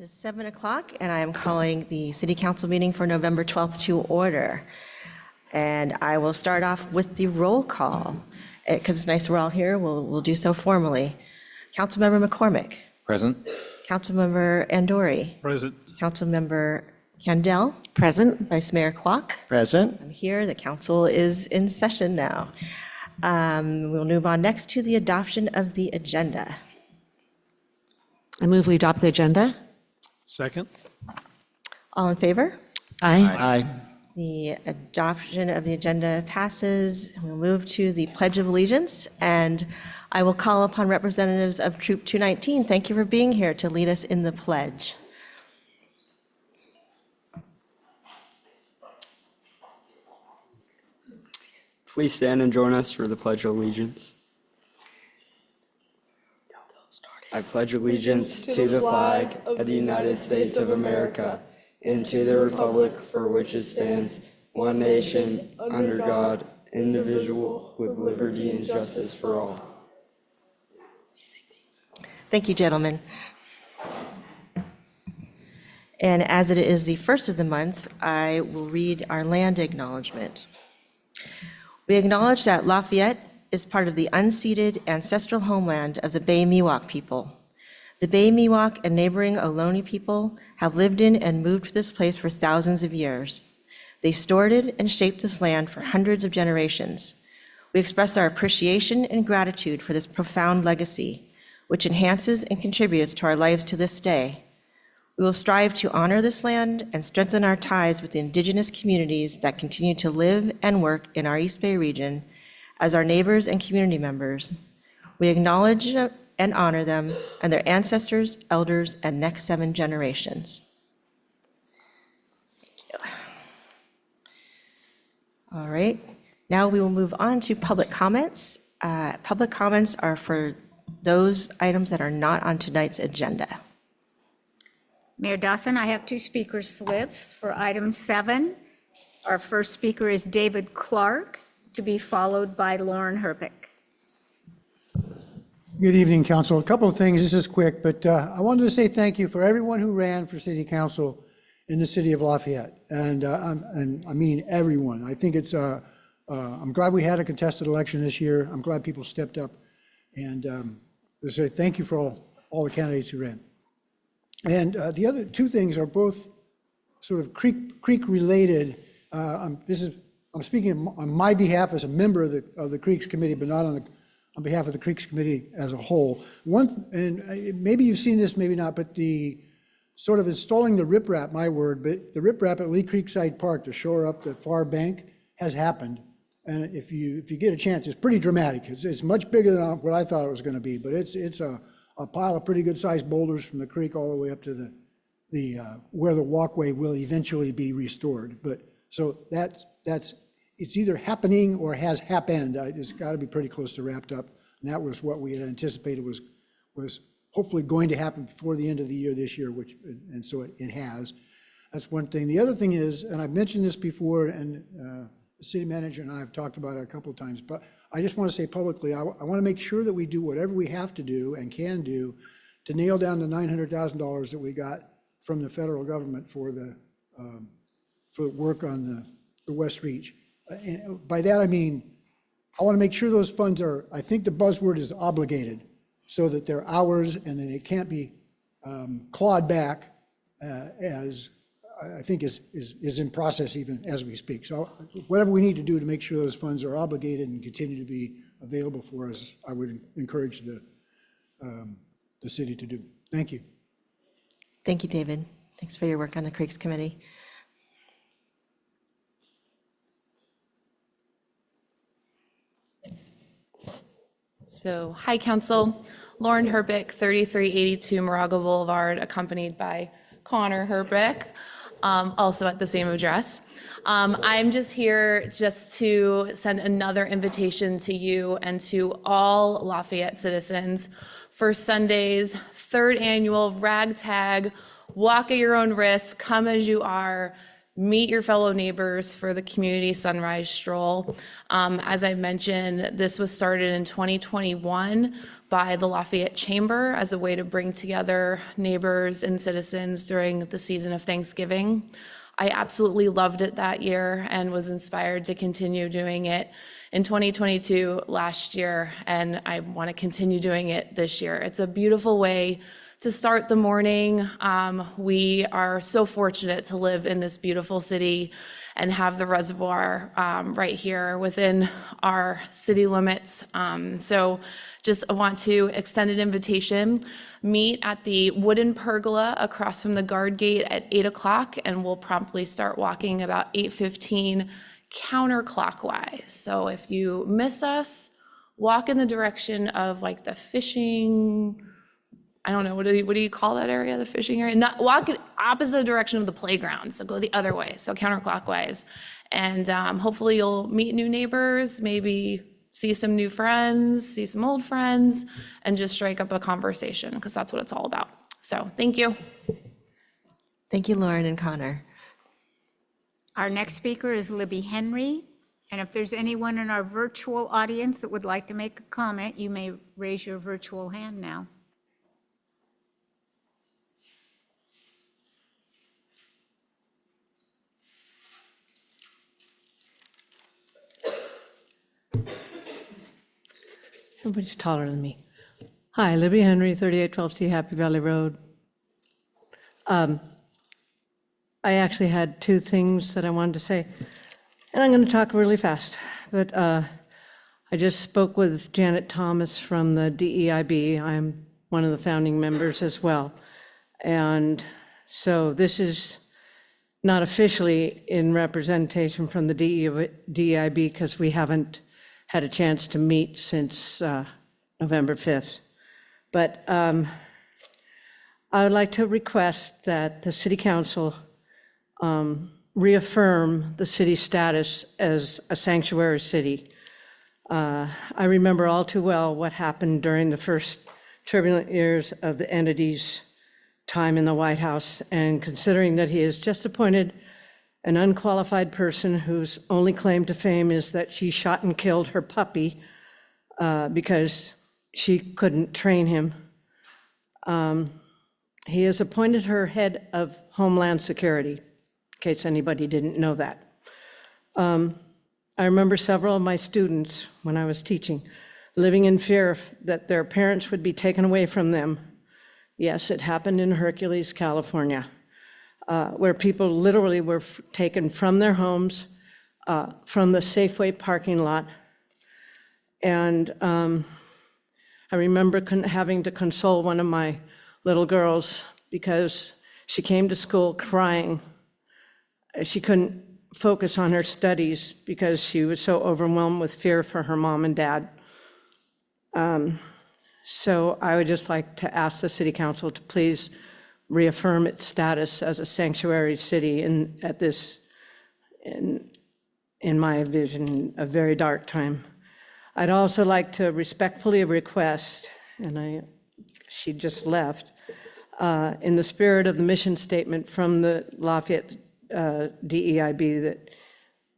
It is 7 o'clock, and I am calling the City Council meeting for November 12th to order. And I will start off with the roll call. Because it's nice we're all here, we'll do so formally. Councilmember McCormick. Present. Councilmember Andori. Present. Councilmember Candell. Present. Vice Mayor Kwok. Present. I'm here. The council is in session now. We'll move on next to the adoption of the agenda. I move we adopt the agenda. Second. All in favor? Aye. The adoption of the agenda passes. We'll move to the Pledge of Allegiance, and I will call upon representatives of Troop 219. Thank you for being here to lead us in the pledge. Please stand and join us for the Pledge of Allegiance. I pledge allegiance to the flag of the United States of America and to the republic for which it stands, one nation, under God, indivisible, with liberty and justice for all. Thank you, gentlemen. And as it is the first of the month, I will read our land acknowledgement. We acknowledge that Lafayette is part of the unceded ancestral homeland of the Bay Miwok people. The Bay Miwok and neighboring Ohlone people have lived in and moved to this place for thousands of years. They stewarded and shaped this land for hundreds of generations. We express our appreciation and gratitude for this profound legacy, which enhances and contributes to our lives to this day. We will strive to honor this land and strengthen our ties with the indigenous communities that continue to live and work in our East Bay region as our neighbors and community members. We acknowledge and honor them and their ancestors, elders, and next 7 generations. Thank you. All right, now we will move on to public comments. Public comments are for those items that are not on tonight's agenda. Mayor Dawson, I have 2 speaker slips for item 7. Our first speaker is David Clark, to be followed by Lauren Herpick. Good evening, Council. A couple of things. This is quick, but I wanted to say thank you for everyone who ran for City Council in the city of Lafayette, and I mean everyone. I think it's. I'm glad we had a contested election this year. I'm glad people stepped up, and to say thank you for all the candidates who ran. And the other 2 things are both sort of creek related. I'm speaking on my behalf as a member of the Creeks Committee, but not on behalf of the Creeks Committee as a whole. And maybe you've seen this, maybe not, but the sort of installing the riprap, my word, but the riprap at Lee Creekside Park to shore up the far bank has happened. And if you get a chance, it's pretty dramatic. It's much bigger than what I thought it was going to be, but it's a pile of pretty good sized boulders from the creek all the way up to the where the walkway will eventually be restored. But so it's either happening or has happened. It's got to be pretty close to wrapped up. And that was what we had anticipated was hopefully going to happen before the end of the year this year, and so it has. That's one thing. The other thing is, and I've mentioned this before, and the city manager and I have talked about it a couple of times, but I just want to say publicly, I want to make sure that we do whatever we have to do and can do to nail down the $900,000 that we got from the federal government for the work on the West Reach. And by that I mean, I want to make sure those funds are, I think the buzzword is obligated, so that they're ours and then it can't be clawed back as I think is in process even as we speak. So whatever we need to do to make sure those funds are obligated and continue to be available for us, I would encourage the city to do. Thank you. Thank you, David. Thanks for your work on the Creeks Committee. So, hi, Council. Lauren Herpick, 3382 Moraga Boulevard, accompanied by Connor Herpick, also at the same address. I'm just here just to send another invitation to you and to all Lafayette citizens for Sunday's 3rd annual Ragtag Walk at Your Own Risk, Come As You Are meet your fellow neighbors for the community sunrise stroll. As I mentioned, this was started in 2021 by the Lafayette Chamber as a way to bring together neighbors and citizens during the season of Thanksgiving. I absolutely loved it that year and was inspired to continue doing it in 2022 last year, and I want to continue doing it this year. It's a beautiful way to start the morning. We are so fortunate to live in this beautiful city and have the reservoir right here within our city limits. So just want to extend an invitation. Meet at the wooden pergola across from the guard gate at 8 o'clock, and we'll promptly start walking about 8:15 counterclockwise. So if you miss us, walk in the direction of like the fishing, I don't know, what do you call that area, the fishing area? Not, walk in opposite direction of the playground, so go the other way, so counterclockwise. And hopefully you'll meet new neighbors, maybe see some new friends, see some old friends, and just strike up a conversation, because that's what it's all about. So thank you. Thank you, Lauren and Connor. Our next speaker is Libby Henry, and if there's anyone in our virtual audience that would like to make a comment, you may raise your virtual hand now. Everybody's taller than me. Hi, Libby Henry, 3812C Happy Valley Road. I actually had two things that I wanted to say, and I'm going to talk really fast. But I just spoke with Janet Thomas from the DEIB. I'm one of the founding members as well. And so this is not officially in representation from the DEIB because we haven't had a chance to meet since November 5th. But I would like to request that the City Council reaffirm the city's status as a sanctuary city. I remember all too well what happened during the first turbulent years of the entity's time in the White House, and considering that he has just appointed an unqualified person whose only claim to fame is that she shot and killed her puppy because she couldn't train him. He has appointed her head of Homeland Security, in case anybody didn't know that. I remember several of my students, when I was teaching, living in fear that their parents would be taken away from them. Yes, it happened in Hercules, California, where people literally were taken from their homes, from the Safeway parking lot. And I remember having to console one of my little girls because she came to school crying. She couldn't focus on her studies because she was so overwhelmed with fear for her mom and dad. So I would just like to ask the City Council to please reaffirm its status as a sanctuary city in my vision, a very dark time. I'd also like to respectfully request, and she just left, in the spirit of the mission statement from the Lafayette DEIB, that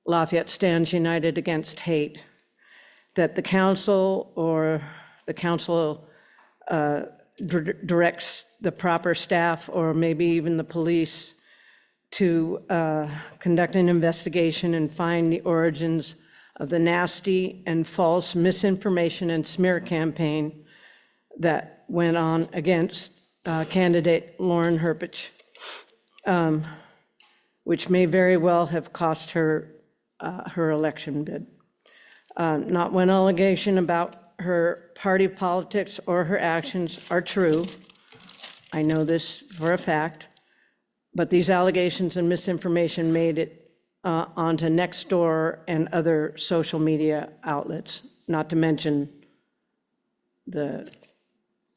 Lafayette stands united against hate, that the council or the council directs the proper staff or maybe even the police to conduct an investigation and find the origins of the nasty and false misinformation and smear campaign that went on against candidate Lauren Herpich, which may very well have cost her her election bid. Not one allegation about her party politics or her actions are true. I know this for a fact, but these allegations and misinformation made it onto Nextdoor and other social media outlets, not to mention the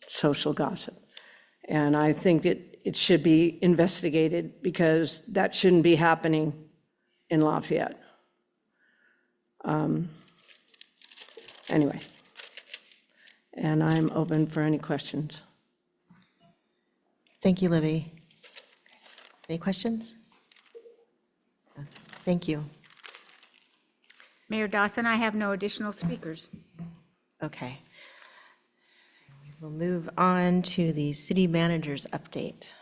social gossip. And I think it should be investigated because that shouldn't be happening in Lafayette. Anyway, and I'm open for any questions. Thank you, Libby. Any questions? Thank you. Mayor Dawson, I have no additional speakers. Okay. We'll move on to the city manager's update.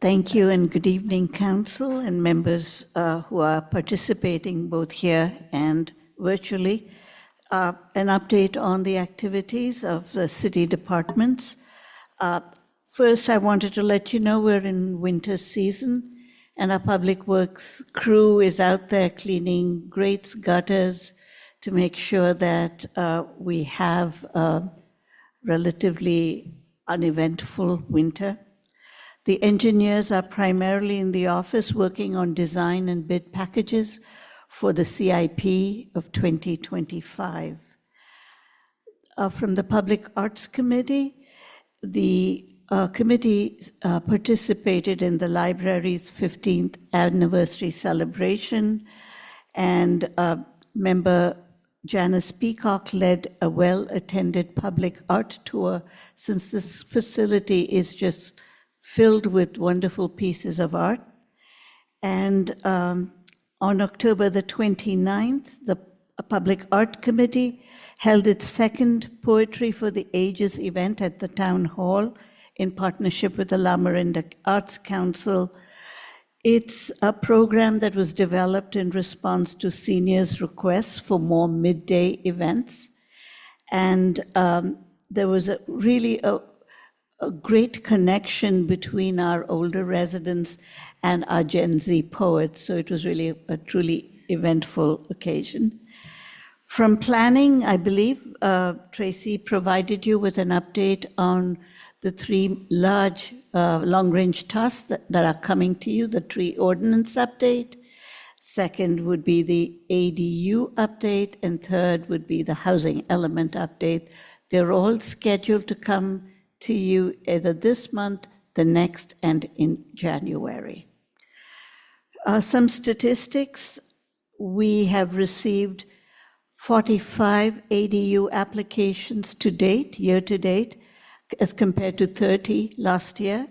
Thank you and good evening, council and members who are participating both here and virtually. An update on the activities of the city departments. First, I wanted to let you know we're in winter season and our public works crew is out there cleaning grates, gutters to make sure that we have a relatively uneventful winter. The engineers are primarily in the office working on design and bid packages for the CIP of 2025. From the Public Arts Committee, the committee participated in the library's 15th anniversary celebration, and member Janice Peacock led a well-attended public art tour, since this facility is just filled with wonderful pieces of art. And on October the 29th, the Public Art Committee held its second Poetry for the Ages event at the Town Hall in partnership with the La Miranda Arts Council. It's a program that was developed in response to seniors' requests for more midday events. And there was really a great connection between our older residents and our Gen Z poets. So it was really a truly eventful occasion. From planning, I believe Tracy provided you with an update on the three large long-range tasks that are coming to you, the tree ordinance update. Second would be the ADU update, and third would be the housing element update. They're all scheduled to come to you either this month, the next, and in January. Some statistics: we have received 45 ADU applications to date, year to date, as compared to 30 last year.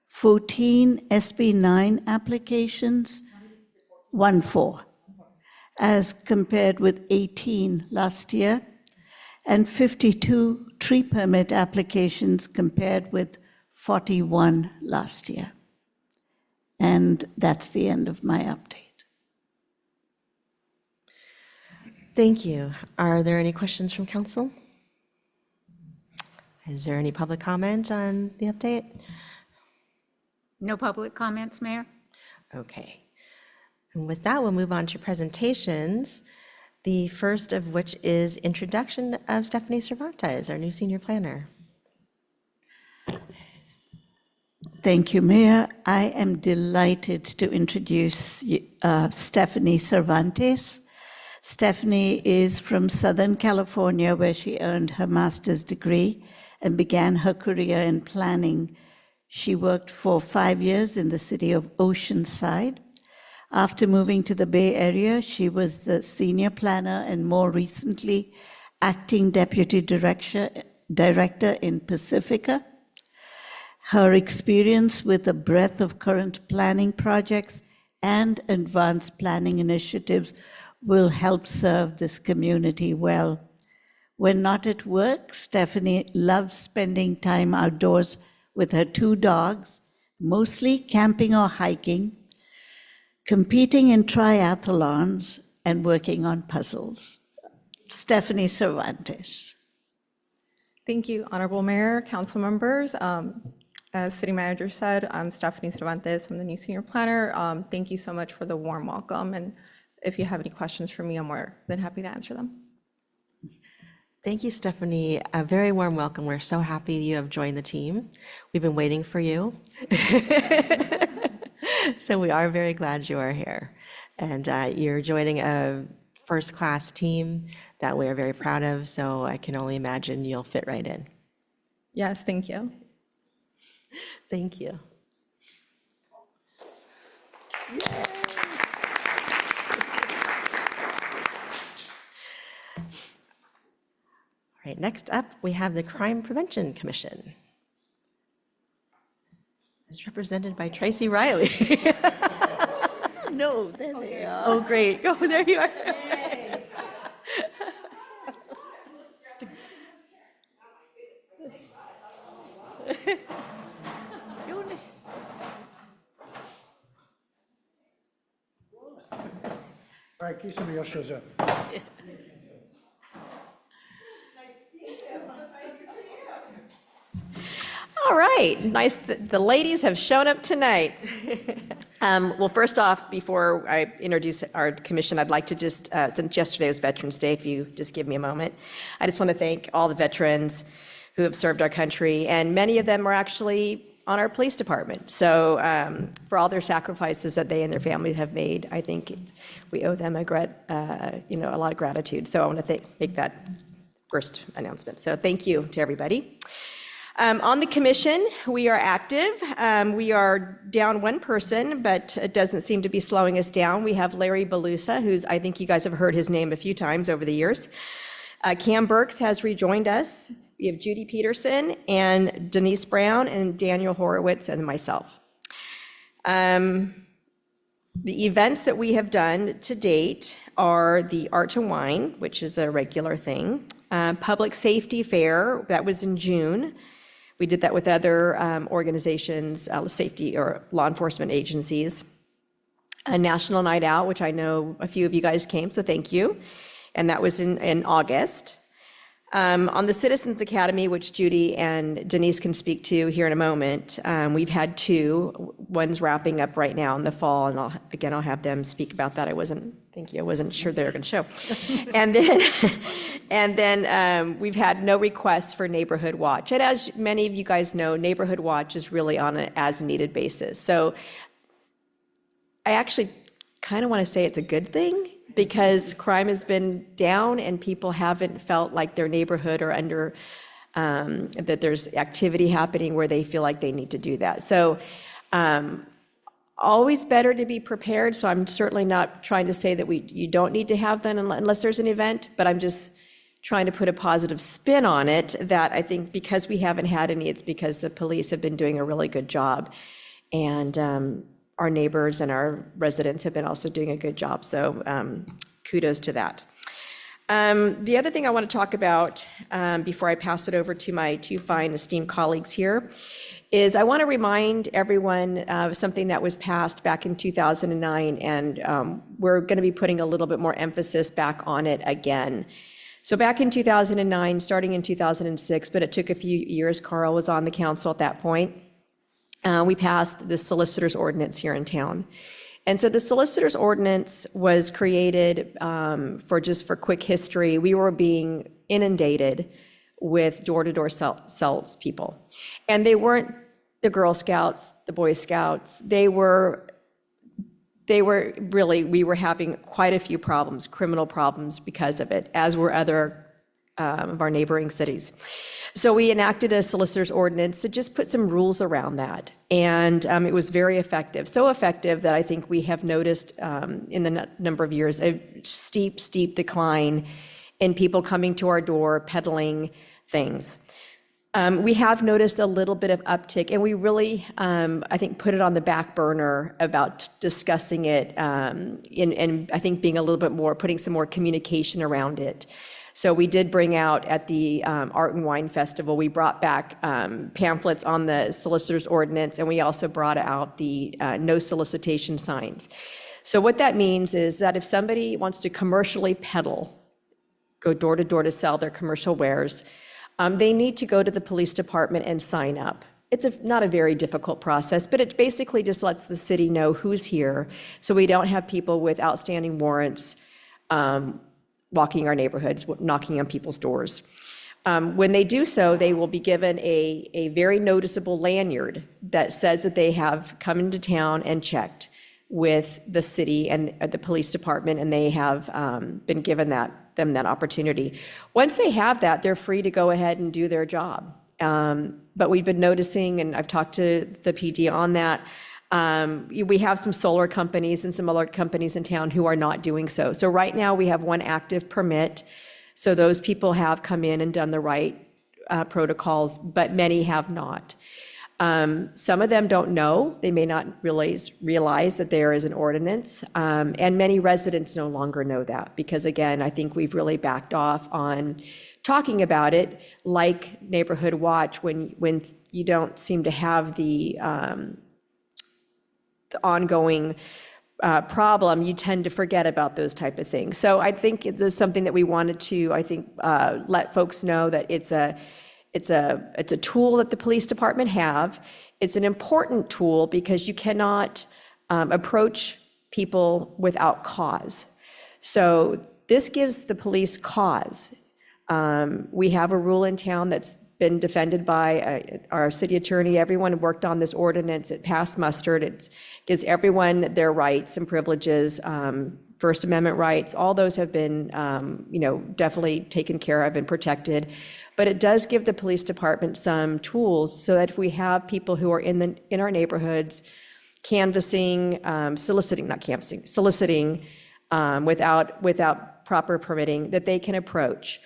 14 SB 9 applications, 14, as compared with 18 last year, and 52 tree permit applications compared with 41 last year. And that's the end of my update. Thank you. Are there any questions from council? Is there any public comment on the update? No public comments, Mayor? Okay. And with that, we'll move on to presentations, the first of which is introduction of Stephanie Cervantes, our new senior planner. Thank you, Mayor. I am delighted to introduce Stephanie Cervantes. Stephanie is from Southern California, where she earned her master's degree and began her career in planning. She worked for 5 years in the city of Oceanside. After moving to the Bay Area, she was the senior planner and more recently acting deputy director in Pacifica. Her experience with a breadth of current planning projects and advanced planning initiatives will help serve this community well. When not at work, Stephanie loves spending time outdoors with her 2 dogs, mostly camping or hiking, competing in triathlons, and working on puzzles. Stephanie Cervantes. Thank you, Honorable Mayor, council members. As City Manager said, I'm Stephanie Cervantes. I'm the new senior planner. Thank you so much for the warm welcome. And if you have any questions for me, I'm more than happy to answer them. Thank you, Stephanie. A very warm welcome. We're so happy you have joined the team. We've been waiting for you. So we are very glad you are here. And you're joining a first-class team that we are very proud of, so I can only imagine you'll fit right in. Yes, thank you. Thank you. All right, next up, we have the Crime Prevention Commission. It's represented by Tracy Riley. No, there they are. Oh, great. Oh, there you are. All right, in case somebody else shows up. All right, nice, the ladies have shown up tonight. Well, first off, before I introduce our commission, I'd like to just, since yesterday was Veterans Day, if you just give me a moment, I just want to thank all the veterans who have served our country, and many of them are actually on our police department. So for all their sacrifices that they and their families have made, I think we owe them a lot of gratitude. So I want to make that first announcement. So thank you to everybody. On the commission, we are active. We are down one person, but it doesn't seem to be slowing us down. We have Larry Belusa, who's, I think you guys have heard his name a few times over the years. Cam Burks has rejoined us. We have Judy Peterson and Denise Brown and Daniel Horowitz and myself. The events that we have done to date are the Art to Wine, which is a regular thing. Public Safety Fair, that was in June. We did that with other organizations, safety or law enforcement agencies. A National Night Out, which I know a few of you guys came, so thank you. And that was in August. On the Citizens Academy, which Judy and Denise can speak to here in a moment, we've had two. One's wrapping up right now in the fall, and I'll have them speak about that. I wasn't sure they were going to show. And then we've had no requests for Neighborhood Watch. And as many of you guys know, Neighborhood Watch is really on an as-needed basis. So I actually kind of want to say it's a good thing, because crime has been down and people haven't felt like their neighborhood or under, that there's activity happening where they feel like they need to do that. So always better to be prepared. So I'm certainly not trying to say that you don't need to have them unless there's an event, but I'm just trying to put a positive spin on it, that I think because we haven't had any, it's because the police have been doing a really good job. And our neighbors and our residents have been also doing a good job. So kudos to that. The other thing I want to talk about before I pass it over to my two fine esteemed colleagues here is I want to remind everyone of something that was passed back in 2009, and we're going to be putting a little bit more emphasis back on it again. So back in 2009, starting in 2006, but it took a few years, Carl was on the council at that point, we passed the solicitor's ordinance here in town. And so the solicitor's ordinance was created for quick history. We were being inundated with door-to-door salespeople. And they weren't the Girl Scouts, the Boy Scouts. We were having quite a few problems, criminal problems because of it, as were other of our neighboring cities. So we enacted a solicitor's ordinance to just put some rules around that. And it was very effective. So effective that I think we have noticed in the number of years a steep decline in people coming to our door peddling things. We have noticed a little bit of uptick, and we really, I think, put it on the back burner about discussing it and I think being a little bit more, putting some more communication around it. So we did bring out at the Art and Wine Festival, we brought back pamphlets on the solicitor's ordinance, and we also brought out the no solicitation signs. So what that means is that if somebody wants to commercially peddle, go door to door to sell their commercial wares, they need to go to the police department and sign up. It's not a very difficult process, but it basically just lets the city know who's here, so we don't have people with outstanding warrants walking our neighborhoods, knocking on people's doors. When they do so, they will be given a very noticeable lanyard that says that they have come into town and checked with the city and the police department, and they have been given them that opportunity. Once they have that, they're free to go ahead and do their job. But we've been noticing, and I've talked to the PD on that, we have some solar companies and some other companies in town who are not doing so. So right now we have one active permit. So those people have come in and done the right protocols, but many have not. Some of them don't know, they may not realize that there is an ordinance, and many residents no longer know that, because again, I think we've really backed off on talking about it, like Neighborhood Watch, when you don't seem to have the ongoing problem, you tend to forget about those type of things. So I think it's something that we wanted to, let folks know that it's a tool that the police department have. It's an important tool because you cannot approach people without cause. So this gives the police cause. We have a rule in town that's been defended by our city attorney. Everyone worked on this ordinance. It passed muster. It gives everyone their rights and privileges, First Amendment rights. All those have been, definitely taken care of and protected. But it does give the police department some tools so that if we have people who are in our neighborhoods canvassing, soliciting without proper permitting, that they can approach.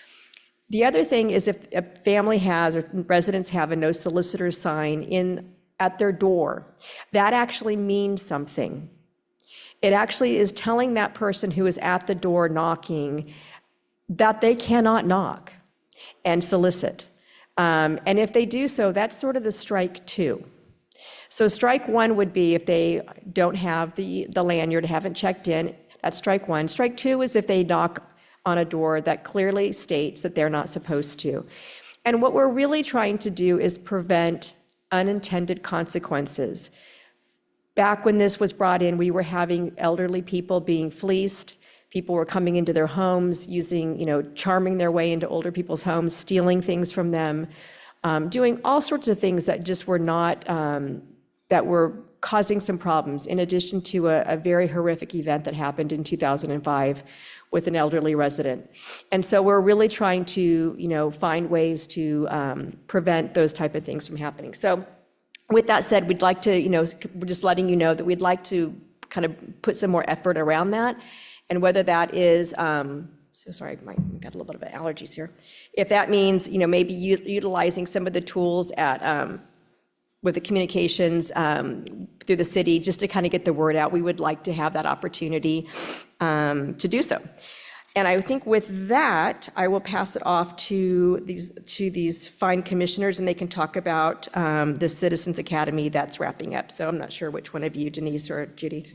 The other thing is if a family has, or residents have, a no solicitor sign at their door, that actually means something. It actually is telling that person who is at the door knocking that they cannot knock and solicit. And if they do so, that's sort of the strike two. So strike one would be if they don't have the lanyard, haven't checked in, that's strike one. Strike two is if they knock on a door that clearly states that they're not supposed to. And what we're really trying to do is prevent unintended consequences. Back when this was brought in, we were having elderly people being fleeced. People were coming into their homes charming their way into older people's homes, stealing things from them, doing all sorts of things that just were not, that were causing some problems, in addition to a very horrific event that happened in 2005 with an elderly resident. And so we're really trying to, find ways to prevent those type of things from happening. So with that said, we'd like to, we're just letting you know that we'd like to kind of put some more effort around that. And whether that is, so sorry, I got a little bit of allergies here. If that means, maybe utilizing some of the tools with the communications through the city, just to kind of get the word out, we would like to have that opportunity to do so. And I think with that, I will pass it off to these fine commissioners, and they can talk about the Citizens Academy that's wrapping up. So I'm not sure which one of you, Denise or Judy.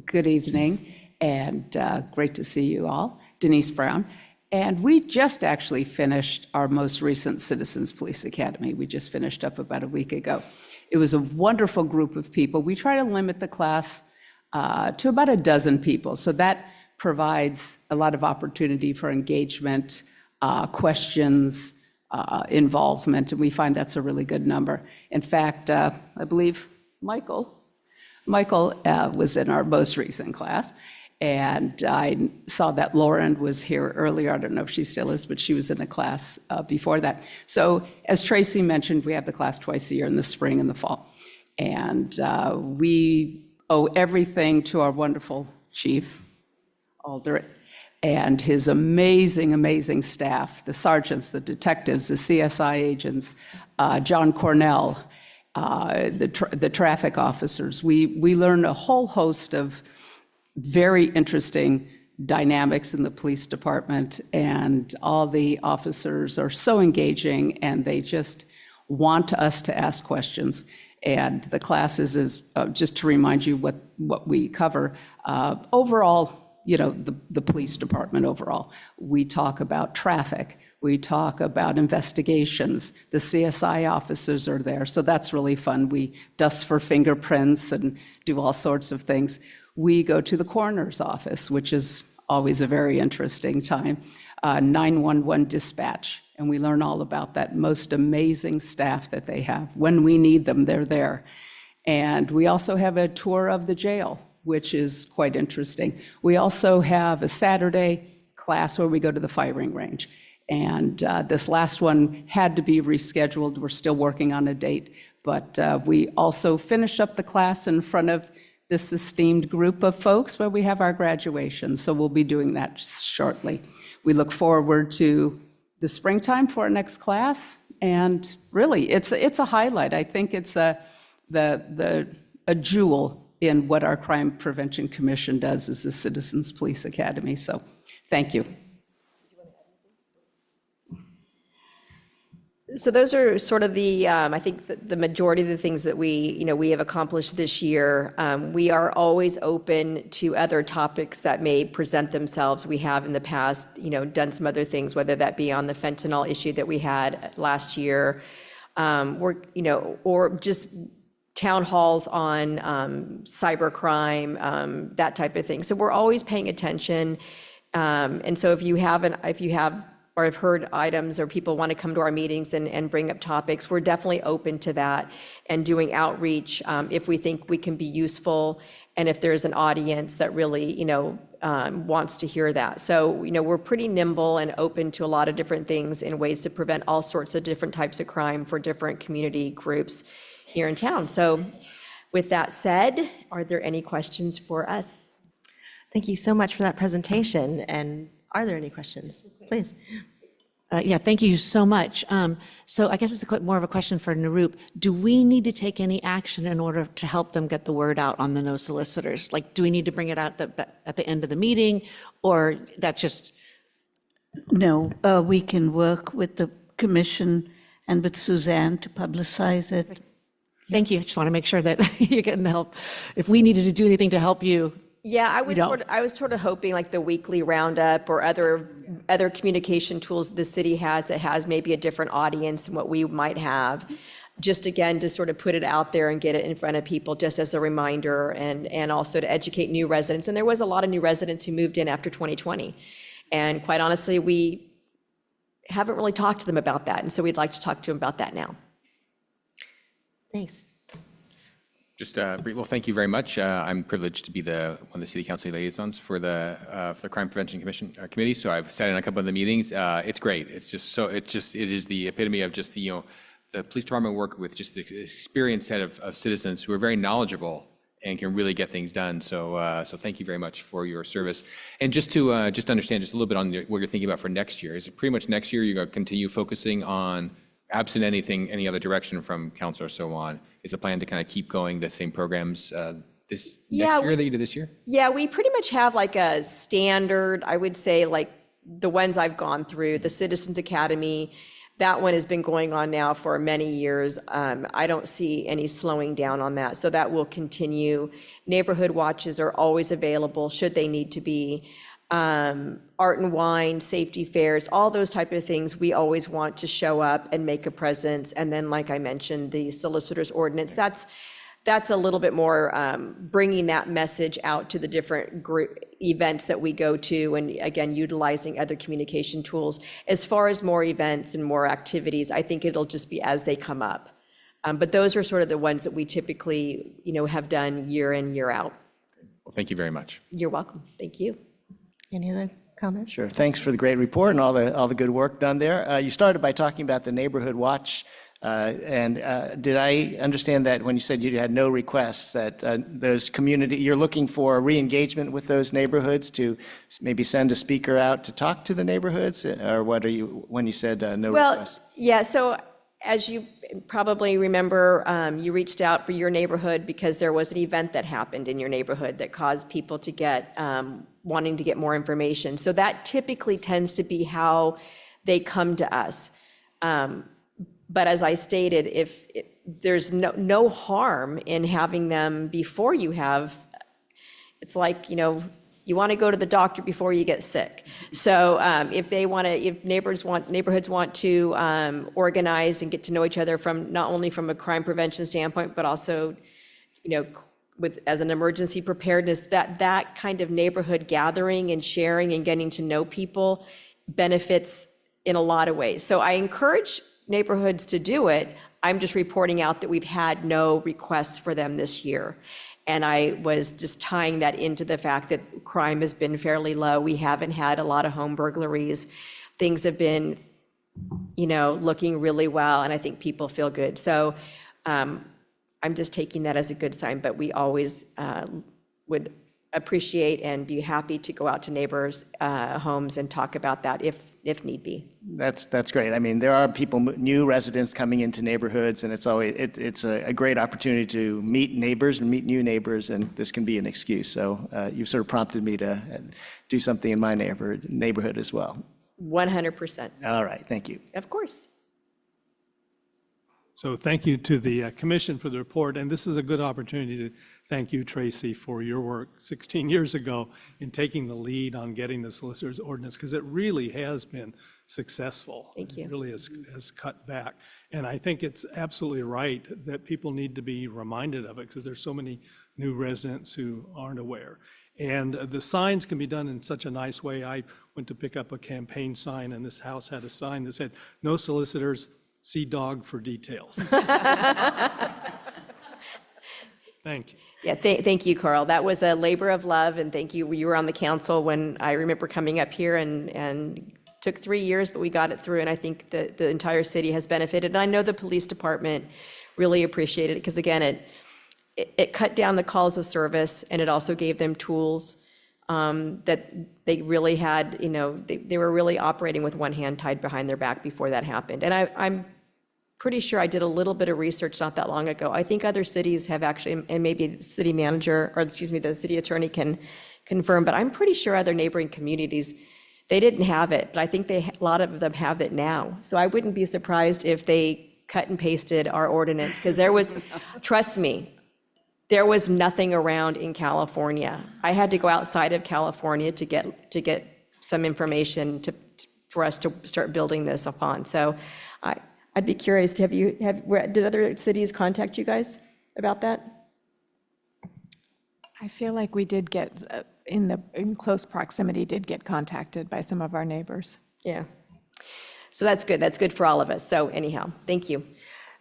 Good evening, and great to see you all. Denise Brown. And we just actually finished our most recent Citizens Police Academy. We just finished up about a week ago. It was a wonderful group of people. We try to limit the class to about a dozen people. So that provides a lot of opportunity for engagement, questions, involvement, and we find that's a really good number. In fact, I believe Michael was in our most recent class, and I saw that Lauren was here earlier. I don't know if she still is, but she was in a class before that. So as Tracy mentioned, we have the class twice a year, in the spring and the fall. And we owe everything to our wonderful chief, Alder, and his amazing, amazing staff, the sergeants, the detectives, the CSI agents, John Cornell, the traffic officers. We learn a whole host of very interesting dynamics in the police department, and all the officers are so engaging, and they just want us to ask questions. And the classes is, just to remind you what we cover, overall, the police department overall. We talk about traffic, we talk about investigations, the CSI officers are there, so that's really fun. We dust for fingerprints and do all sorts of things. We go to the coroner's office, which is always a very interesting time, 911 dispatch, and we learn all about that most amazing staff that they have. When we need them, they're there. And we also have a tour of the jail, which is quite interesting. We also have a Saturday class where we go to the firing range. And this last one had to be rescheduled. We're still working on a date, but we also finish up the class in front of this esteemed group of folks where we have our graduation. So we'll be doing that shortly. We look forward to the springtime for our next class. And really, it's a highlight. I think it's a jewel in what our Crime Prevention Commission does as the Citizens Police Academy. So thank you. So those are sort of the, I think the majority of the things that we have accomplished this year. We are always open to other topics that may present themselves. We have in the past, done some other things, whether that be on the fentanyl issue that we had last year, or just town halls on cybercrime, that type of thing. So we're always paying attention. And so if you have or have heard items or people want to come to our meetings and bring up topics, we're definitely open to that and doing outreach if we think we can be useful and if there's an audience that really, wants to hear that. So, we're pretty nimble and open to a lot of different things in ways to prevent all sorts of different types of crime for different community groups here in town. So with that said, are there any questions for us? Thank you so much for that presentation. And are there any questions? Please. Yeah, thank you so much. So I guess it's more of a question for Nirup. Do we need to take any action in order to help them get the word out on the no solicitors? Like, do we need to bring it out at the end of the meeting, or that's just? No, we can work with the commission and with Suzanne to publicize it. Thank you. I just want to make sure that you're getting the help. If we needed to do anything to help you. Yeah, I was sort of hoping like the weekly roundup or other communication tools the city has that has maybe a different audience than what we might have. Just again, to sort of put it out there and get it in front of people just as a reminder and also to educate new residents. And there was a lot of new residents who moved in after 2020. And quite honestly, we haven't really talked to them about that. And so we'd like to talk to them about that now. Thanks. Just well, thank you very much. I'm privileged to be one of the city council liaisons for the Crime Prevention Committee. So I've sat in a couple of the meetings. It's great. It is the epitome of just the police department work with just the experienced set of citizens who are very knowledgeable and can really get things done. So thank you very much for your service. And just to understand just a little bit on what you're thinking about for next year. Is it pretty much next year you're going to continue focusing on, absent any other direction from council or so on, is the plan to kind of keep going the same programs next year that you did this year? Yeah, we pretty much have like a standard, I would say, like the ones I've gone through, the Citizens Academy, that one has been going on now for many years. I don't see any slowing down on that, so that will continue. Neighborhood watches are always available should they need to be. Art and wine, safety fairs, all those type of things, we always want to show up and make a presence. And then, like I mentioned, the solicitor's ordinance, that's a little bit more bringing that message out to the different group events that we go to, and again, utilizing other communication tools. As far as more events and more activities, I think it'll just be as they come up. But those are sort of the ones that we typically, have done year in, year out. Well, thank you very much. You're welcome. Thank you. Any other comments? Sure. Thanks for the great report and all the good work done there. You started by talking about the neighborhood watch. Did I understand that when you said you had no requests, that you're looking for re-engagement with those neighborhoods to maybe send a speaker out to talk to the neighborhoods? Or what are you, when you said no requests? Yeah, so as you probably remember, you reached out for your neighborhood because there was an event that happened in your neighborhood that caused people to get, wanting to get more information. So that typically tends to be how they come to us. But as I stated, if there's no harm in having them before you have, it's like, you want to go to the doctor before you get sick. So if neighborhoods want to organize and get to know each other from not only from a crime prevention standpoint, but also, as an emergency preparedness, that kind of neighborhood gathering and sharing and getting to know people benefits in a lot of ways. So I encourage neighborhoods to do it. I'm just reporting out that we've had no requests for them this year. And I was just tying that into the fact that crime has been fairly low. We haven't had a lot of home burglaries. Things have been, looking really well, and I think people feel good. So I'm just taking that as a good sign, but we always would appreciate and be happy to go out to neighbors' homes and talk about that if need be. That's great. I mean, there are people, new residents coming into neighborhoods, and it's always, it's a great opportunity to meet neighbors and meet new neighbors, and this can be an excuse. So you've sort of prompted me to do something in my neighborhood as well. 100%. All right, thank you. Of course. So thank you to the commission for the report, and this is a good opportunity to thank you, Tracy, for your work 16 years ago in taking the lead on getting the solicitor's ordinance, because it really has been successful. Thank you. It really has cut back. And I think it's absolutely right that people need to be reminded of it, because there's so many new residents who aren't aware. And the signs can be done in such a nice way. I went to pick up a campaign sign, and this house had a sign that said, "No solicitors, see dog for details." Thank you. Yeah, thank you, Carl. That was a labor of love, and thank you. You were on the council when I remember coming up here, and took 3 years, but we got it through, and I think the entire city has benefited. And I know the police department really appreciated it, because again, it cut down the calls of service, and it also gave them tools that they really had, they were really operating with one hand tied behind their back before that happened. And I'm pretty sure I did a little bit of research not that long ago. I think other cities have actually, and maybe the city manager, or excuse me, the city attorney can confirm, but I'm pretty sure other neighboring communities, they didn't have it, but I think a lot of them have it now. So I wouldn't be surprised if they cut and pasted our ordinance, because there was, trust me, there was nothing around in California. I had to go outside of California to get some information for us to start building this upon. So I'd be curious, did other cities contact you guys about that? I feel like we did get, in close proximity, did get contacted by some of our neighbors. Yeah. So that's good. That's good for all of us. So anyhow, thank you.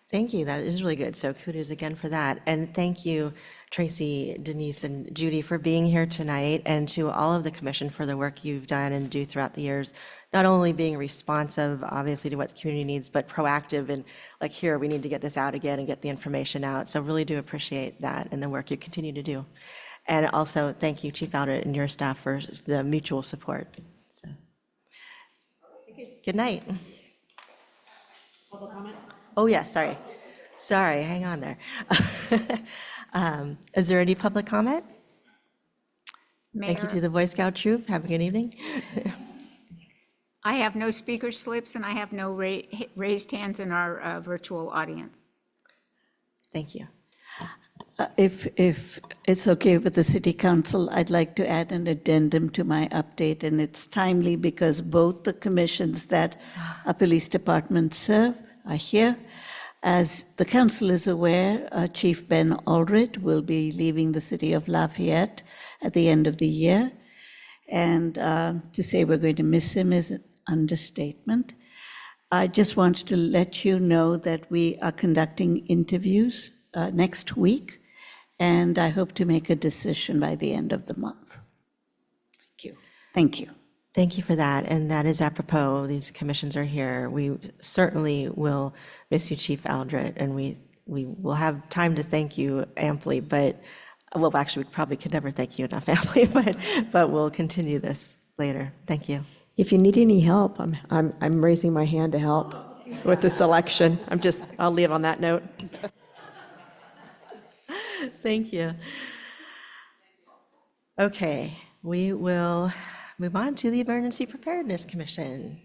Thank you. That is really good. So kudos again for that. And thank you, Tracy, Denise, and Judy for being here tonight, and to all of the commission for the work you've done and do throughout the years, not only being responsive, obviously, to what the community needs, but proactive and like, here, we need to get this out again and get the information out. So really do appreciate that and the work you continue to do. And also, thank you, Chief Aldrich, and your staff for the mutual support. So, good night. Public comment? Oh, yes, sorry. Sorry, hang on there. Is there any public comment? Thank you to the Boy Scout troop. Have a good evening. I have no speaker slips, and I have no raised hands in our virtual audience. Thank you. If it's okay with the city council, I'd like to add an addendum to my update, and it's timely because both the commissions that our police departments serve are here. As the council is aware, Chief Ben Aldrich will be leaving the city of Lafayette at the end of the year. And to say we're going to miss him is an understatement. I just wanted to let you know that we are conducting interviews next week, and I hope to make a decision by the end of the month. Thank you. Thank you. Thank you for that, and that is apropos. These commissions are here. We certainly will miss you, Chief Aldrich, and we will have time to thank you amply, but, well, actually, we probably could never thank you enough amply, but we'll continue this later. Thank you. If you need any help, I'm raising my hand to help with the selection. I'll leave on that note. Thank you. Okay, we will move on to the Emergency Preparedness Commission.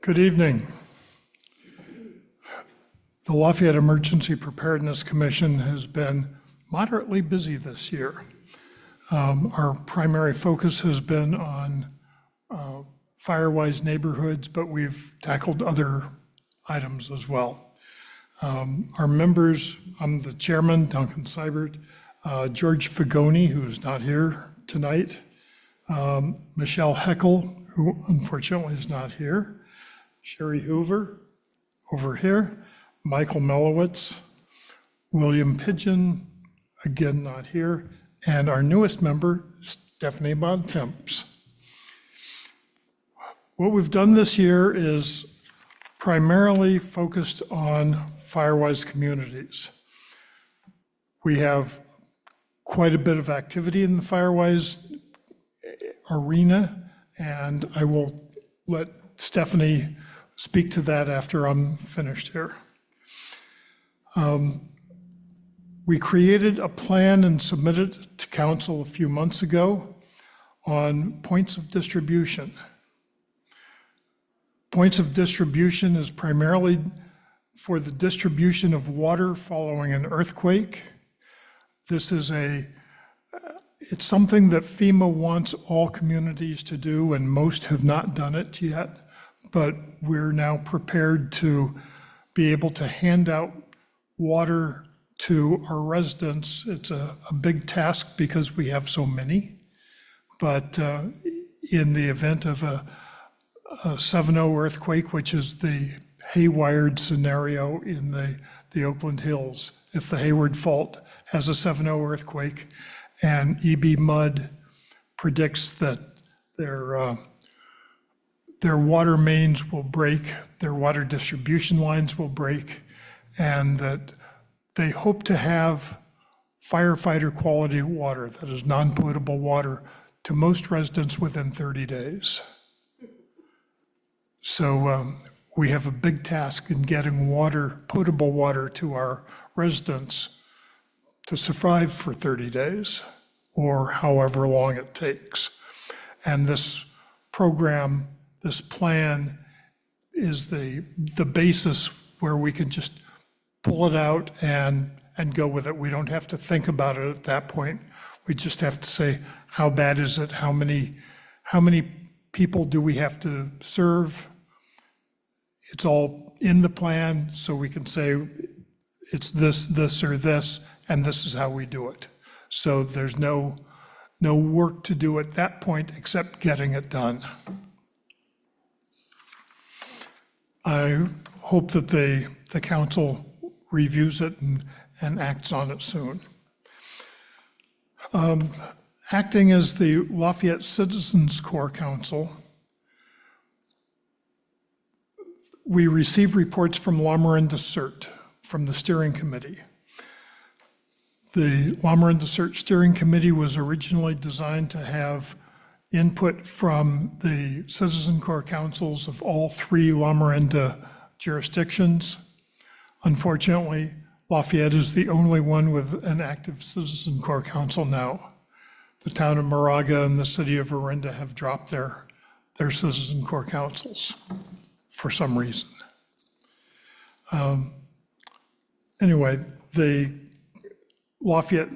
Good evening. The Lafayette Emergency Preparedness Commission has been moderately busy this year. Our primary focus has been on fire-wise neighborhoods, but we've tackled other items as well. Our members, I'm the chairman, Duncan Seibert, George Fagoni, who's not here tonight, Michelle Heckel, who unfortunately is not here, Sherry Hoover over here, Michael Melowitz, William Pigeon, again not here, and our newest member, Stephanie Bontemps. What we've done this year is primarily focused on Firewise communities. We have quite a bit of activity in the Firewise arena, and I will let Stephanie speak to that after I'm finished here. We created a plan and submitted it to council a few months ago on points of distribution. Points of distribution is primarily for the distribution of water following an earthquake. This is it's something that FEMA wants all communities to do, and most have not done it yet, but we're now prepared to be able to hand out water to our residents. It's a big task because we have so many, but in the event of a 7.0 earthquake, which is the Haywired scenario in the Oakland Hills, if the Hayward Fault has a 7.0 earthquake and EB Mud predicts that their water mains will break, their water distribution lines will break, and that they hope to have firefighter quality water, that is non-potable water, to most residents within 30 days. So we have a big task in getting water, potable water, to our residents to survive for 30 days or however long it takes. And this program, this plan is the basis where we can just pull it out and go with it. We don't have to think about it at that point. We just have to say, how bad is it? How many people do we have to serve? It's all in the plan, so we can say it's this, or this, and this is how we do it. So there's no work to do at that point except getting it done. I hope that the council reviews it and acts on it soon. Acting as the Lafayette Citizens Corps Council, we receive reports from La Miranda CERT, from the steering committee. The La Miranda CERT steering committee was originally designed to have input from the Citizen Corps councils of all 3 La Miranda jurisdictions. Unfortunately, Lafayette is the only one with an active Citizen Corps council now. The town of Moraga and the city of Orinda have dropped their Citizen Corps councils for some reason. Anyway, the Lafayette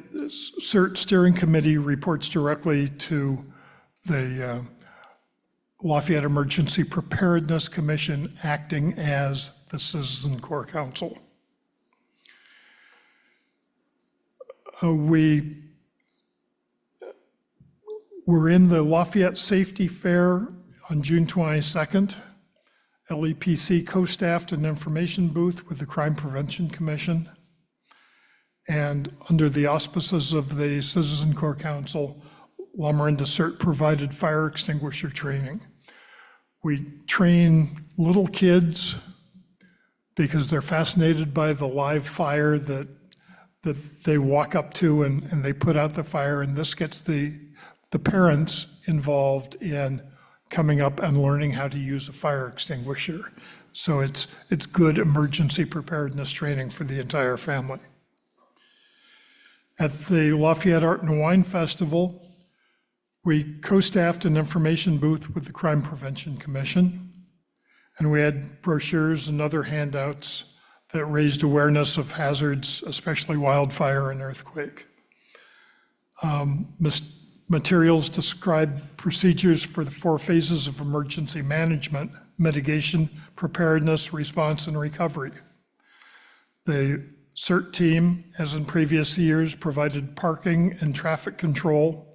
CERT Steering Committee reports directly to the Lafayette Emergency Preparedness Commission, acting as the Citizen Corps Council. We were in the Lafayette Safety Fair on June 22nd. LEPC co-staffed an information booth with the Crime Prevention Commission. And under the auspices of the Citizen Corps Council, La Miranda CERT provided fire extinguisher training. We train little kids because they're fascinated by the live fire that they walk up to and they put out the fire, and this gets the parents involved in coming up and learning how to use a fire extinguisher. So it's good emergency preparedness training for the entire family. At the Lafayette Art and Wine Festival, we co-staffed an information booth with the Crime Prevention Commission, and we had brochures and other handouts that raised awareness of hazards, especially wildfire and earthquake. Materials describe procedures for the 4 phases of emergency management: mitigation, preparedness, response, and recovery. The CERT team, as in previous years, provided parking and traffic control,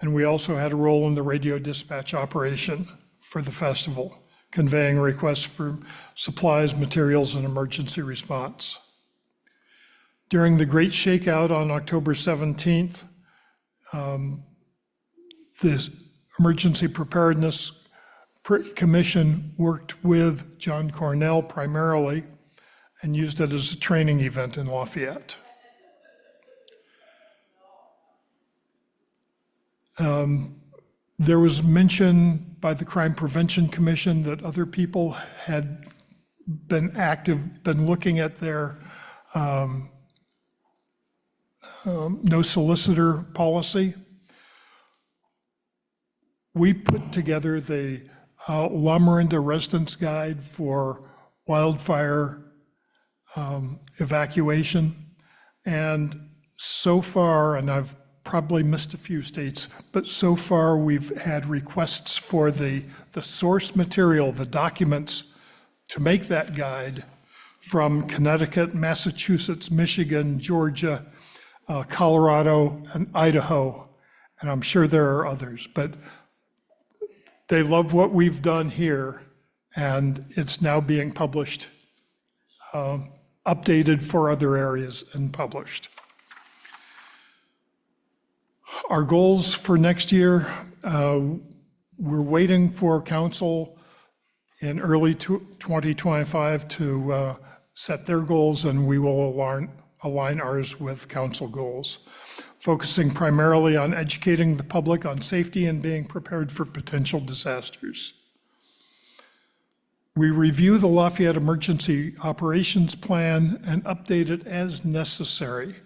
And we also had a role in the radio dispatch operation for the festival, conveying requests for supplies, materials, and emergency response. During the Great Shakeout on October 17th, the Emergency Preparedness Commission worked with John Cornell primarily and used it as a training event in Lafayette. There was mention by the Crime Prevention Commission that other people had been active, been looking at their no solicitor policy. We put together the La Miranda Residence Guide for wildfire evacuation. And so far, and I've probably missed a few states, but so far we've had requests for the source material, the documents to make that guide from Connecticut, Massachusetts, Michigan, Georgia, Colorado, and Idaho. And I'm sure there are others, but they love what we've done here, and it's now being published, updated for other areas and published. Our goals for next year, we're waiting for council in early 2025 to set their goals, and we will align ours with council goals, focusing primarily on educating the public on safety and being prepared for potential disasters. We review the Lafayette Emergency Operations Plan and update it as necessary.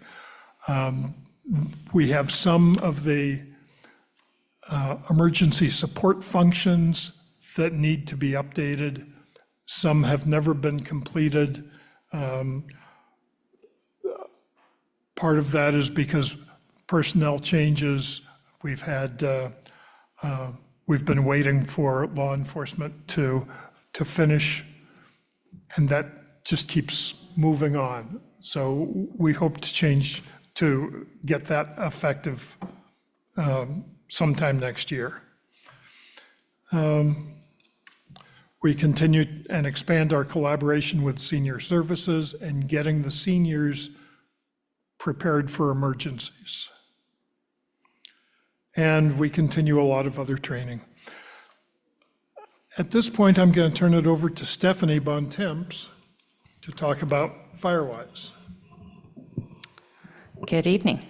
We have some of the emergency support functions that need to be updated. Some have never been completed. Part of that is because personnel changes. We've been waiting for law enforcement to finish, and that just keeps moving on. So we hope to get that effective sometime next year. We continue and expand our collaboration with senior services and getting the seniors prepared for emergencies. And we continue a lot of other training. At this point, I'm going to turn it over to Stephanie Bontemps to talk about Firewise. Good evening.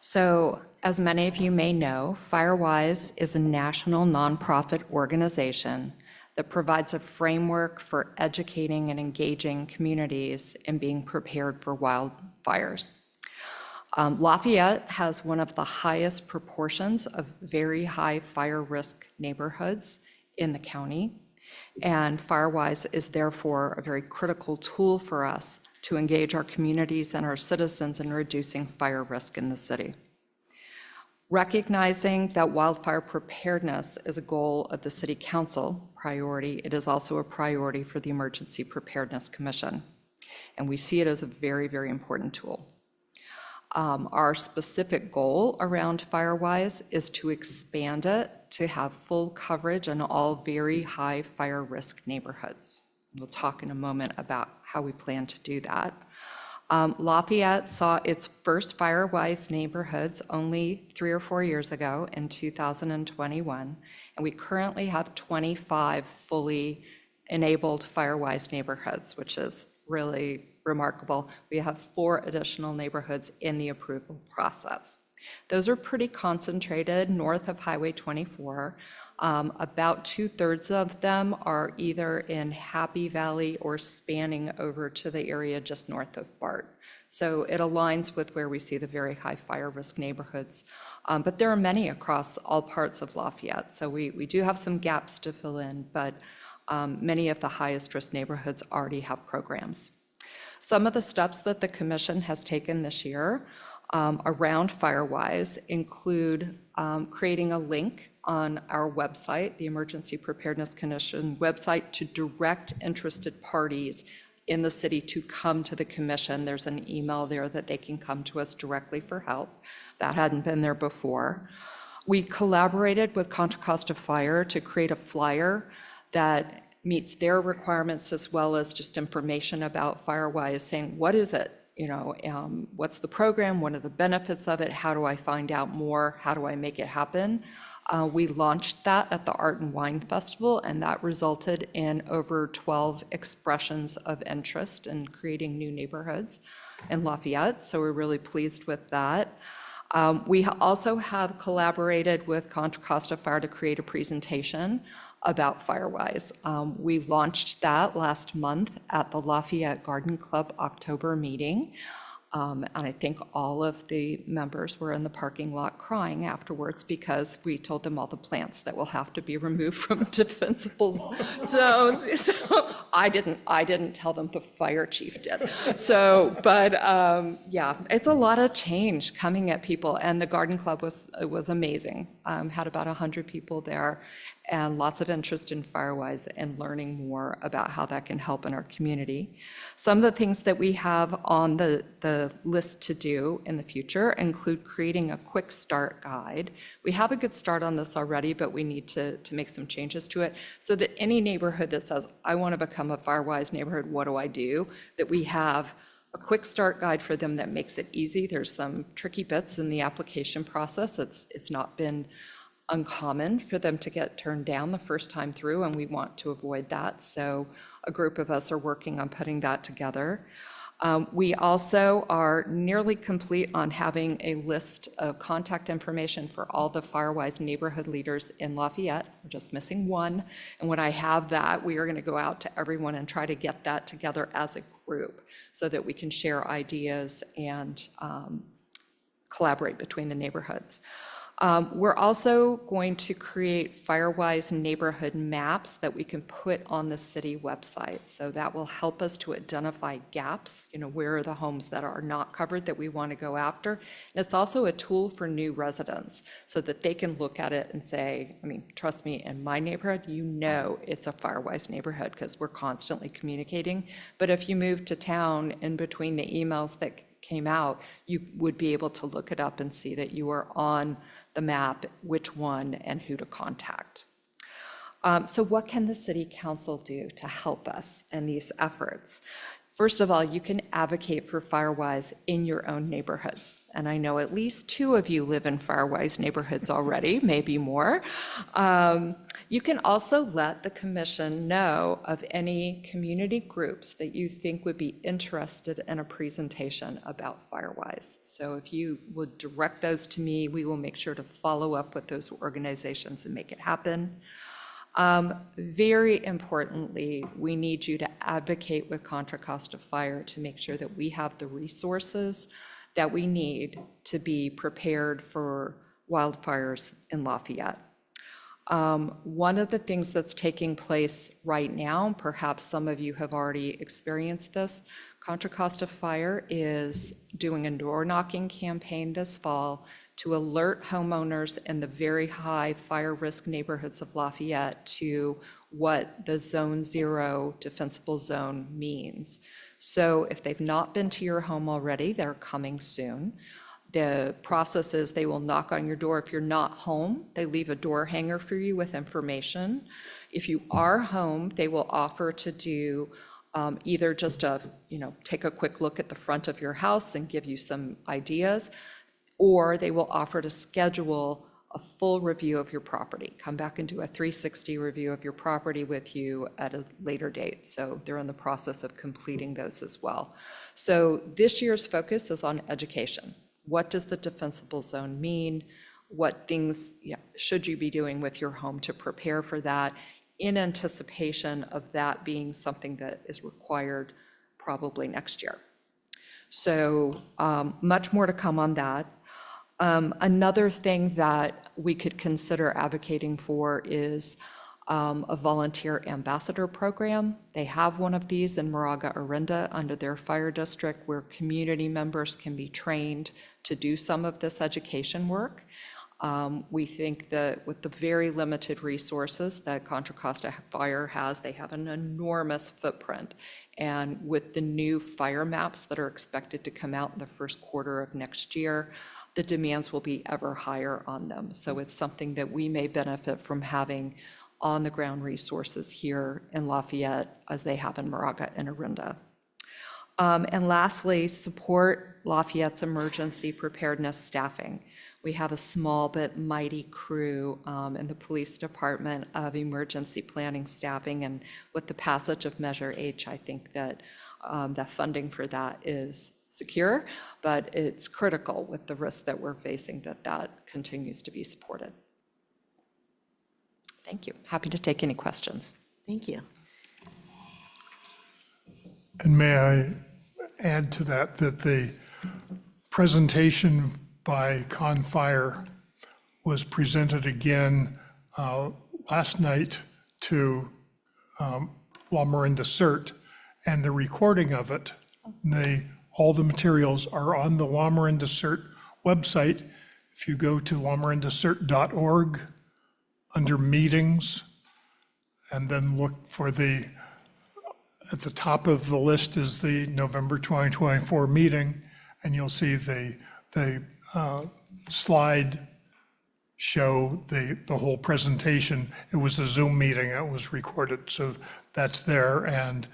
So, as many of you may know, Firewise is a national nonprofit organization that provides a framework for educating and engaging communities in being prepared for wildfires. Lafayette has one of the highest proportions of very high fire risk neighborhoods in the county, and Firewise is therefore a very critical tool for us to engage our communities and our citizens in reducing fire risk in the city. Recognizing that wildfire preparedness is a goal of the City Council priority, it is also a priority for the Emergency Preparedness Commission, and we see it as a very, very important tool. Our specific goal around Firewise is to expand it to have full coverage in all very high fire risk neighborhoods. We'll talk in a moment about how we plan to do that. Lafayette saw its first Firewise neighborhoods only 3 or 4 years ago in 2021, and we currently have 25 fully enabled Firewise neighborhoods, which is really remarkable. We have 4 additional neighborhoods in the approval process. Those are pretty concentrated north of Highway 24. About 2/3 of them are either in Happy Valley or spanning over to the area just north of BART. So it aligns with where we see the very high fire risk neighborhoods. But there are many across all parts of Lafayette. So we do have some gaps to fill in, but many of the highest risk neighborhoods already have programs. Some of the steps that the commission has taken this year around Firewise include creating a link on our website, the Emergency Preparedness Commission website, to direct interested parties in the city to come to the commission. There's an email there that they can come to us directly for help. That hadn't been there before. We collaborated with Contra Costa Fire to create a flyer that meets their requirements as well as just information about Firewise, saying, what is it? What's the program? What are the benefits of it? How do I find out more? How do I make it happen? We launched that at the Art and Wine Festival, and that resulted in over 12 expressions of interest in creating new neighborhoods in Lafayette, so we're really pleased with that. We also have collaborated with Contra Costa Fire to create a presentation about Firewise. We launched that last month at the Lafayette Garden Club October meeting. And I think all of the members were in the parking lot crying afterwards because we told them all the plants that will have to be removed from defensible zones. So I didn't tell them, the fire chief did. So, but yeah, it's a lot of change coming at people, and the garden club was amazing. Had about 100 people there, and lots of interest in Firewise and learning more about how that can help in our community. Some of the things that we have on the list to do in the future include creating a quick start guide. We have a good start on this already, but we need to make some changes to it so that any neighborhood that says, I want to become a Firewise neighborhood, what do I do? That we have a quick start guide for them that makes it easy. There's some tricky bits in the application process. It's not been uncommon for them to get turned down the first time through, and we want to avoid that. So a group of us are working on putting that together. We also are nearly complete on having a list of contact information for all the Firewise neighborhood leaders in Lafayette. We're just missing one. And when I have that, we are going to go out to everyone and try to get that together as a group so that we can share ideas and collaborate between the neighborhoods. We're also going to create Firewise neighborhood maps that we can put on the city website. So that will help us to identify gaps, where are the homes that are not covered that we want to go after. And it's also a tool for new residents so that they can look at it and say, trust me, in my neighborhood, it's a Firewise neighborhood because we're constantly communicating. But if you move to town, in between the emails that came out, you would be able to look it up and see that you are on the map, which one and who to contact. So what can the city council do to help us in these efforts? First of all, you can advocate for Firewise in your own neighborhoods. And I know at least 2 of you live in Firewise neighborhoods already, maybe more. You can also let the commission know of any community groups that you think would be interested in a presentation about Firewise. So if you would direct those to me, we will make sure to follow up with those organizations and make it happen. Very importantly, we need you to advocate with Contra Costa Fire to make sure that we have the resources that we need to be prepared for wildfires in Lafayette. One of the things that's taking place right now, perhaps some of you have already experienced this, Contra Costa Fire is doing a door knocking campaign this fall to alert homeowners in the very high fire risk neighborhoods of Lafayette to what the Zone 0 defensible zone means. So if they've not been to your home already, they're coming soon. The process is they will knock on your door. If you're not home, they leave a door hanger for you with information. If you are home, they will offer to do either just take a quick look at the front of your house and give you some ideas, or they will offer to schedule a full review of your property. Come back and do a 360 review of your property with you at a later date. So they're in the process of completing those as well. So this year's focus is on education. What does the defensible zone mean? What things should you be doing with your home to prepare for that, in anticipation of that being something that is required probably next year? So much more to come on that. Another thing that we could consider advocating for is a volunteer ambassador program. They have one of these in Moraga Orinda under their fire district, where community members can be trained to do some of this education work. We think that with the very limited resources that Contra Costa Fire has, they have an enormous footprint. And with the new fire maps that are expected to come out in the first quarter of next year, the demands will be ever higher on them. So it's something that we may benefit from having on-the-ground resources here in Lafayette as they have in Moraga and Orinda. And lastly, support Lafayette's emergency preparedness staffing. We have a small but mighty crew in the police department of emergency planning staffing, and with the passage of Measure H, I think that the funding for that is secure, but it's critical with the risk that we're facing that continues to be supported. Thank you. Happy to take any questions. Thank you. And may I add to that the presentation by Confire was presented again last night to La Miranda CERT, and the recording of it, all the materials are on the La Miranda CERT website. If you go to lamirandacert.org under meetings, and then look for at the top of the list is the November 2024 meeting, and you'll see the slide show the whole presentation. It was a Zoom meeting, it was recorded, so that's there, and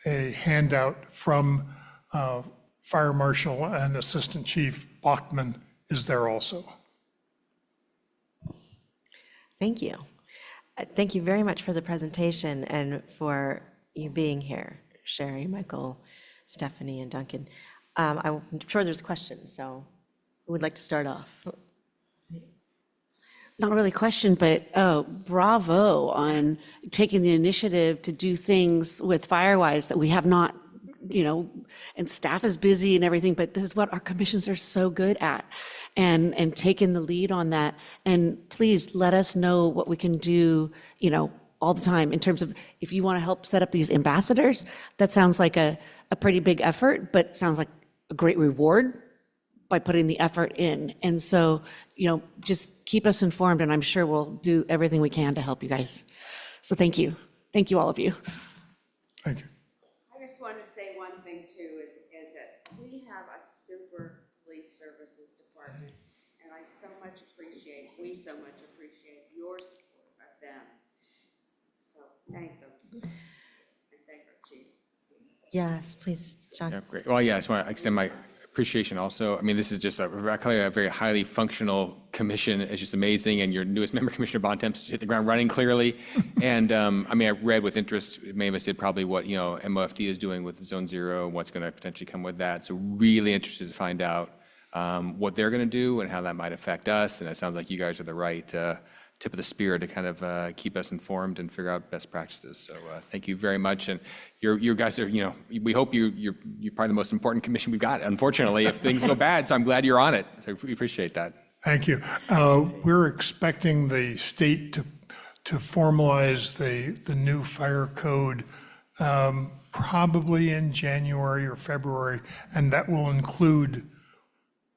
a handout from Fire Marshal and Assistant Chief Bachman is there also. Thank you. Thank you very much for the presentation and for you being here, Sherry, Michael, Stephanie, and Duncan. I'm sure there's questions, so who would like to start off? Not really a question, but bravo on taking the initiative to do things with Firewise that we have not, and staff is busy and everything, but this is what our commissions are so good at, and taking the lead on that. And please let us know what we can do, all the time in terms of if you want to help set up these ambassadors. That sounds like a pretty big effort, but sounds like a great reward by putting the effort in. And so, just keep us informed, and I'm sure we'll do everything we can to help you guys. So thank you. Thank you, all of you. Thank you. I just want to say one thing too, is that we have a super police services department, and we so much appreciate your support of them. So thank them. And thank our chief. Yes, please, John. Yeah, great. Well, yeah, I just want to extend my appreciation also. I mean, this is just a very highly functional commission. It's just amazing. And your newest member, Commissioner Bontemps, hit the ground running clearly. And I read with interest, many of us did probably what, MOFD is doing with Zone Zero, what's going to potentially come with that. So really interested to find out what they're going to do and how that might affect us. And it sounds like you guys are the right tip of the spear to kind of keep us informed and figure out best practices. So thank you very much. And you guys are, we hope you're probably the most important commission we've got, unfortunately, if things go bad. So I'm glad you're on it. So we appreciate that. Thank you. We're expecting the state to formalize the new fire code probably in January or February, and that will include,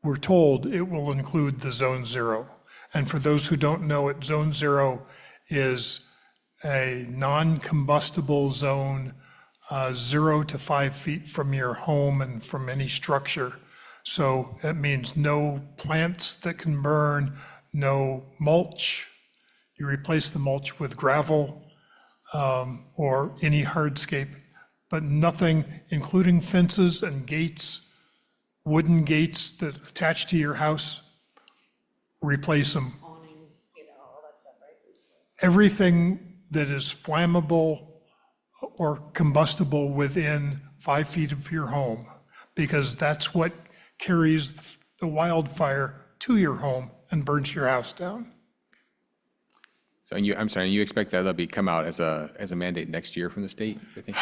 we're told, it will include the Zone Zero. And for those who don't know it, Zone Zero is a non-combustible zone 0 to 5 feet from your home and from any structure. So that means no plants that can burn, no mulch. You replace the mulch with gravel or any hardscape, but nothing, including fences and gates, wooden gates that attach to your house. Replace them. Everything that is flammable or combustible within 5 feet of your home, because that's what carries the wildfire to your home and burns your house down. So I'm sorry, you expect that that'll come out as a mandate next year from the state, I think?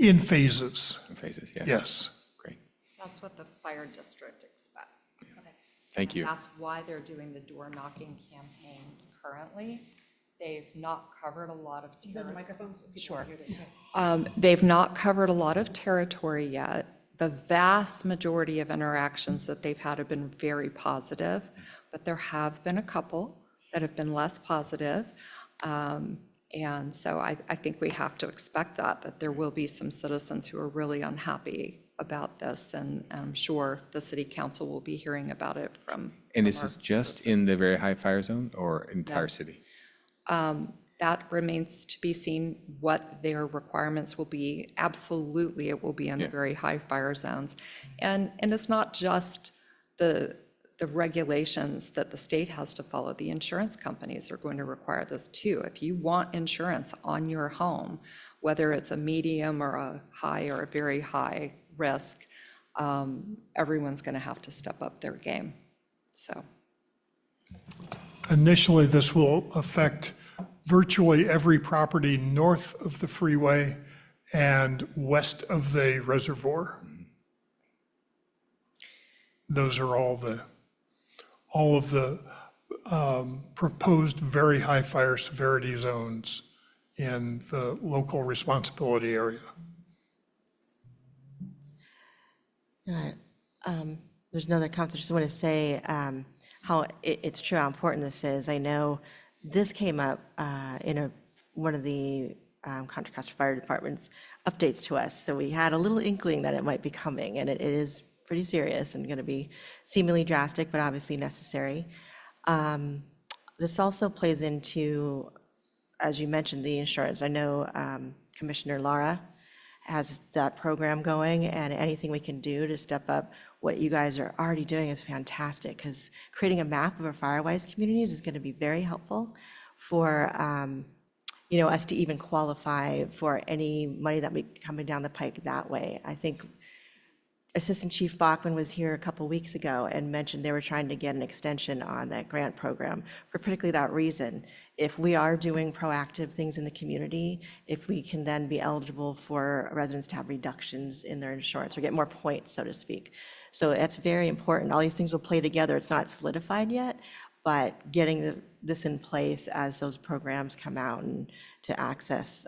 In phases. In phases, yeah. Yes. Great. That's what the fire district expects. Okay. Thank you. That's why they're doing the door knocking campaign currently. They've not covered a lot of territory. Sure. They've not covered a lot of territory yet. The vast majority of interactions that they've had have been very positive, but there have been a couple that have been less positive. And so I think we have to expect that there will be some citizens who are really unhappy about this, and I'm sure the city council will be hearing about it from. And this is just in the very high fire zone or entire No. city? That remains to be seen what their requirements will be. Absolutely, it will be in the Yeah. very high fire zones. And it's not just the regulations that the state has to follow. The insurance companies are going to require this too. If you want insurance on your home, whether it's a medium or a high or a very high risk, everyone's going to have to step up their game. So. Initially, this will affect virtually every property north of the freeway and west of the reservoir. Those are all of the proposed very high fire severity zones in the local responsibility area. There's another comment. I just want to say how it's true how important this is. I know this came up in one of the Contra Costa Fire Department's updates to us. So we had a little inkling that it might be coming, and it is pretty serious and going to be seemingly drastic, but obviously necessary. This also plays into, as you mentioned, the insurance. I know Commissioner Lara has that program going, and anything we can do to step up what you guys are already doing is fantastic, because creating a map of our Firewise communities is going to be very helpful for us to even qualify for any money that may be coming down the pike that way. I think Assistant Chief Bachman was here a couple weeks ago and mentioned they were trying to get an extension on that grant program for particularly that reason. If we are doing proactive things in the community, if we can then be eligible for residents to have reductions in their insurance or get more points, so to speak. So that's very important. All these things will play together. It's not solidified yet, but getting this in place as those programs come out and to access,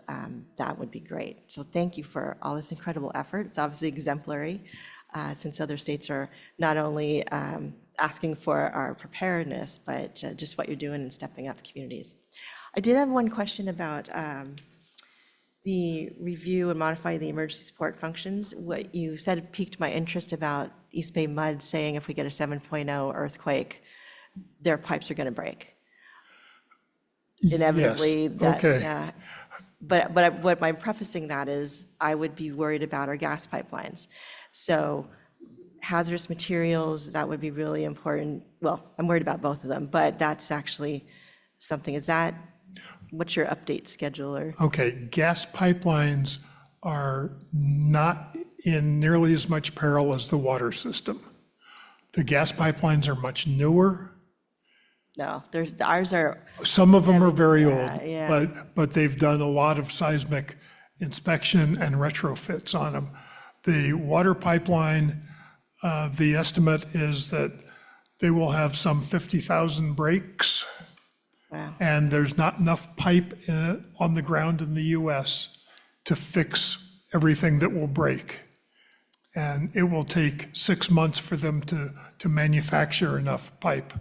that would be great. So thank you for all this incredible effort. It's obviously exemplary, since other states are not only asking for our preparedness, but just what you're doing and stepping up to communities. I did have one question about the review and modify the emergency support functions. What you said piqued my interest about East Bay Mud saying if we get a 7.0 earthquake, their pipes are going to break. Inevitably, Yes, that, okay. yeah. But what I'm prefacing that is I would be worried about our gas pipelines. So hazardous materials, that would be really important. Well, I'm worried about both of them, but that's actually something. What's your update schedule or? Okay, gas pipelines are not in nearly as much peril as the water system. The gas pipelines are much newer. No, ours are. Some of them are very old, Yeah. but they've done a lot of seismic inspection and retrofits on them. The water pipeline, the estimate is that they will have some 50,000 breaks. Wow. And there's not enough pipe on the ground in the US to fix everything that will break. And it will take 6 months for them to manufacture enough pipe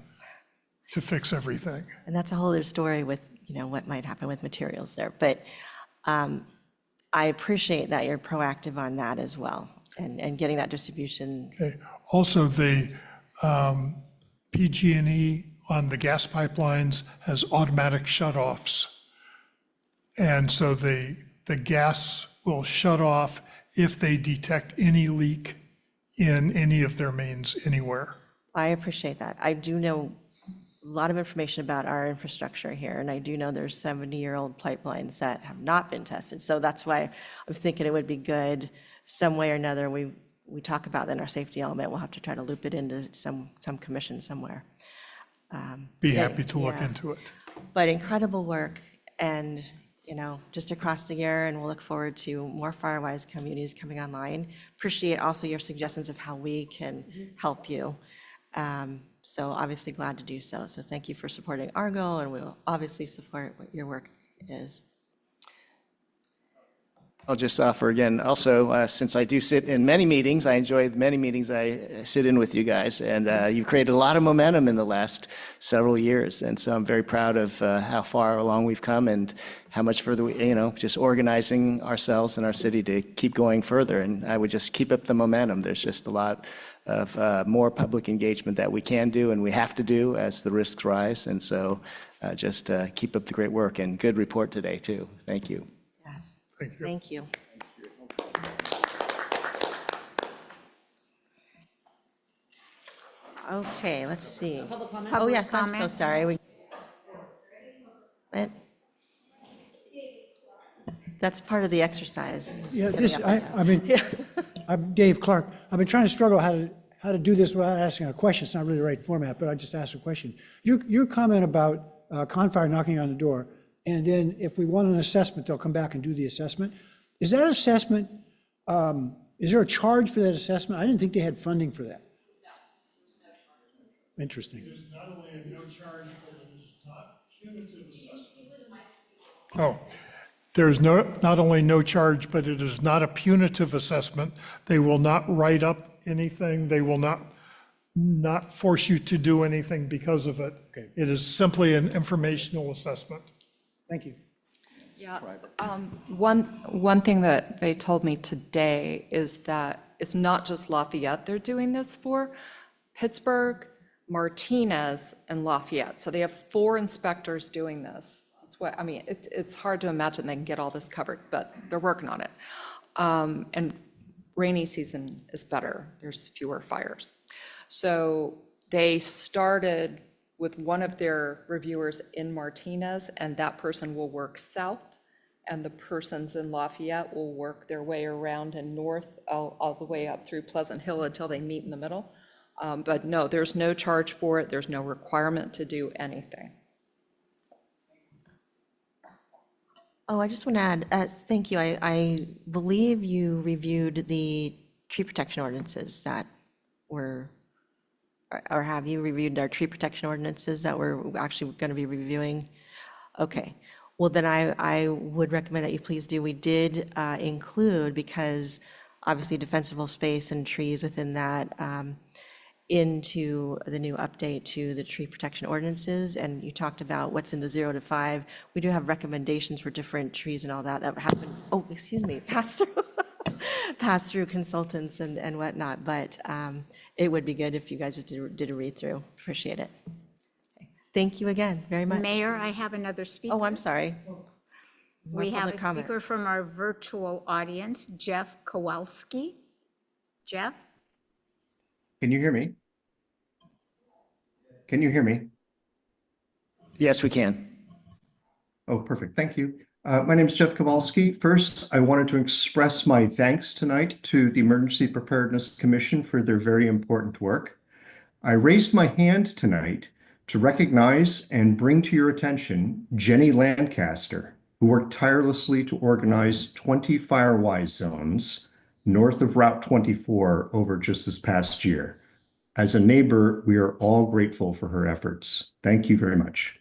to fix everything. And that's a whole other story with, what might happen with materials there. But I appreciate that you're proactive on that as well and getting that distribution. Okay. Also, the PG&E on the gas pipelines has automatic shutoffs. And so the gas will shut off if they detect any leak in any of their mains anywhere. I appreciate that. I do know a lot of information about our infrastructure here, and I do know there's 70-year-old pipelines that have not been tested. So that's why I'm thinking it would be good, some way or another, we talk about that in our safety element. We'll have to try to loop it into some commission somewhere. Be happy to look yeah. into it. But incredible work, and just across the year, and we'll look forward to more Firewise communities coming online. Appreciate also your suggestions of how we can help you. So obviously glad to do so. So thank you for supporting our goal, and we'll obviously support what your work is. I'll just offer again, also, since I do sit in many meetings, I enjoy the many meetings I sit in with you guys, and you've created a lot of momentum in the last several years, and so I'm very proud of how far along we've come and how much further just organizing ourselves and our city to keep going further, and I would just keep up the momentum. There's just a lot of more public engagement that we can do and we have to do as the risks rise, and so just keep up the great work, and good report today, too. Thank you. Yes. Thank you. Thank you. Okay, let's see. Oh, yes, I'm so comment? sorry. That's part of the exercise. Yeah, I mean, I'm Dave Clark. I've been trying to struggle how to do this without asking a question. It's not really the right format, but I just asked a question. Your comment about Confire knocking on the door, and then if we want an assessment, they'll come back and do the assessment. Is that assessment, is there a charge for that assessment? I didn't think they had funding for that. Interesting. It is not only a no charge, but it is not punitive assessment. Oh, there's not only no charge, but it is not a punitive assessment. They will not write up anything. They will not force you to do anything because of it. Okay. It is simply an informational assessment. Thank you. Yeah, one thing that they told me today is that it's not just Lafayette they're doing this for, Pittsburgh, Martinez, and Lafayette. So they have 4 inspectors doing this. That's what, I mean, it's hard to imagine they can get all this covered, but they're working on it. And rainy season is better. There's fewer fires. So they started with one of their reviewers in Martinez, and that person will work south, and the persons in Lafayette will work their way around and north, all the way up through Pleasant Hill until they meet in the middle. But no, there's no charge for it. There's no requirement to do anything. Oh, I just want to add, thank you. I believe you reviewed the tree protection ordinances that were, or have you reviewed our tree protection ordinances that we're actually going to be reviewing? Okay. Well, then I would recommend that you please do. We did include, because obviously defensible space and trees within that, into the new update to the tree protection ordinances, and you talked about what's in the 0 to 5. We do have recommendations for different trees and all that happen, pass through consultants and whatnot, but it would be good if you guys just did a read through. Appreciate it. Thank you again, very much. Mayor, I have another speaker. Oh, I'm sorry. More We have public a comment. speaker from our virtual audience, Jeff Kowalski. Jeff? Can you hear me? Can you hear me? Yes, we can. Oh, perfect. Thank you. My name is Jeff Kowalski. First, I wanted to express my thanks tonight to the Emergency Preparedness Commission for their very important work. I raised my hand tonight to recognize and bring to your attention Jenny Lancaster, who worked tirelessly to organize 20 Firewise zones north of Route 24 over just this past year. As a neighbor, we are all grateful for her efforts. Thank you very much.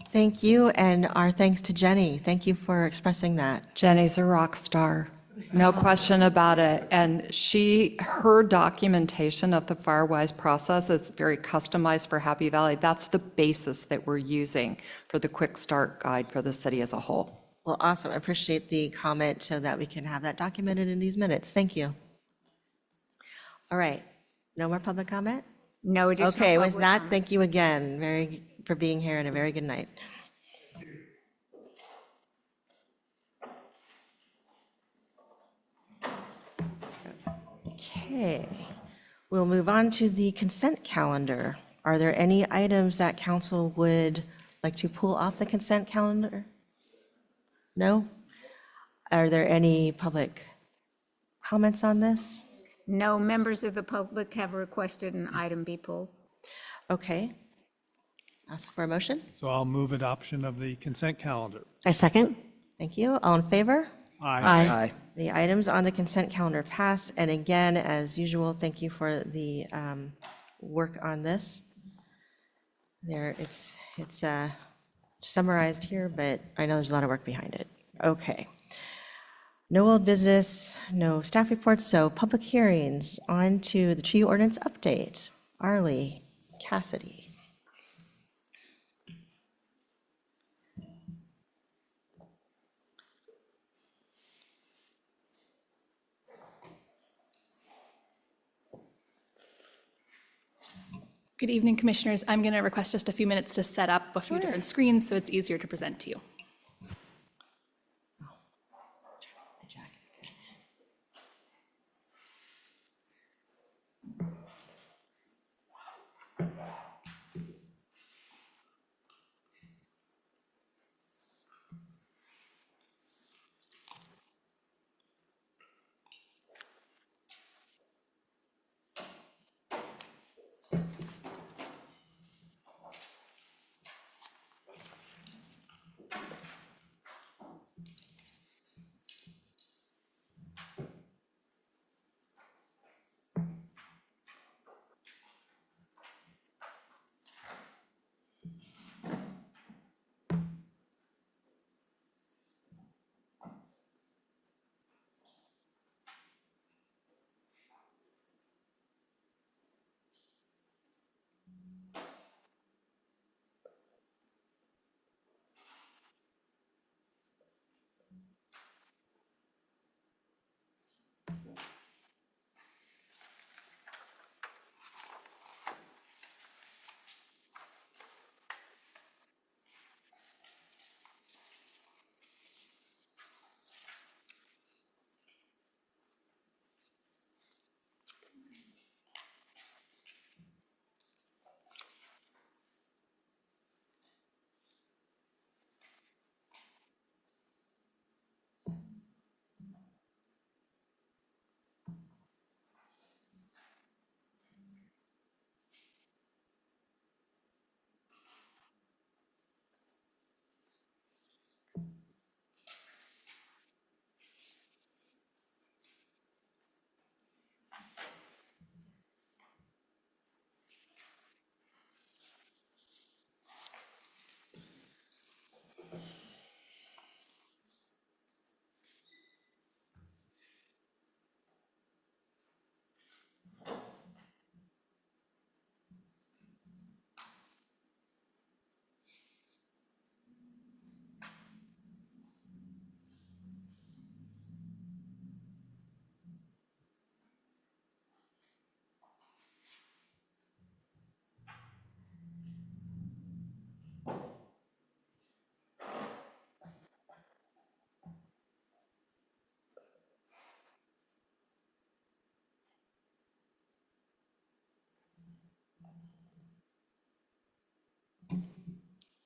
Thank you, and our thanks to Jenny. Thank you for expressing that. Jenny's a rock star, no question about it. And her documentation of the Firewise process, it's very customized for Happy Valley. That's the basis that we're using for the quick start guide for the city as a whole. Well, awesome. I appreciate the comment so that we can have that documented in these minutes. Thank you. All right. No more public comment? No additional Okay, with public that, comment. thank you again for being here, and a very good night. Okay, we'll move on to the consent calendar. Are there any items that council would like to pull off the consent calendar? No? Are there any public comments on this? No members of the public have requested an item be pulled. Okay. Ask for a motion? So I'll move adoption of the consent calendar. I second. Thank you. All in favor? Aye. The items on the consent calendar pass, and again, as usual, thank you for the work on this. It's summarized here, but I know there's a lot of work behind it. Okay. No old business, no staff reports, so public hearings. On to the tree ordinance update. Arlie Cassidy. Good evening, Commissioners. I'm going to request just a few minutes to set up a few different screens so it's easier to present to you.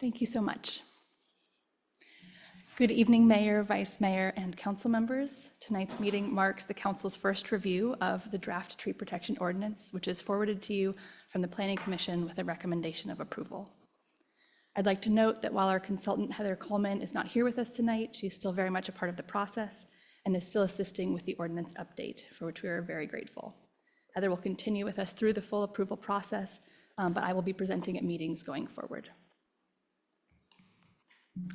Thank you so much. Good evening, Mayor, Vice Mayor, and council members. Tonight's meeting marks the council's first review of the draft tree protection ordinance, which is forwarded to you from the Planning Commission with a recommendation of approval. I'd like to note that while our consultant Heather Coleman is not here with us tonight, she's still very much a part of the process and is still assisting with the ordinance update, for which we are very grateful. Heather will continue with us through the full approval process, but I will be presenting at meetings going forward.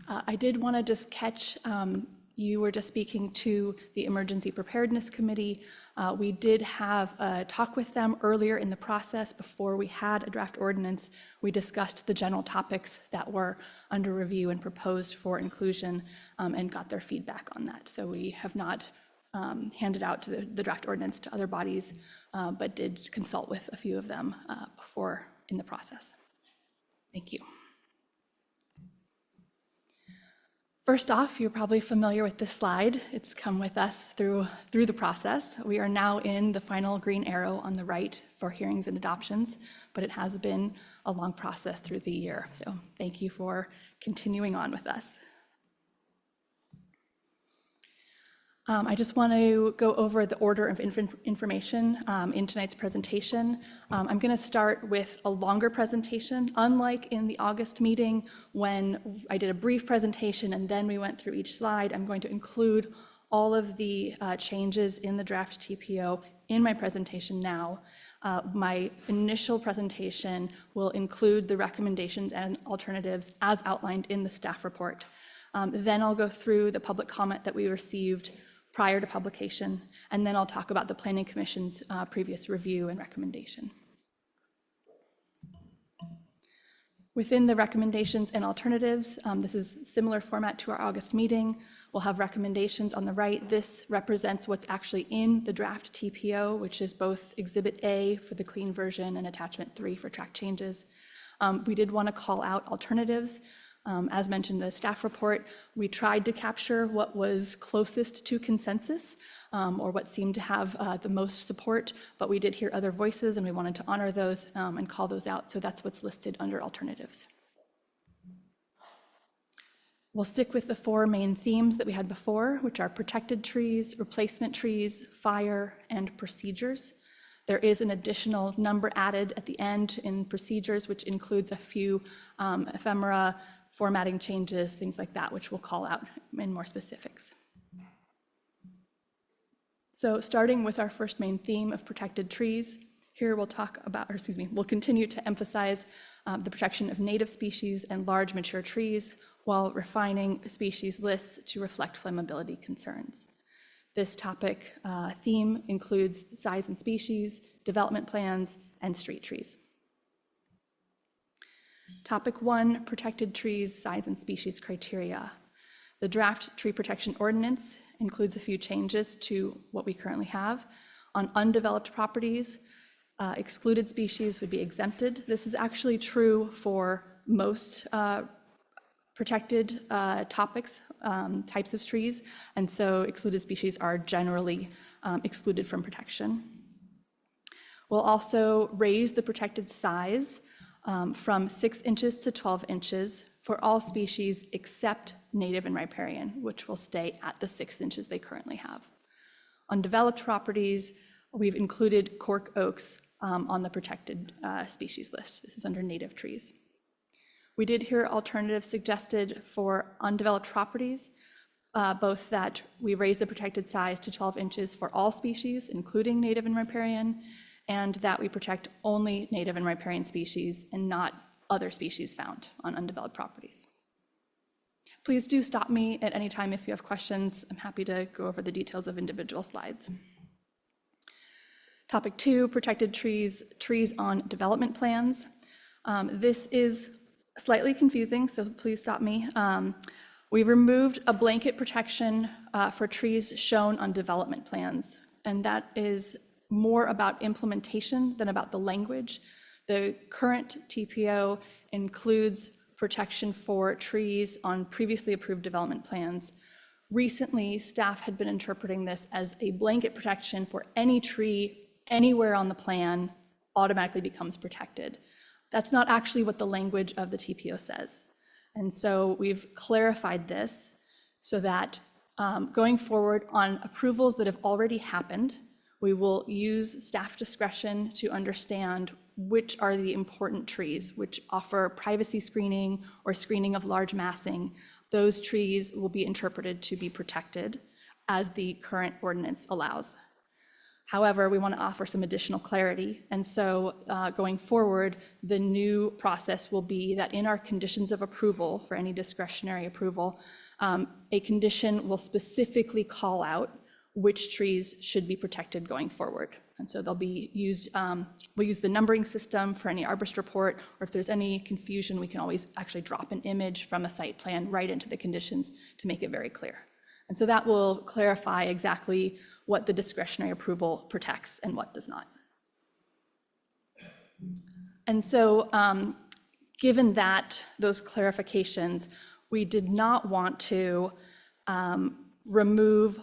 I did want to just catch, you were just speaking to the Emergency Preparedness Committee. We did have a talk with them earlier in the process before we had a draft ordinance. We discussed the general topics that were under review and proposed for inclusion and got their feedback on that. So we have not handed out to the draft ordinance to other bodies, but did consult with a few of them before in the process. Thank you. First off, you're probably familiar with this slide. It's come with us through the process. We are now in the final green arrow on the right for hearings and adoptions, but it has been a long process through the year. So thank you for continuing on with us. I just want to go over the order of information in tonight's presentation. I'm going to start with a longer presentation. Unlike in the August meeting when I did a brief presentation and then we went through each slide, I'm going to include all of the changes in the draft TPO in my presentation now. My initial presentation will include the recommendations and alternatives as outlined in the staff report. Then I'll go through the public comment that we received prior to publication, and then I'll talk about the Planning Commission's previous review and recommendation. Within the recommendations and alternatives, this is similar format to our August meeting. We'll have recommendations on the right. This represents what's actually in the draft TPO, which is both Exhibit A for the clean version and Attachment 3 for track changes. We did want to call out alternatives. As mentioned in the staff report, we tried to capture what was closest to consensus or what seemed to have the most support, but we did hear other voices and we wanted to honor those and call those out. So that's what's listed under alternatives. We'll stick with the 4 main themes that we had before, which are protected trees, replacement trees, fire, and procedures. There is an additional number added at the end in procedures, which includes a few ephemera, formatting changes, things like that, which we'll call out in more specifics. So starting with our first main theme of protected trees, here we'll talk about, we'll continue to emphasize the protection of native species and large mature trees while refining species lists to reflect flammability concerns. This topic theme includes size and species, development plans, and street trees. Topic 1, protected trees, size and species criteria. The draft tree protection ordinance includes a few changes to what we currently have. On undeveloped properties, excluded species would be exempted. This is actually true for most protected types of trees, and so excluded species are generally excluded from protection. We'll also raise the protected size from 6 inches to 12 inches for all species except native and riparian, which will stay at the 6 inches they currently have. On developed properties, we've included cork oaks on the protected species list. This is under native trees. We did hear alternatives suggested for undeveloped properties, both that we raise the protected size to 12 inches for all species, including native and riparian, and that we protect only native and riparian species and not other species found on undeveloped properties. Please do stop me at any time if you have questions. I'm happy to go over the details of individual slides. Topic 2, protected trees, trees on development plans. This is slightly confusing, so please stop me. We removed a blanket protection for trees shown on development plans, and that is more about implementation than about the language. The current TPO includes protection for trees on previously approved development plans. Recently, staff had been interpreting this as a blanket protection for any tree anywhere on the plan automatically becomes protected. That's not actually what the language of the TPO says. And so we've clarified this so that going forward on approvals that have already happened, we will use staff discretion to understand which are the important trees, which offer privacy screening or screening of large massing. Those trees will be interpreted to be protected as the current ordinance allows. However, we want to offer some additional clarity. And so going forward, the new process will be that in our conditions of approval for any discretionary approval, a condition will specifically call out which trees should be protected going forward. And so they'll be used, we'll use the numbering system for any arborist report, or if there's any confusion, we can always actually drop an image from a site plan right into the conditions to make it very clear. And so that will clarify exactly what the discretionary approval protects and what does not. And so given that, those clarifications, we did not want to remove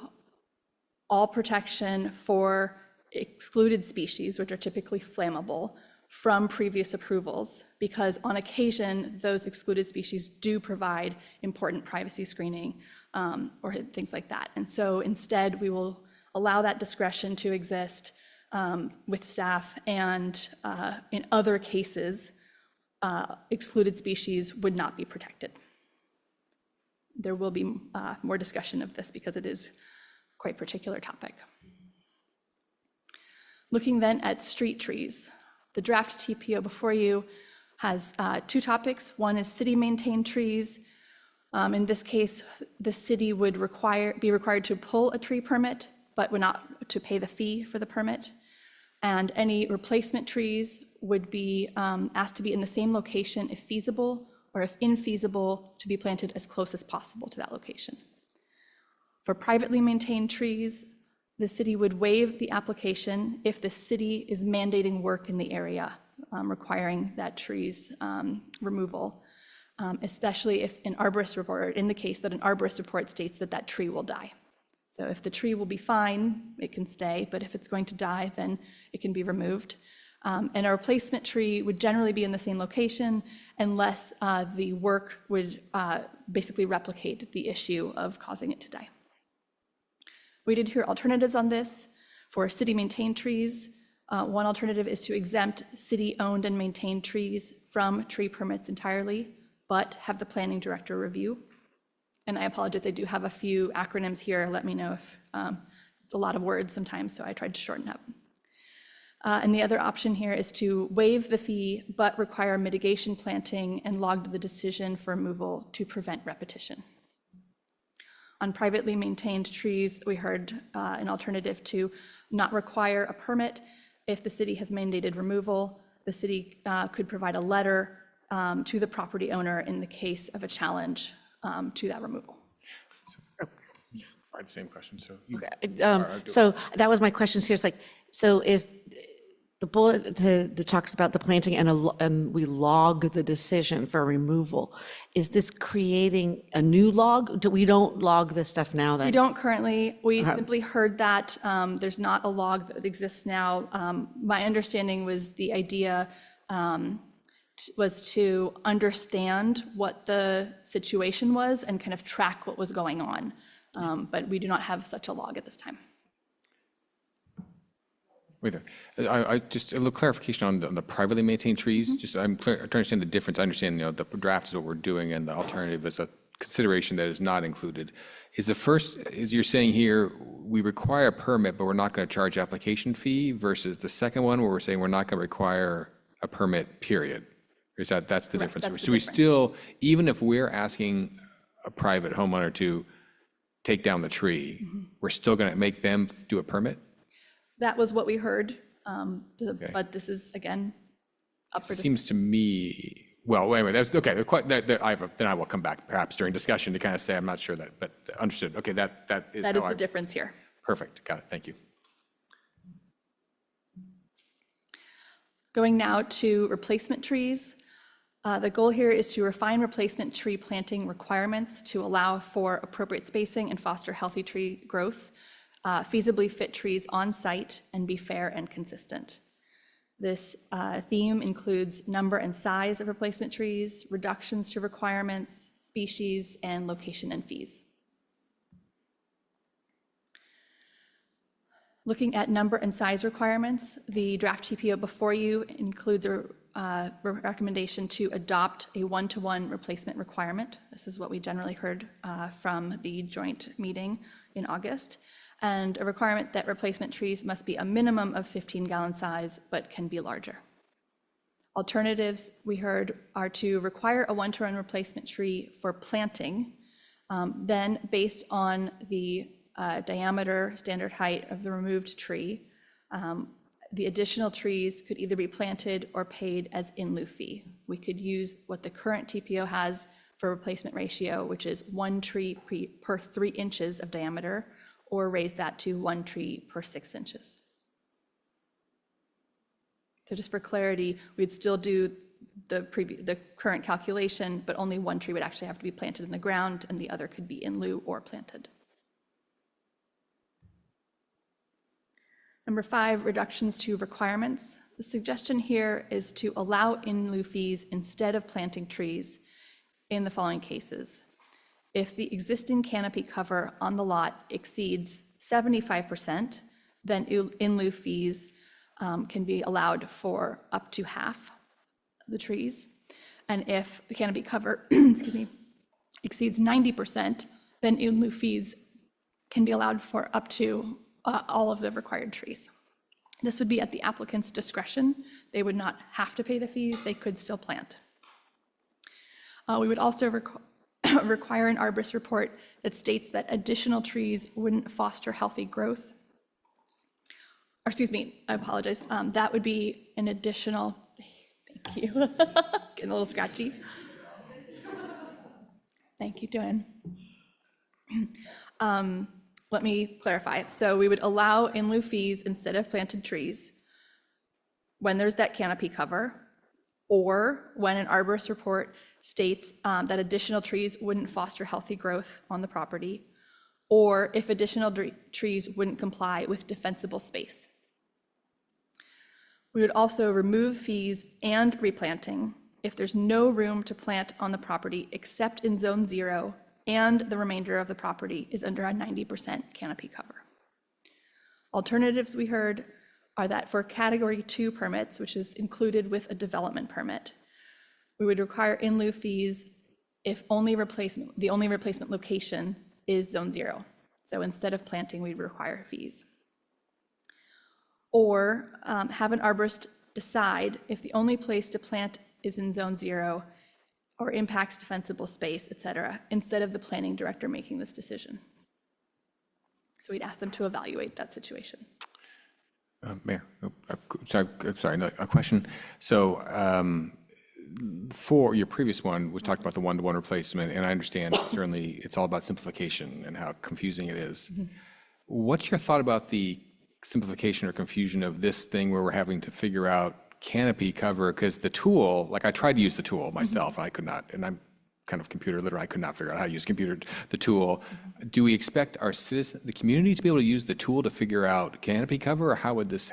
all protection for excluded species, which are typically flammable, from previous approvals, because on occasion, those excluded species do provide important privacy screening or things like that. And so instead, we will allow that discretion to exist with staff, and in other cases, excluded species would not be protected. There will be more discussion of this because it is quite particular topic. Looking then at street trees, the draft TPO before you has 2 topics. One is city maintained trees. In this case, the city would be required to pull a tree permit, but would not to pay the fee for the permit. And any replacement trees would be asked to be in the same location if feasible, or if infeasible, to be planted as close as possible to that location. For privately maintained trees, the city would waive the application if the city is mandating work in the area, requiring that trees removal, especially if an arborist report, in the case that an arborist report states that that tree will die. So if the tree will be fine, it can stay, but if it's going to die, then it can be removed. And a replacement tree would generally be in the same location unless the work would basically replicate the issue of causing it to die. We did hear alternatives on this. For city-maintained trees, one alternative is to exempt city-owned and maintained trees from tree permits entirely, but have the planning director review. And I apologize, I do have a few acronyms here. Let me know if it's a lot of words sometimes, so I tried to shorten up. And the other option here is to waive the fee, but require mitigation planting and log the decision for removal to prevent repetition. On privately maintained trees, we heard an alternative to not require a permit. If the city has mandated removal, the city could provide a letter to the property owner in the case of a challenge to that removal. I had the same question, so. So that was my question here. It's like, so if the bullet that talks about the planting and we log the decision for removal, is this creating a new log? We don't log this stuff now then? We don't currently. We simply heard that there's not a log that exists now. My understanding was the idea was to understand what the situation was and kind of track what was going on. But we do not have such a log at this time. Wait there. I just a little clarification on the privately maintained trees. Just I'm trying to understand the difference. I understand, the draft is what we're doing, and the alternative is a consideration that is not included. Is the first, is you're saying here, we require a permit, but we're not going to charge application fee, versus the second one where we're saying we're not going to require a permit, period? Or is that's the difference? That's So the we difference. still, even if we're asking a private homeowner to take down the tree, we're still going to make them do a permit? That was what we heard, but this is, again, up for It seems to me, well, anyway, that's, okay, then I will come back perhaps during discussion to kind of say, I'm not sure that, but understood. Okay, that is That is how the difference here. Perfect, got it, thank you. Going now to replacement trees. The goal here is to refine replacement tree planting requirements to allow for appropriate spacing and foster healthy tree growth, feasibly fit trees on site, and be fair and consistent. This theme includes number and size of replacement trees, reductions to requirements, species, and location and fees. Looking at number and size requirements, the draft TPO before you includes a recommendation to adopt a one-to-one replacement requirement. This is what we generally heard from the joint meeting in August. And a requirement that replacement trees must be a minimum of 15-gallon size, but can be larger. Alternatives we heard are to require a one-to-one replacement tree for planting, then based on the diameter, standard height of the removed tree, the additional trees could either be planted or paid as in lieu fee. We could use what the current TPO has for replacement ratio, which is 1 tree per 3 inches of diameter, or raise that to 1 tree per 6 inches. So just for clarity, we'd still do the current calculation, but only 1 tree would actually have to be planted in the ground, and the other could be in lieu or planted. Number 5, reductions to requirements. The suggestion here is to allow in lieu fees instead of planting trees in the following cases. If the existing canopy cover on the lot exceeds 75%, then in lieu fees can be allowed for up to half the trees. And if the canopy cover excuse me, exceeds 90%, then in lieu fees can be allowed for up to all of the required trees. This would be at the applicant's discretion. They would not have to pay the fees, they could still plant. We would also require an arborist report that states that additional trees wouldn't foster healthy growth. Or, excuse me, I apologize. That would be an additional, thank you, getting a little scratchy. Thank you, Joanne. Let me clarify. So we would allow in lieu fees instead of planted trees when there's that canopy cover, or when an arborist report states that additional trees wouldn't foster healthy growth on the property, or if additional trees wouldn't comply with defensible space. We would also remove fees and replanting if there's no room to plant on the property except in Zone 0 and the remainder of the property is under a 90% canopy cover. Alternatives we heard are that for Category 2 permits, which is included with a development permit, we would require in lieu fees if the only replacement location is Zone 0. So instead of planting, we'd require fees. Or have an arborist decide if the only place to plant is in Zone 0 or impacts defensible space, et cetera, instead of the planning director making this decision. So we'd ask them to evaluate that situation. Mayor, sorry, a question. So for your previous one, we talked about the one-to-one replacement, and I understand certainly it's all about simplification and how confusing it is. What's your thought about the simplification or confusion of this thing where we're having to figure out canopy cover? Because the tool, like I tried to use the tool myself, and I could not, and I'm kind of computer literate, I could not figure out how to use the tool. Do we expect our the community to be able to use the tool to figure out canopy cover, or how would this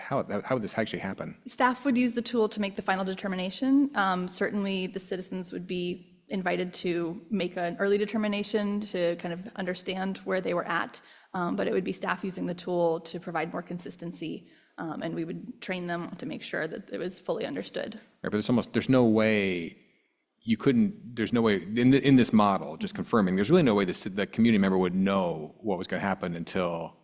actually happen? Staff would use the tool to make the final determination. Certainly the citizens would be invited to make an early determination to kind of understand where they were at, but it would be staff using the tool to provide more consistency, and we would train them to make sure that it was fully understood. Right, but there's no way there's no way in this model, just confirming, there's really no way the community member would know what was going to happen until,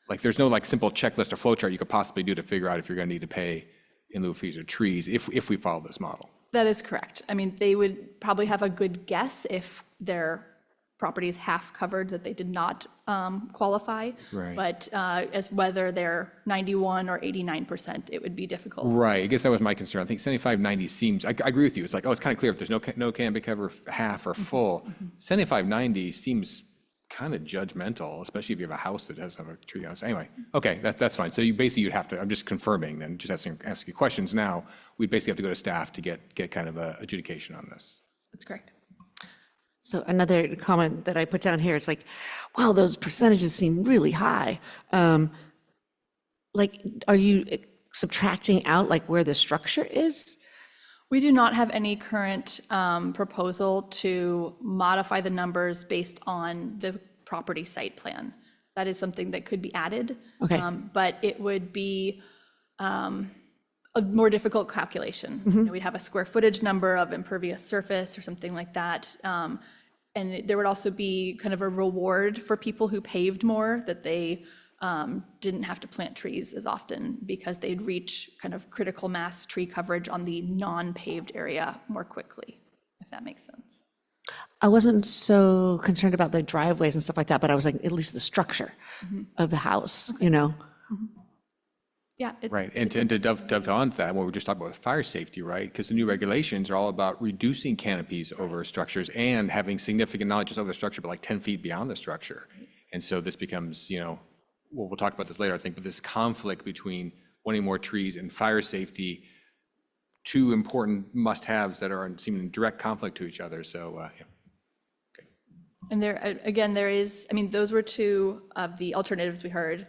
like, there's no like simple checklist or flow chart you could possibly do to figure out if you're going to need to pay in lieu of fees or trees if we follow this model. That is correct. I mean, they would probably have a good guess if their property is half covered that they did not qualify. Right. But as whether they're 91 or 89%, it would be difficult. Right. I guess that was my concern. I think 7590 seems, I agree with you. It's like, oh, it's kind of clear if there's no canopy cover, half or full. 7590 seems kind of judgmental, especially if you have a house that doesn't have a tree house. Anyway, okay, that's fine. So you'd have to, I'm just confirming then, just asking you questions now. We'd basically have to go to staff to get kind of a adjudication on this. That's correct. So another comment that I put down here, it's like, wow, those percentages seem really high. Like, are you subtracting out like where the structure is? We do not have any current proposal to modify the numbers based on the property site plan. That is something that could be added. Okay. But it would be a more difficult calculation. You know, we'd have a square footage number of impervious surface or something like that. And there would also be kind of a reward for people who paved more, that they didn't have to plant trees as often because they'd reach kind of critical mass tree coverage on the non-paved area more quickly, if that makes sense. I wasn't so concerned about the driveways and stuff like that, but I was like, at least the structure of the house, you know? Yeah. Right, and to dovetail on that, what we were just talking about with fire safety, right? Because the new regulations are all about reducing canopies over structures and having significant, not just over the structure, but like 10 feet beyond the structure. And so this becomes, you know, well, we'll talk about this later, I think, but this conflict between wanting more trees and fire safety, two important must-haves that are seeming in direct conflict to each other, so, yeah. And there, again, there is, I mean, those were two of the alternatives we heard.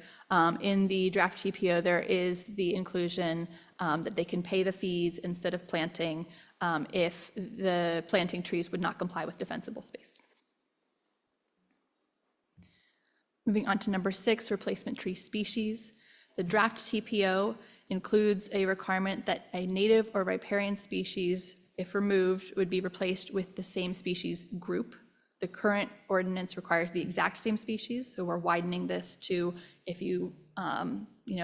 In the draft TPO, there is the inclusion that they can pay the fees instead of planting if the planting trees would not comply with defensible space. Moving on to number 6, replacement tree species. The draft TPO includes a requirement that a native or riparian species, if removed, would be replaced with the same species group. The current ordinance requires the exact same species, so we're widening this to if you,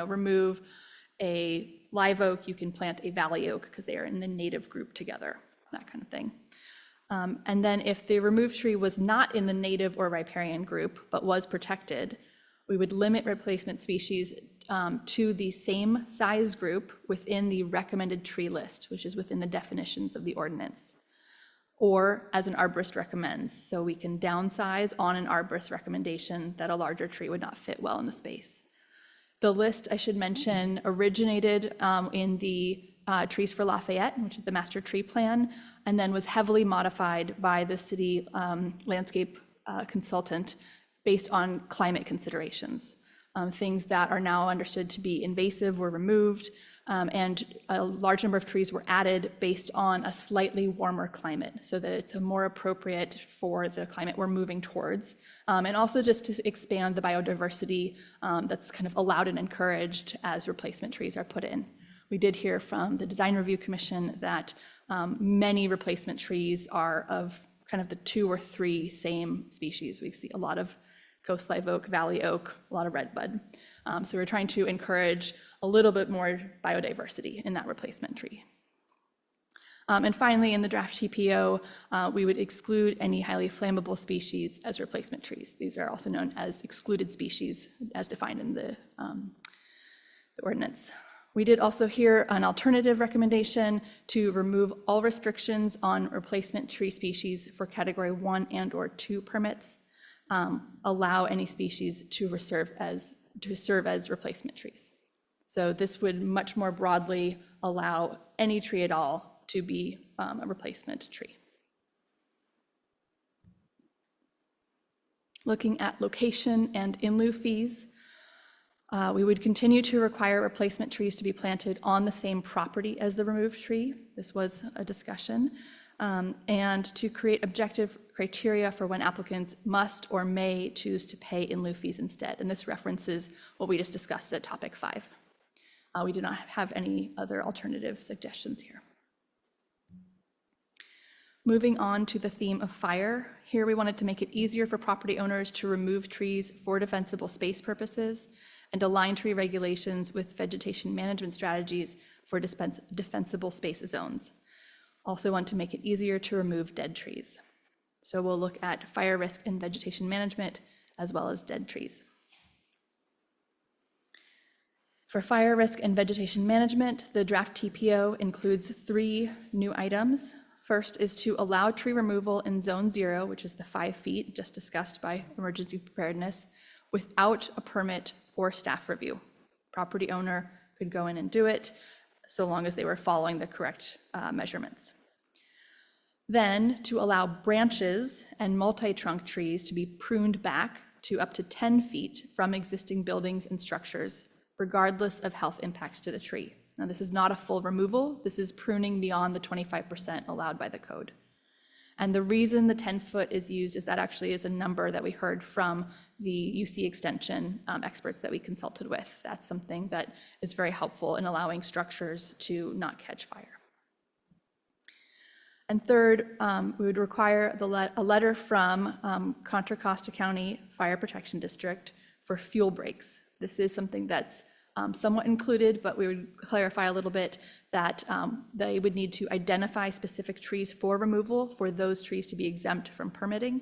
remove a live oak, you can plant a valley oak because they are in the native group together, that kind of thing. And then if the removed tree was not in the native or riparian group, but was protected, we would limit replacement species to the same size group within the recommended tree list, which is within the definitions of the ordinance, or as an arborist recommends. So we can downsize on an arborist recommendation that a larger tree would not fit well in the space. The list, I should mention, originated in the Trees for Lafayette, which is the master tree plan, and then was heavily modified by the city landscape consultant based on climate considerations. Things that are now understood to be invasive were removed, and a large number of trees were added based on a slightly warmer climate, so that it's more appropriate for the climate we're moving towards, and also just to expand the biodiversity that's kind of allowed and encouraged as replacement trees are put in. We did hear from the Design Review Commission that many replacement trees are of kind of the 2 or 3 same species. We see a lot of coast live oak, valley oak, a lot of redbud. So we're trying to encourage a little bit more biodiversity in that replacement tree. And finally, in the draft TPO, we would exclude any highly flammable species as replacement trees. These are also known as excluded species as defined in the ordinance. We did also hear an alternative recommendation to remove all restrictions on replacement tree species for category 1 and or 2 permits, allow any species to serve as replacement trees. So this would much more broadly allow any tree at all to be a replacement tree. Looking at location and in lieu fees, we would continue to require replacement trees to be planted on the same property as the removed tree. This was a discussion. And to create objective criteria for when applicants must or may choose to pay in lieu fees instead. And this references what we just discussed at topic 5. We do not have any other alternative suggestions here. Moving on to the theme of fire, here we wanted to make it easier for property owners to remove trees for defensible space purposes and align tree regulations with vegetation management strategies for defensible space zones. Also want to make it easier to remove dead trees. So we'll look at fire risk and vegetation management as well as dead trees. For fire risk and vegetation management, the draft TPO includes 3 new items. First is to allow tree removal in zone 0, which is the 5 feet just discussed by emergency preparedness, without a permit or staff review. Property owner could go in and do it so long as they were following the correct measurements. Then to allow branches and multi-trunk trees to be pruned back to up to 10 feet from existing buildings and structures, regardless of health impacts to the tree. Now, this is not a full removal. This is pruning beyond the 25% allowed by the code. And the reason the 10-foot is used is that actually is a number that we heard from the UC Extension experts that we consulted with. That's something that is very helpful in allowing structures to not catch fire. And third, we would require a letter from Contra Costa County Fire Protection District for fuel breaks. This is something that's somewhat included, but we would clarify a little bit that they would need to identify specific trees for removal for those trees to be exempt from permitting,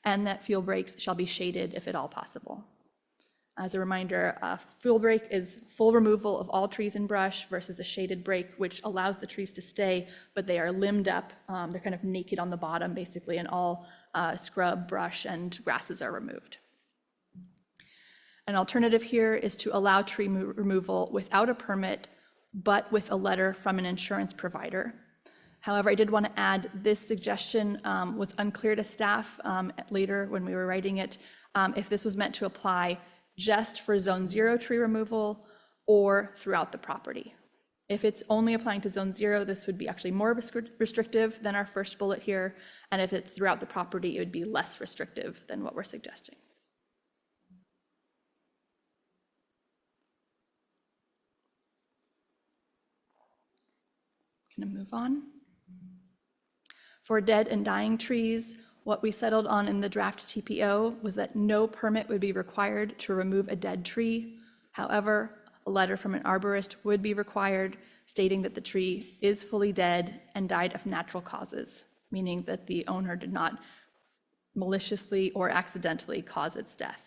and that fuel breaks shall be shaded if at all possible. As a reminder, a fuel break is full removal of all trees and brush versus a shaded break, which allows the trees to stay, but they are limbed up. They're kind of naked on the bottom, basically, and all scrub, brush, and grasses are removed. An alternative here is to allow tree removal without a permit, but with a letter from an insurance provider. However, I did want to add this suggestion was unclear to staff later when we were writing it, if this was meant to apply just for zone 0 tree removal or throughout the property. If it's only applying to zone 0, this would be actually more restrictive than our first bullet here. And if it's throughout the property, it would be less restrictive than what we're suggesting. Gonna move on. For dead and dying trees, what we settled on in the draft TPO was that no permit would be required to remove a dead tree. However, a letter from an arborist would be required stating that the tree is fully dead and died of natural causes, meaning that the owner did not maliciously or accidentally cause its death.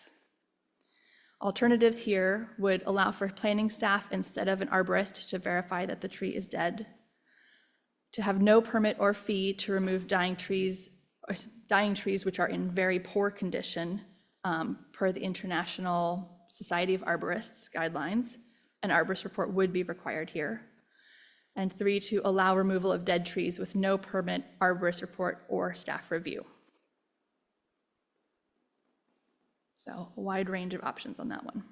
Alternatives here would allow for planning staff instead of an arborist to verify that the tree is dead, to have no permit or fee to remove dying trees which are in very poor condition per the International Society of Arborists guidelines. An arborist report would be required here. And 3, to allow removal of dead trees with no permit, arborist report, or staff review. So a wide range of options on that one.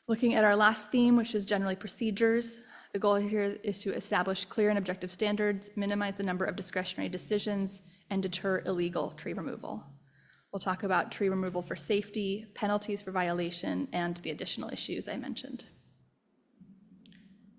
Looking at our last theme, which is generally procedures, the goal here is to establish clear and objective standards, minimize the number of discretionary decisions, and deter illegal tree removal. We'll talk about tree removal for safety, penalties for violation, and the additional issues I mentioned.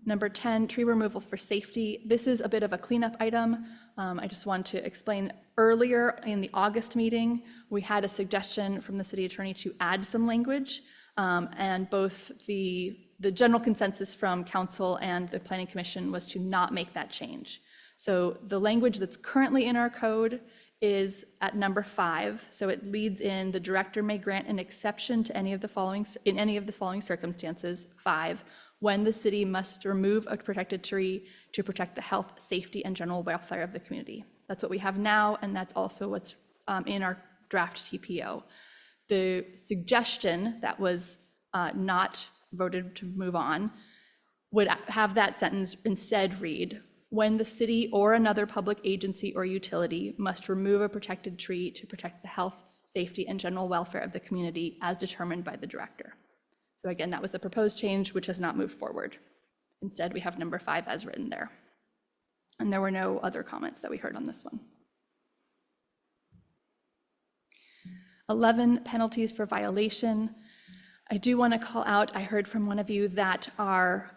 Number 10, tree removal for safety. This is a bit of a cleanup item. I just want to explain, earlier in the August meeting, we had a suggestion from the city attorney to add some language, and both the general consensus from council and the planning commission was to not make that change. So the language that's currently in our code is at number 5. So it leads in, the director may grant an exception to any of the following circumstances. 5, when the city must remove a protected tree to protect the health, safety, and general welfare of the community. That's what we have now, and that's also what's in our draft TPO. The suggestion that was not voted to move on would have that sentence instead read, when the city or another public agency or utility must remove a protected tree to protect the health, safety, and general welfare of the community as determined by the director. So again, that was the proposed change, which has not moved forward. Instead, we have number 5 as written there. And there were no other comments that we heard on this one. 11, penalties for violation. I do want to call out, I heard from one of you that our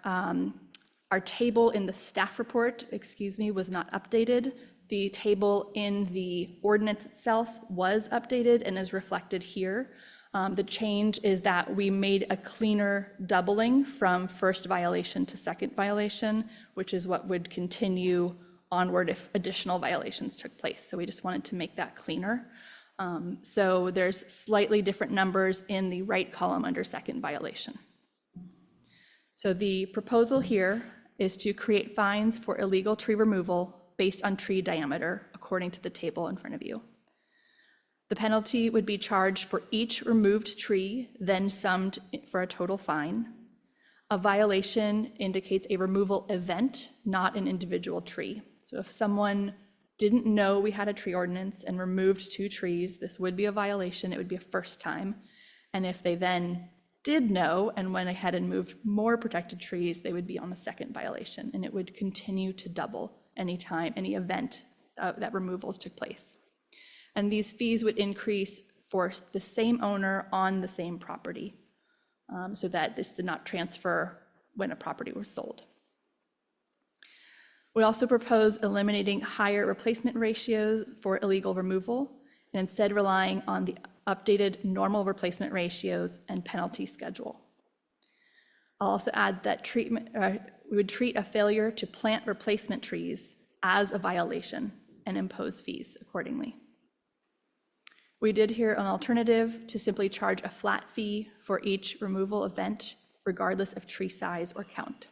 table in the staff report, was not updated. The table in the ordinance itself was updated and is reflected here. The change is that we made a cleaner doubling from first violation to second violation, which is what would continue onward if additional violations took place. So we just wanted to make that cleaner. So there's slightly different numbers in the right column under second violation. So the proposal here is to create fines for illegal tree removal based on tree diameter, according to the table in front of you. The penalty would be charged for each removed tree, then summed for a total fine. A violation indicates a removal event, not an individual tree. So if someone didn't know we had a tree ordinance and removed 2 trees, this would be a violation. It would be a first time. And if they then did know and went ahead and moved more protected trees, they would be on a second violation, and it would continue to double any event that removals took place. And these fees would increase for the same owner on the same property, so that this did not transfer when a property was sold. We also propose eliminating higher replacement ratios for illegal removal and instead relying on the updated normal replacement ratios and penalty schedule. I'll also add that we would treat a failure to plant replacement trees as a violation and impose fees accordingly. We did hear an alternative to simply charge a flat fee for each removal event, regardless of tree size or count.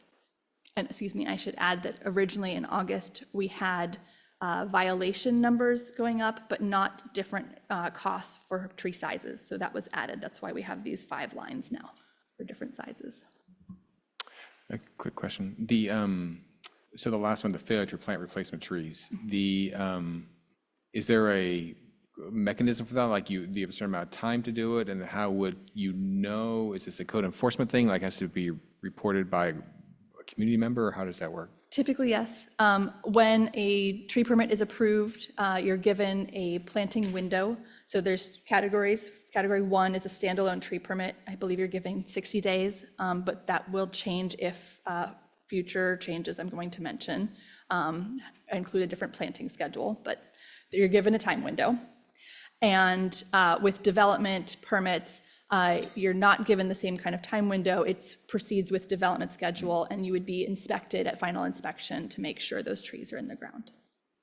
And I should add that originally in August, we had violation numbers going up, but not different costs for tree sizes. So that was added. That's why we have these 5 lines now for different sizes. A quick question. So the last one, the failure to plant replacement trees, is there a mechanism for that? Like, do you have a certain amount of time to do it? And how would you know? Is this a code enforcement thing? Like, has to be reported by a community member, or how does that work? Typically, yes. When a tree permit is approved, you're given a planting window. So there's categories. Category 1 is a standalone tree permit. I believe you're given 60 days, but that will change if future changes I'm going to mention include a different planting schedule, but you're given a time window. And with development permits, you're not given the same kind of time window. It proceeds with development schedule, and you would be inspected at final inspection to make sure those trees are in the ground.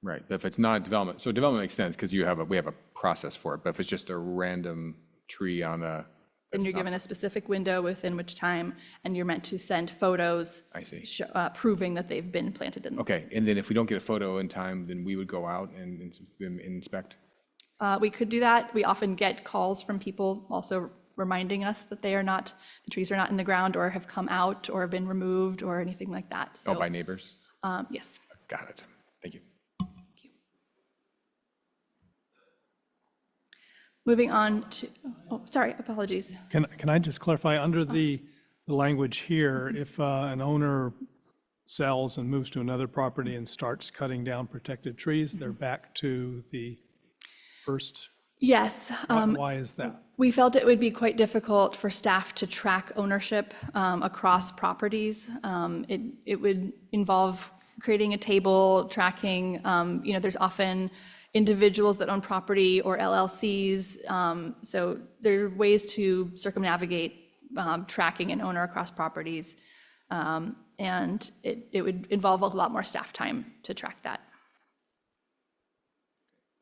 Right, but if it's not development, so development makes sense because we have a process for it, but if it's just a random tree on a. Then you're given a specific window within which time, and you're meant to send photos. I see. Proving that they've been planted in. Okay, and then if we don't get a photo in time, then we would go out and inspect? We could do that. We often get calls from people also reminding us that the trees are not in the ground or have come out or been removed or anything like that. So, by neighbors? Yes. Got it. Thank you. Moving on to, sorry, apologies. Can I just clarify, under the language here, if an owner sells and moves to another property and starts cutting down protected trees, they're back to the first? Yes. Why is that? We felt it would be quite difficult for staff to track ownership across properties. It would involve creating a table, tracking, there's often individuals that own property or LLCs. So there are ways to circumnavigate tracking an owner across properties. And it would involve a lot more staff time to track that.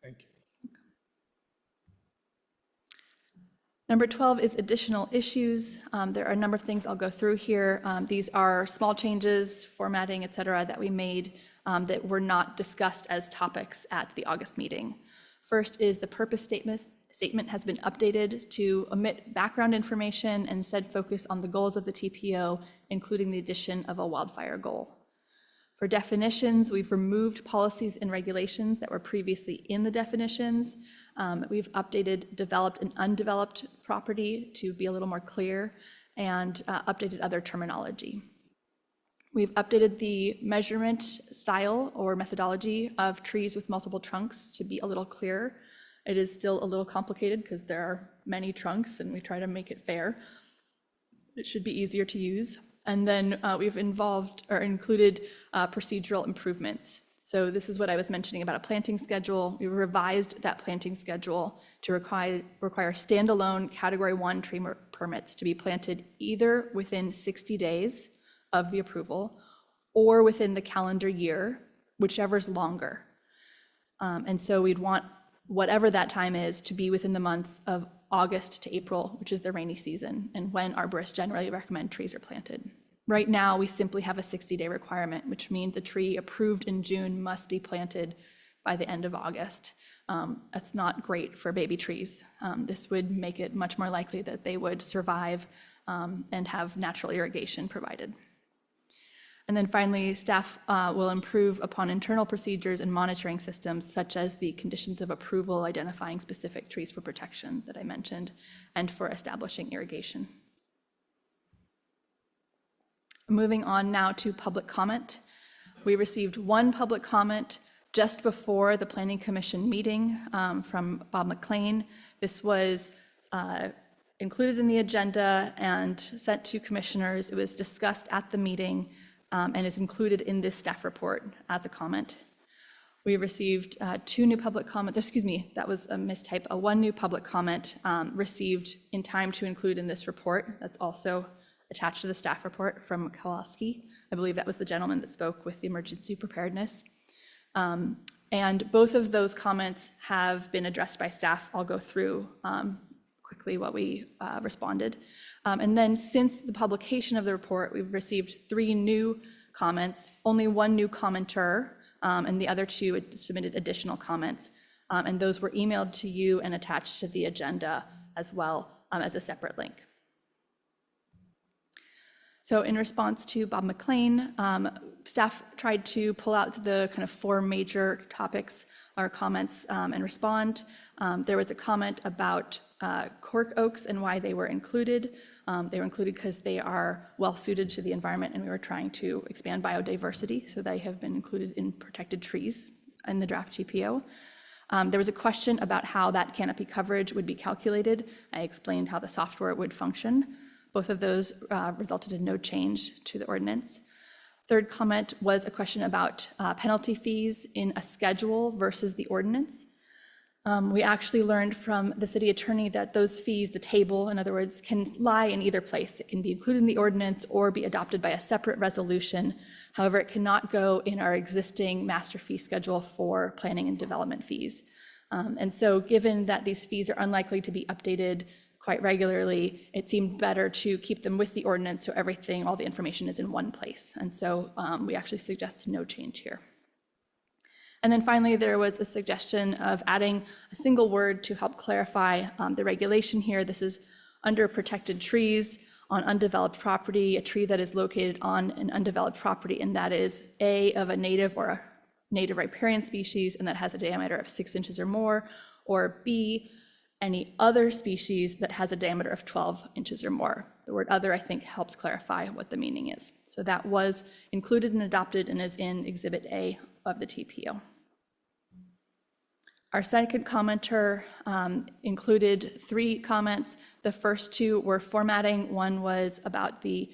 Thank you. Number 12 is additional issues. There are a number of things I'll go through here. These are small changes, formatting, et cetera, that we made that were not discussed as topics at the August meeting. First is the purpose statement has been updated to omit background information and instead focus on the goals of the TPO, including the addition of a wildfire goal. For definitions, we've removed policies and regulations that were previously in the definitions. We've updated developed and undeveloped property to be a little more clear and updated other terminology. We've updated the measurement style or methodology of trees with multiple trunks to be a little clearer. It is still a little complicated because there are many trunks and we try to make it fair. It should be easier to use. And then we've included procedural improvements. So this is what I was mentioning about a planting schedule. We revised that planting schedule to require standalone Category 1 tree permits to be planted either within 60 days of the approval or within the calendar year, whichever's longer. And so we'd want whatever that time is to be within the months of August to April, which is the rainy season, and when arborists generally recommend trees are planted. Right now, we simply have a 60-day requirement, which means the tree approved in June must be planted by the end of August. That's not great for baby trees. This would make it much more likely that they would survive and have natural irrigation provided. And then finally, staff will improve upon internal procedures and monitoring systems, such as the conditions of approval identifying specific trees for protection that I mentioned, and for establishing irrigation. Moving on now to public comment. We received one public comment just before the Planning Commission meeting from Bob McLean. This was included in the agenda and sent to commissioners. It was discussed at the meeting and is included in this staff report as a comment. We received two new public comments, excuse me, that was a mistype, one new public comment received in time to include in this report. That's also attached to the staff report from Kowalski. I believe that was the gentleman that spoke with the emergency preparedness. And both of those comments have been addressed by staff. I'll go through quickly what we responded. And then since the publication of the report, we've received 3 new comments, only 1 new commenter, and the other 2 had submitted additional comments. And those were emailed to you and attached to the agenda as well as a separate link. So in response to Bob McLean, staff tried to pull out the kind of 4 major topics or comments and respond. There was a comment about cork oaks and why they were included. They were included because they are well suited to the environment and we were trying to expand biodiversity, so they have been included in protected trees in the draft TPO. There was a question about how that canopy coverage would be calculated. I explained how the software would function. Both of those resulted in no change to the ordinance. Third comment was a question about penalty fees in a schedule versus the ordinance. We actually learned from the city attorney that those fees, the table, in other words, can lie in either place. It can be included in the ordinance or be adopted by a separate resolution. However, it cannot go in our existing master fee schedule for planning and development fees. And so given that these fees are unlikely to be updated quite regularly, it seemed better to keep them with the ordinance so everything, all the information is in one place. And so we actually suggest no change here. And then finally, there was a suggestion of adding a single word to help clarify the regulation here. This is under protected trees on undeveloped property, a tree that is located on an undeveloped property, and that is A, of a native or a native riparian species, and that has a diameter of 6 inches or more, or B, any other species that has a diameter of 12 inches or more. The word other, I think, helps clarify what the meaning is. So that was included and adopted and is in Exhibit A of the TPO. Our second commenter included 3 comments. The first 2 were formatting. One was about the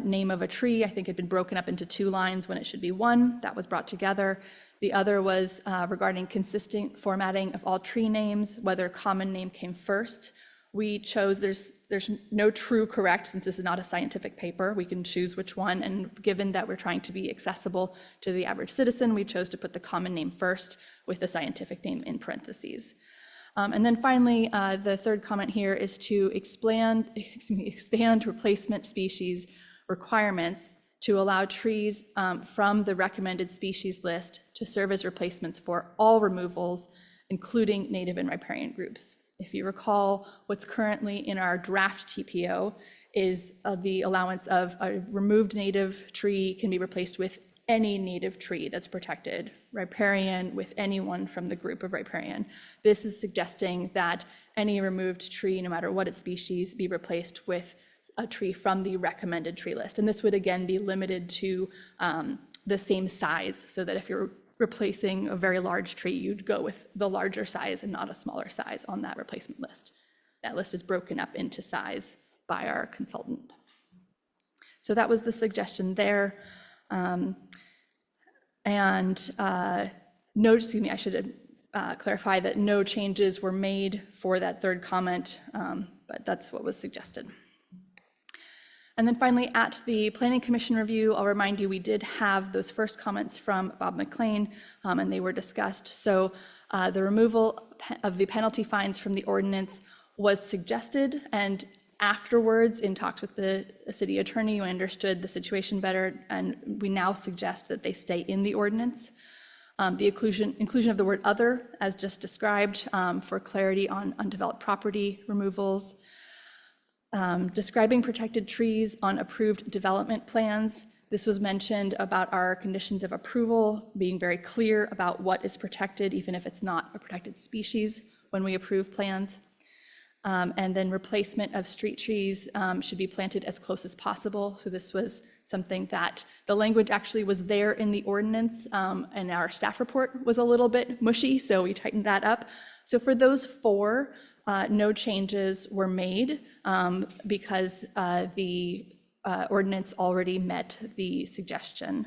name of a tree. I think it had been broken up into 2 lines when it should be 1. That was brought together. The other was regarding consistent formatting of all tree names, whether common name came first. We chose, there's no true correct, since this is not a scientific paper. We can choose which one, and given that we're trying to be accessible to the average citizen, we chose to put the common name first with the scientific name in parentheses. And then finally, the third comment here is to expand replacement species requirements to allow trees from the recommended species list to serve as replacements for all removals, including native and riparian groups. If you recall, what's currently in our draft TPO is the allowance of a removed native tree can be replaced with any native tree that's protected, riparian with anyone from the group of riparian. This is suggesting that any removed tree, no matter what its species, be replaced with a tree from the recommended tree list. And this would again be limited to the same size, so that if you're replacing a very large tree, you'd go with the larger size and not a smaller size on that replacement list. That list is broken up into size by our consultant. So that was the suggestion there. I should clarify that no changes were made for that third comment, but that's what was suggested. And then finally, at the Planning Commission review, I'll remind you, we did have those first comments from Bob McLean, and they were discussed. So the removal of the penalty fines from the ordinance was suggested, and afterwards, in talks with the city attorney, we understood the situation better, and we now suggest that they stay in the ordinance. The inclusion of the word other, as just described, for clarity on undeveloped property removals. Describing protected trees on approved development plans. This was mentioned about our conditions of approval, being very clear about what is protected, even if it's not a protected species when we approve plans. And then replacement of street trees should be planted as close as possible. So this was something that the language actually was there in the ordinance, and our staff report was a little bit mushy, so we tightened that up. So for those 4, no changes were made because the ordinance already met the suggestion.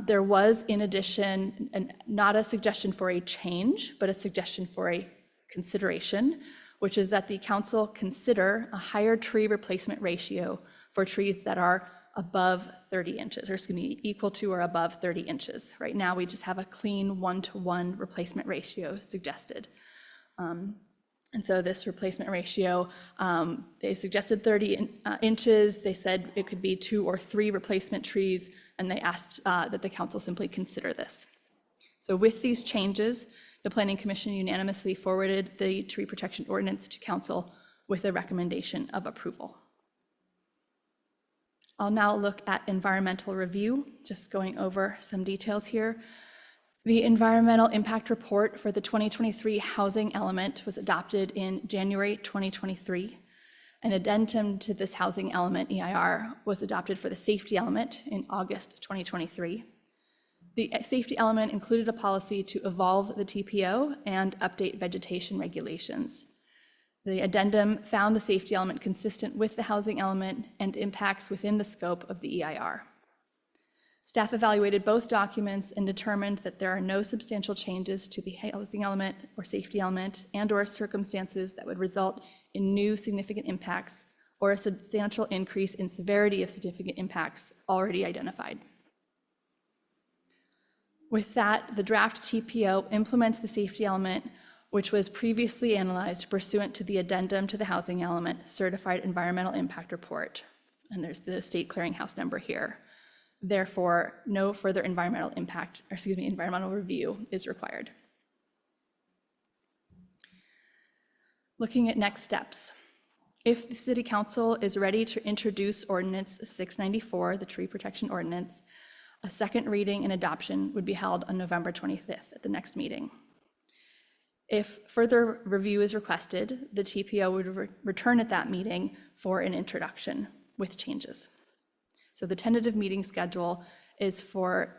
There was, in addition, not a suggestion for a change, but a suggestion for a consideration, which is that the council consider a higher tree replacement ratio for trees that are above 30 inches, or excuse me, equal to or above 30 inches. Right now, we just have a clean 1-to-1 replacement ratio suggested. And so this replacement ratio, they suggested 30 inches. They said it could be 2 or 3 replacement trees, and they asked that the council simply consider this. So with these changes, the Planning Commission unanimously forwarded the tree protection ordinance to council with a recommendation of approval. I'll now look at environmental review, just going over some details here. The environmental impact report for the 2023 housing element was adopted in January 2023. An addendum to this housing element EIR was adopted for the safety element in August 2023. The safety element included a policy to evolve the TPO and update vegetation regulations. The addendum found the safety element consistent with the housing element and impacts within the scope of the EIR. Staff evaluated both documents and determined that there are no substantial changes to the housing element or safety element and/or circumstances that would result in new significant impacts or a substantial increase in severity of significant impacts already identified. With that, the draft TPO implements the safety element, which was previously analyzed pursuant to the addendum to the housing element certified environmental impact report. And there's the state clearinghouse number here. Therefore, no further environmental review is required. Looking at next steps. If the City Council is ready to introduce Ordinance 694, the Tree Protection Ordinance, a second reading and adoption would be held on November 25th at the next meeting. If further review is requested, the TPO would return at that meeting for an introduction with changes. So the tentative meeting schedule is for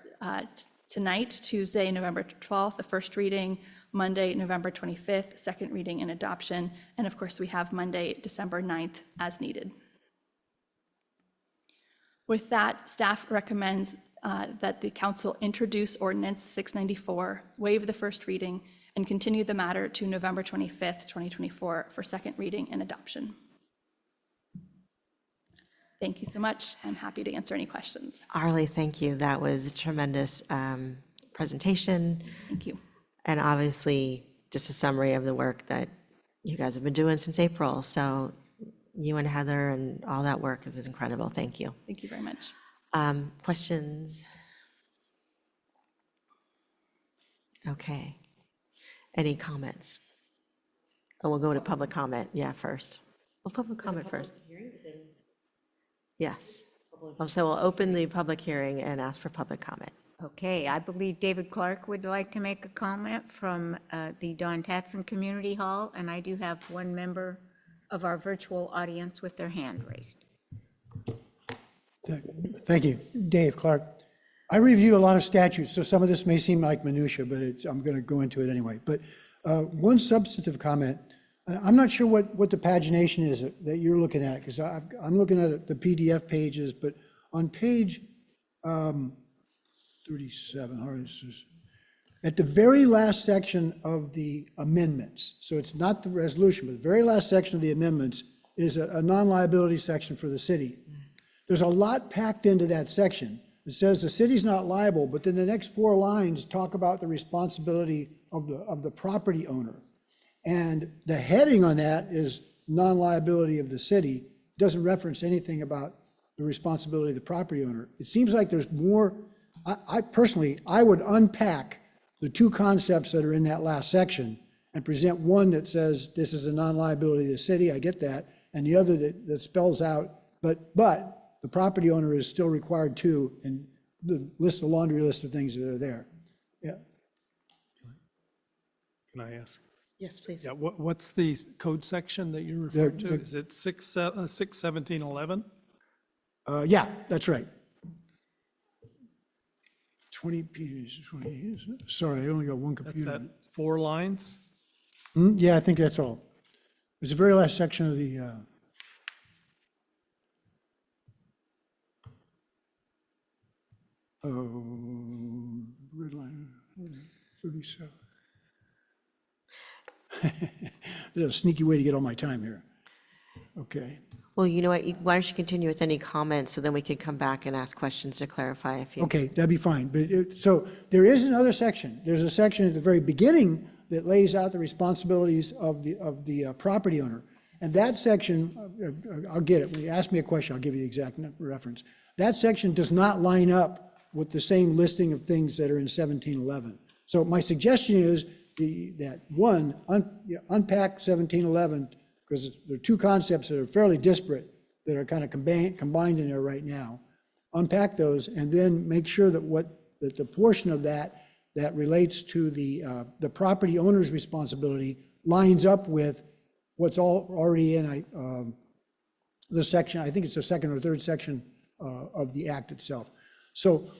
tonight, Tuesday, November 12th, the first reading, Monday, November 25th, second reading and adoption, and of course we have Monday, December 9th as needed. With that, staff recommends that the council introduce Ordinance 694, waive the first reading, and continue the matter to November 25th, 2024 for second reading and adoption. Thank you so much. I'm happy to answer any questions. Arlie, thank you. That was a tremendous presentation. Thank you. And obviously, just a summary of the work that you guys have been doing since April. So you and Heather and all that work is incredible. Thank you. Thank you very much. Questions? Okay. Any comments? Oh, we'll go to public comment. Yeah, first. Well, public comment first. Yes. Oh, so we'll open the public hearing and ask for public comment. Okay, I believe David Clark would like to make a comment from the Don Tatson Community Hall, and I do have one member of our virtual audience with their hand raised. Thank you. Dave Clark. I review a lot of statutes, so some of this may seem like minutia, but I'm going to go into it anyway. But one substantive comment, I'm not sure what the pagination is that you're looking at, because I'm looking at the PDF pages, but on page 37, at the very last section of the amendments, so it's not the resolution, but the very last section of the amendments is a non-liability section for the city. There's a lot packed into that section. It says the city's not liable, but then the next 4 lines talk about the responsibility of the property owner. And the heading on that is non-liability of the city. It doesn't reference anything about the responsibility of the property owner. It seems like there's more. I personally would unpack the 2 concepts that are in that last section and present one that says this is a non-liability of the city, I get that, and the other that spells out, but the property owner is still required to, and the laundry list of things that are there. Yeah. Can I ask? Yes, please. Yeah, what's the code section that you're referring to? Is it 61711? Yeah, that's right. 20 pages, 20, isn't it? Sorry, I only got one computer. That's that 4 lines? Yeah, I think that's all. It's the very last section of the, red line, 37. There's a sneaky way to get all my time here. Okay. Well, you know what, why don't you continue with any comments, so then we could come back and ask questions to clarify if you. Okay, that'd be fine. But so there is another section. There's a section at the very beginning that lays out the responsibilities of the property owner. And that section, I'll get it. When you ask me a question, I'll give you the exact reference. That section does not line up with the same listing of things that are in 1711. So my suggestion is that one, unpack 1711, because there are 2 concepts that are fairly disparate that are kind of combined in there right now. Unpack those and then make sure that the portion of that relates to the property owner's responsibility lines up with what's already in the section. I think it's the 2nd or 3rd section of the act itself. So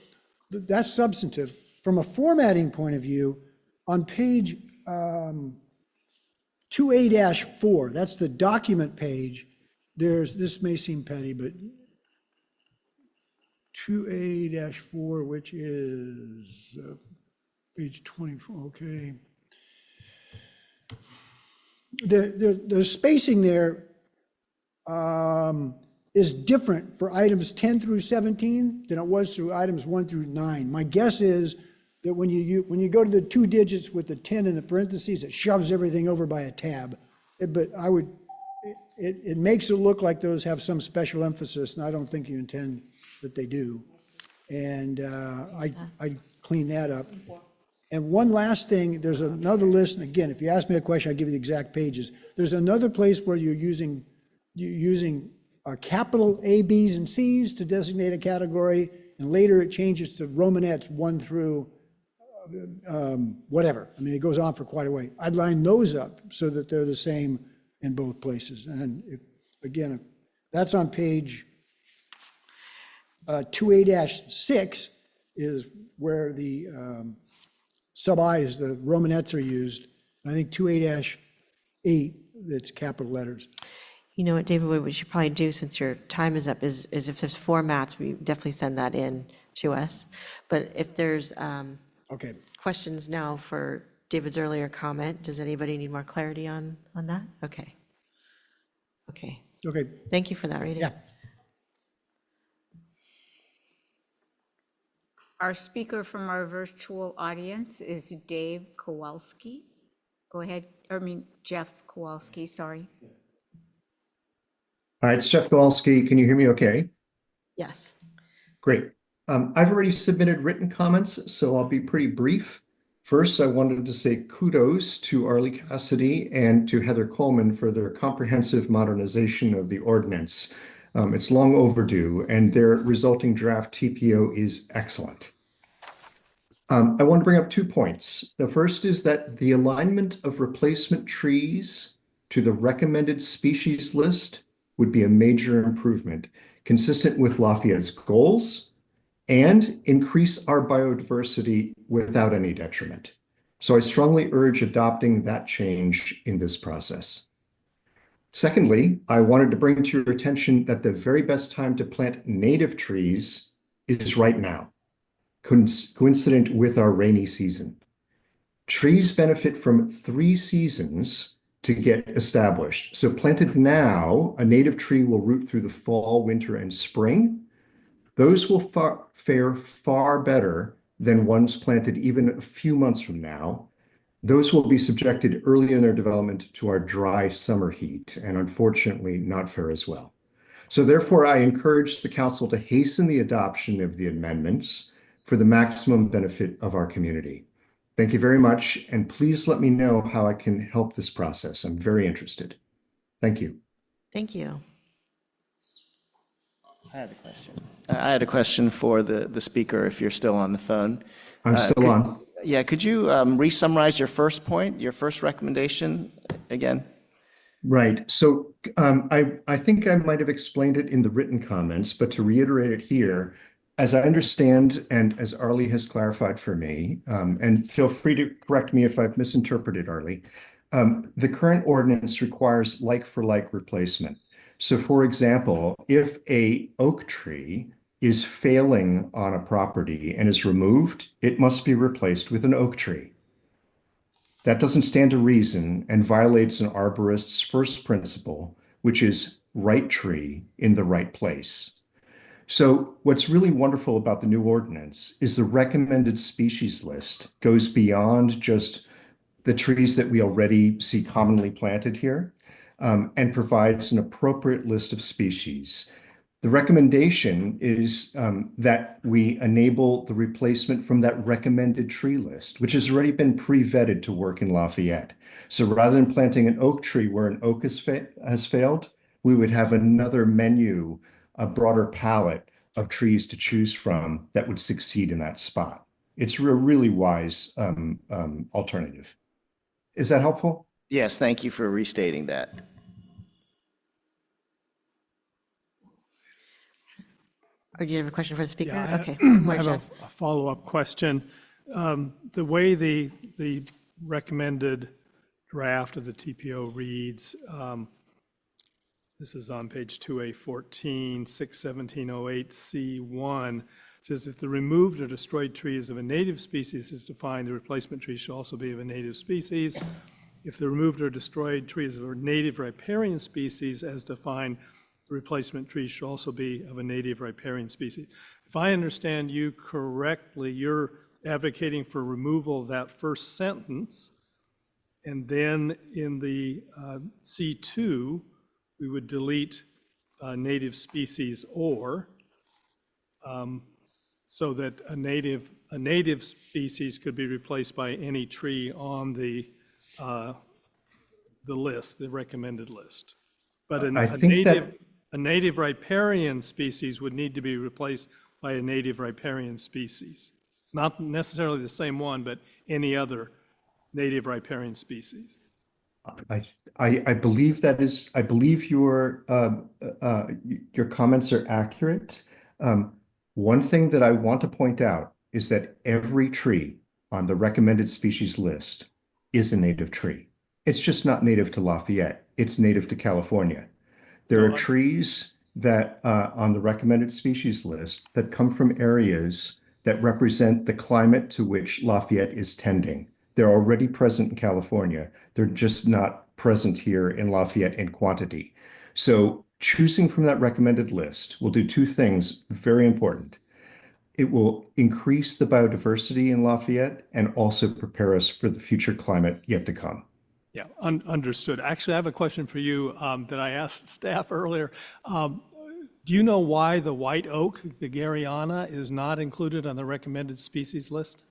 that's substantive. From a formatting point of view, on page 2A-4, that's the document page. This may seem petty, but 2A-4, which is page 24, okay. The spacing there is different for items 10 through 17 than it was through items 1 through 9. My guess is that when you go to the 2 digits with the 10 in the parentheses, it shoves everything over by a tab. But it makes it look like those have some special emphasis, and I don't think you intend that they do. And I clean that up. And one last thing, there's another list, and again, if you ask me a question, I'll give you the exact pages. There's another place where you're using capital A, B's, and C's to designate a category, and later it changes to Romanettes 1 through whatever. I mean, it goes on for quite a way. I'd line those up so that they're the same in both places. And again, that's on page 2A-6 is where the sub-I's, the Romanettes are used. And I think 2A-8, it's capital letters. You know what, David, what we should probably do, since your time is up, is if there's formats, we definitely send that in to us. But if there's okay, questions now for David's earlier comment, does anybody need more clarity on that? Okay. Okay. Okay. Thank you for that reading. Yeah. Our speaker from our virtual audience is Dave Kowalski. Go ahead, Jeff Kowalski, sorry. All right, it's Jeff Kowalski. Can you hear me okay? Yes. Great. I've already submitted written comments, so I'll be pretty brief. First, I wanted to say kudos to Arlie Cassidy and to Heather Coleman for their comprehensive modernization of the ordinance. It's long overdue, and their resulting draft TPO is excellent. I want to bring up 2 points. The first is that the alignment of replacement trees to the recommended species list would be a major improvement, consistent with Lafayette's goals, and increase our biodiversity without any detriment. So I strongly urge adopting that change in this process. Secondly, I wanted to bring to your attention that the very best time to plant native trees is right now, coincident with our rainy season. Trees benefit from 3 seasons to get established. So planted now, a native tree will root through the fall, winter, and spring. Those will fare far better than ones planted even a few months from now. Those will be subjected early in their development to our dry summer heat, and unfortunately not fare as well. So therefore, I encourage the council to hasten the adoption of the amendments for the maximum benefit of our community. Thank you very much, and please let me know how I can help this process. I'm very interested. Thank you. Thank you. I had a question. I had a question for the speaker, if you're still on the phone. I'm still on. Yeah, could you re-summarize your first point, your first recommendation again? Right. So I think I might have explained it in the written comments, but to reiterate it here, as I understand, and as Arlie has clarified for me, and feel free to correct me if I've misinterpreted, Arlie, the current ordinance requires like-for-like replacement. So for example, if a oak tree is failing on a property and is removed, it must be replaced with an oak tree. That doesn't stand to reason and violates an arborist's first principle, which is right tree in the right place. So what's really wonderful about the new ordinance is the recommended species list goes beyond just the trees that we already see commonly planted here, and provides an appropriate list of species. The recommendation is that we enable the replacement from that recommended tree list, which has already been pre-vetted to work in Lafayette. So rather than planting an oak tree where an oak has failed, we would have another menu, a broader palette of trees to choose from that would succeed in that spot. It's a really wise alternative. Is that helpful? Yes, thank you for restating that. Or do you have a question for the speaker? Yeah, Okay. I have a follow-up question. The way the recommended draft of the TPO reads, This is on page 2A14, 61708C1. It says if the removed or destroyed tree is of a native species is defined, the replacement tree shall also be of a native species. If the removed or destroyed tree is of a native riparian species as defined, the replacement tree shall also be of a native riparian species. If I understand you correctly, you're advocating for removal of that first sentence, and then in the C2, we would delete native species or, so that a native species could be replaced by any tree on the list, the recommended list. But I think that a native riparian species would need to be replaced by a native riparian species. Not necessarily the same one, but any other native riparian species. I believe I believe your comments are accurate. One thing that I want to point out is that every tree on the recommended species list is a native tree. It's just not native to Lafayette. It's native to California. There are No, trees that on the recommended species list that come from areas that represent the climate to which Lafayette is tending. They're already present in California. They're just not present here in Lafayette in quantity. So choosing from that recommended list will do two things very important. It will increase the biodiversity in Lafayette and also prepare us for the future climate yet to come. yeah, understood. Actually, I have a question for you that I asked staff earlier. Do you know why the white oak, the Garryana, is not included on the recommended species list?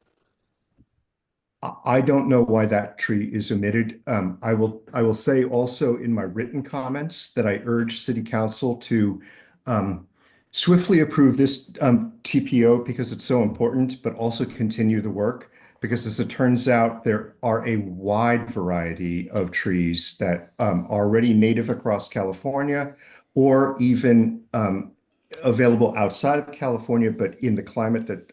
I don't know why that tree is omitted. I will say also in my written comments that I urge City Council to swiftly approve this TPO because it's so important, but also continue the work because as it turns out, there are a wide variety of trees that are already native across California or even available outside of California, but in the climate that,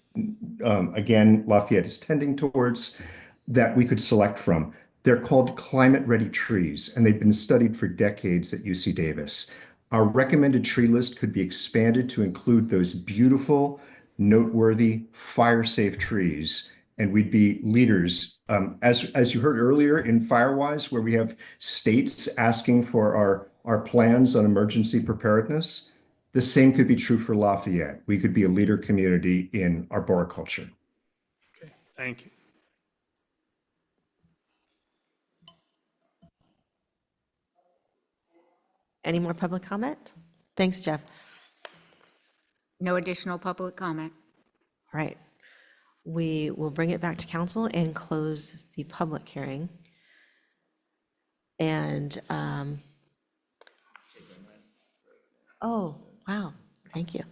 again, Lafayette is tending towards, that we could select from. They're called climate-ready trees, and they've been studied for decades at UC Davis. Our recommended tree list could be expanded to include those beautiful, noteworthy, fire-safe trees, and we'd be leaders. As you heard earlier in Firewise, where we have states asking for our plans on emergency preparedness, the same could be true for Lafayette. We could be a leader community in arboriculture. Okay, thank you. Any more public comment? Thanks, Jeff. No additional public comment. All right. We will bring it back to council and close the public hearing. And, oh, wow, thank you.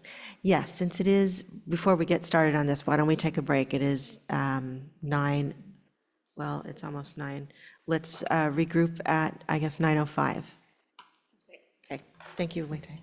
Yes, since it is, before we get started on this, why don't we take a break? It is 9, well, it's almost 9. Let's regroup at, I guess, 9:05. Okay, thank you, Wei-Tei.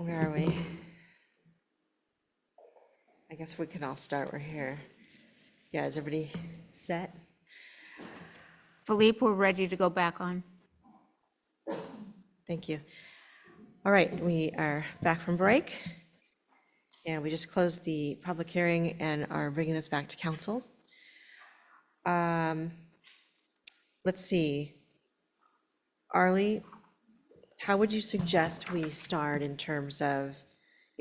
Where are we? I guess we can all start, we're here. Yeah, is everybody set? Philippe, we're ready to go back on. Thank you. All right, we are back from break. And we just closed the public hearing and are bringing this back to council. Let's see. Arlie, how would you suggest we start in terms of,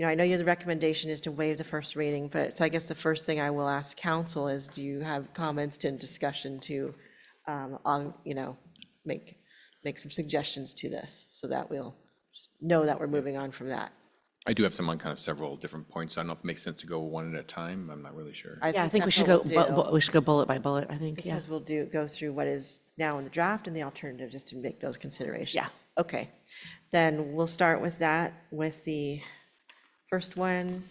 I know the recommendation is to waive the first reading, but so I guess the first thing I will ask council is, do you have comments and discussion to, make some suggestions to this so that we'll just know that we're moving on from that? I do have some on kind of several different points. I don't know if it makes sense to go one at a time. I'm not really sure. Yeah, I think we should go, we should go bullet by bullet, I think, yeah. Because we'll go through what is now in the draft and the alternative, just to make those considerations. Yeah. Okay, then we'll start with that, with the first one.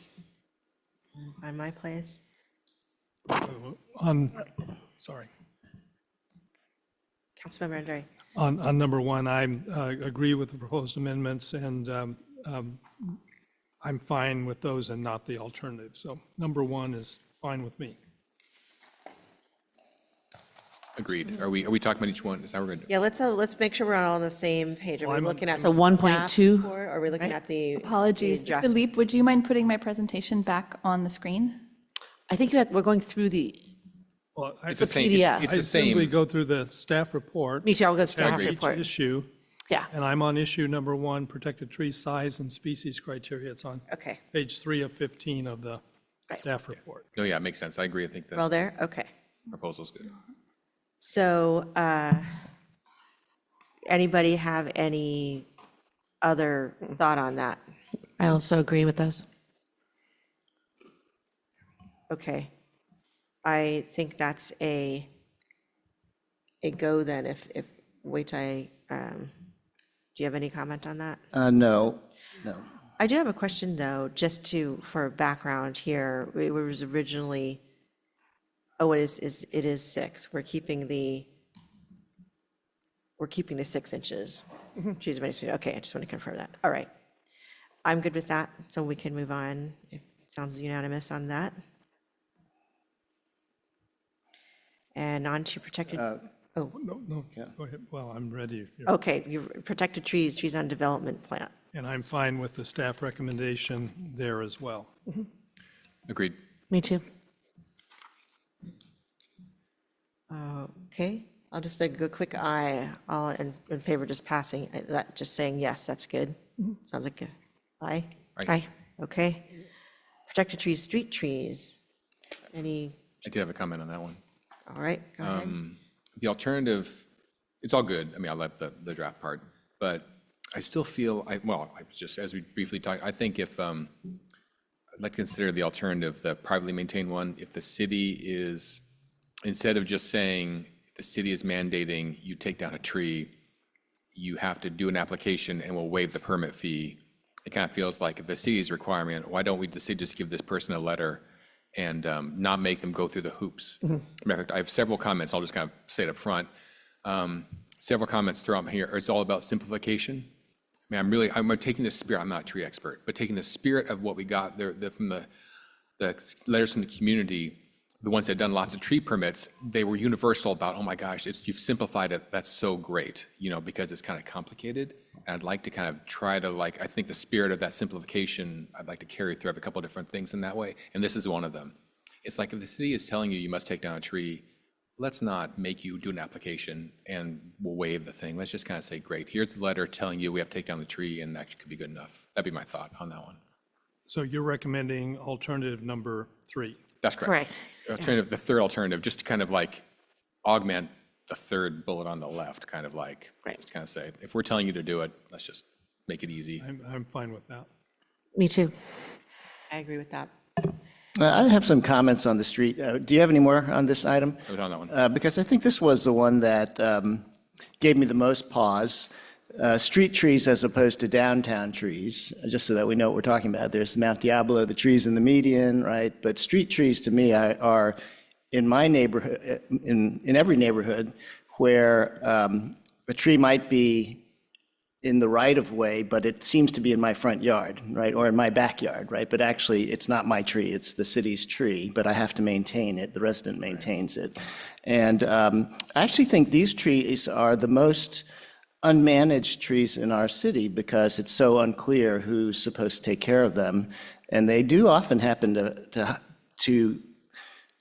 Find my place. Sorry. Councilmember Andre. On number one, I agree with the proposed amendments, and I'm fine with those and not the alternative. So number one is fine with me. Agreed. Are we talking about each one? Is that what we're going to do? Yeah, let's make sure we're all on the same page. Are we looking at So the 1.2? staff report, or are we looking at the? Apologies. the draft? Philippe, would you mind putting my presentation back on the screen? I think we're going through the, Well, It's the same. PDF. It's I the simply same. go through the staff report. me too, I'll go tag staff each report. issue, Yeah, and I'm on issue number one, protected tree size and species criteria. It's on Okay, page 3 of 15 of the Right. staff report. No, yeah, it makes sense. I agree. I think we're all the there? Okay. proposal's good. So, anybody have any other thought on that? I also agree with those. Okay. I think that's a go then, if, wait, do you have any comment on that? No. I do have a question, though, just for background here. It was originally, it is 6. We're keeping the 6 inches. Trees minus feet. Okay, I just want to confirm that. All right. I'm good with that, so we can move on. It sounds unanimous on that. And on to protected, No, go ahead. Well, I'm ready if you're. okay, you protected trees on development plan. And I'm fine with the staff recommendation there as well. Agreed. Me too. Okay, I'll just take a quick eye, all in favor of just passing, that, just saying yes, that's good. Sounds like a aye. Aye. Okay. Protected trees, street trees. Any, I did have a comment on that one. all right, go ahead. The alternative, it's all good. I mean, I love the draft part, but I still feel, I was just, as we briefly talked, I think if, I'd like to consider the alternative, the privately maintained one, if the city is, instead of just saying, if the city is mandating you take down a tree, you have to do an application and we'll waive the permit fee. It kind of feels like if the city's requirement, why don't we the city just give this person a letter and not make them go through the hoops? Matter of fact, I have several comments, I'll just kind of say it up front. Several comments throughout here, it's all about simplification. I mean, I'm taking the spirit, I'm not a tree expert, but taking the spirit of what we got there from the letters from the community, the ones that had done lots of tree permits, they were universal about, oh my gosh, you've simplified it, that's so great, because it's kind of complicated. And I'd like to kind of try to I think the spirit of that simplification, I'd like to carry through. I have a couple of different things in that way, and this is one of them. It's like if the city is telling you must take down a tree, let's not make you do an application and we'll waive the thing. Let's just kind of say, great, here's the letter telling you we have to take down the tree, and that could be good enough. That'd be my thought on that one. So you're recommending alternative number 3? That's correct. Alternative, the third alternative, just to kind of augment the third bullet on the left, kind of just kind of say, if we're telling you to do it, let's just make it easy. I'm fine with that. Me too. I agree with that. I have some comments on the street. Do you have any more on this item? I was on that one. Because I think this was the one that gave me the most pause. Street trees as opposed to downtown trees, just so that we know what we're talking about. There's Mount Diablo, the trees in the median, right? But street trees to me are in my neighborhood, in every neighborhood where a tree might be in the right-of-way, but it seems to be in my front yard, right, or in my backyard, right? But actually, it's not my tree, it's the city's tree, but I have to maintain it, the resident maintains it. And I actually think these trees are the most unmanaged trees in our city because it's so unclear who's supposed to take care of them. And they do often happen to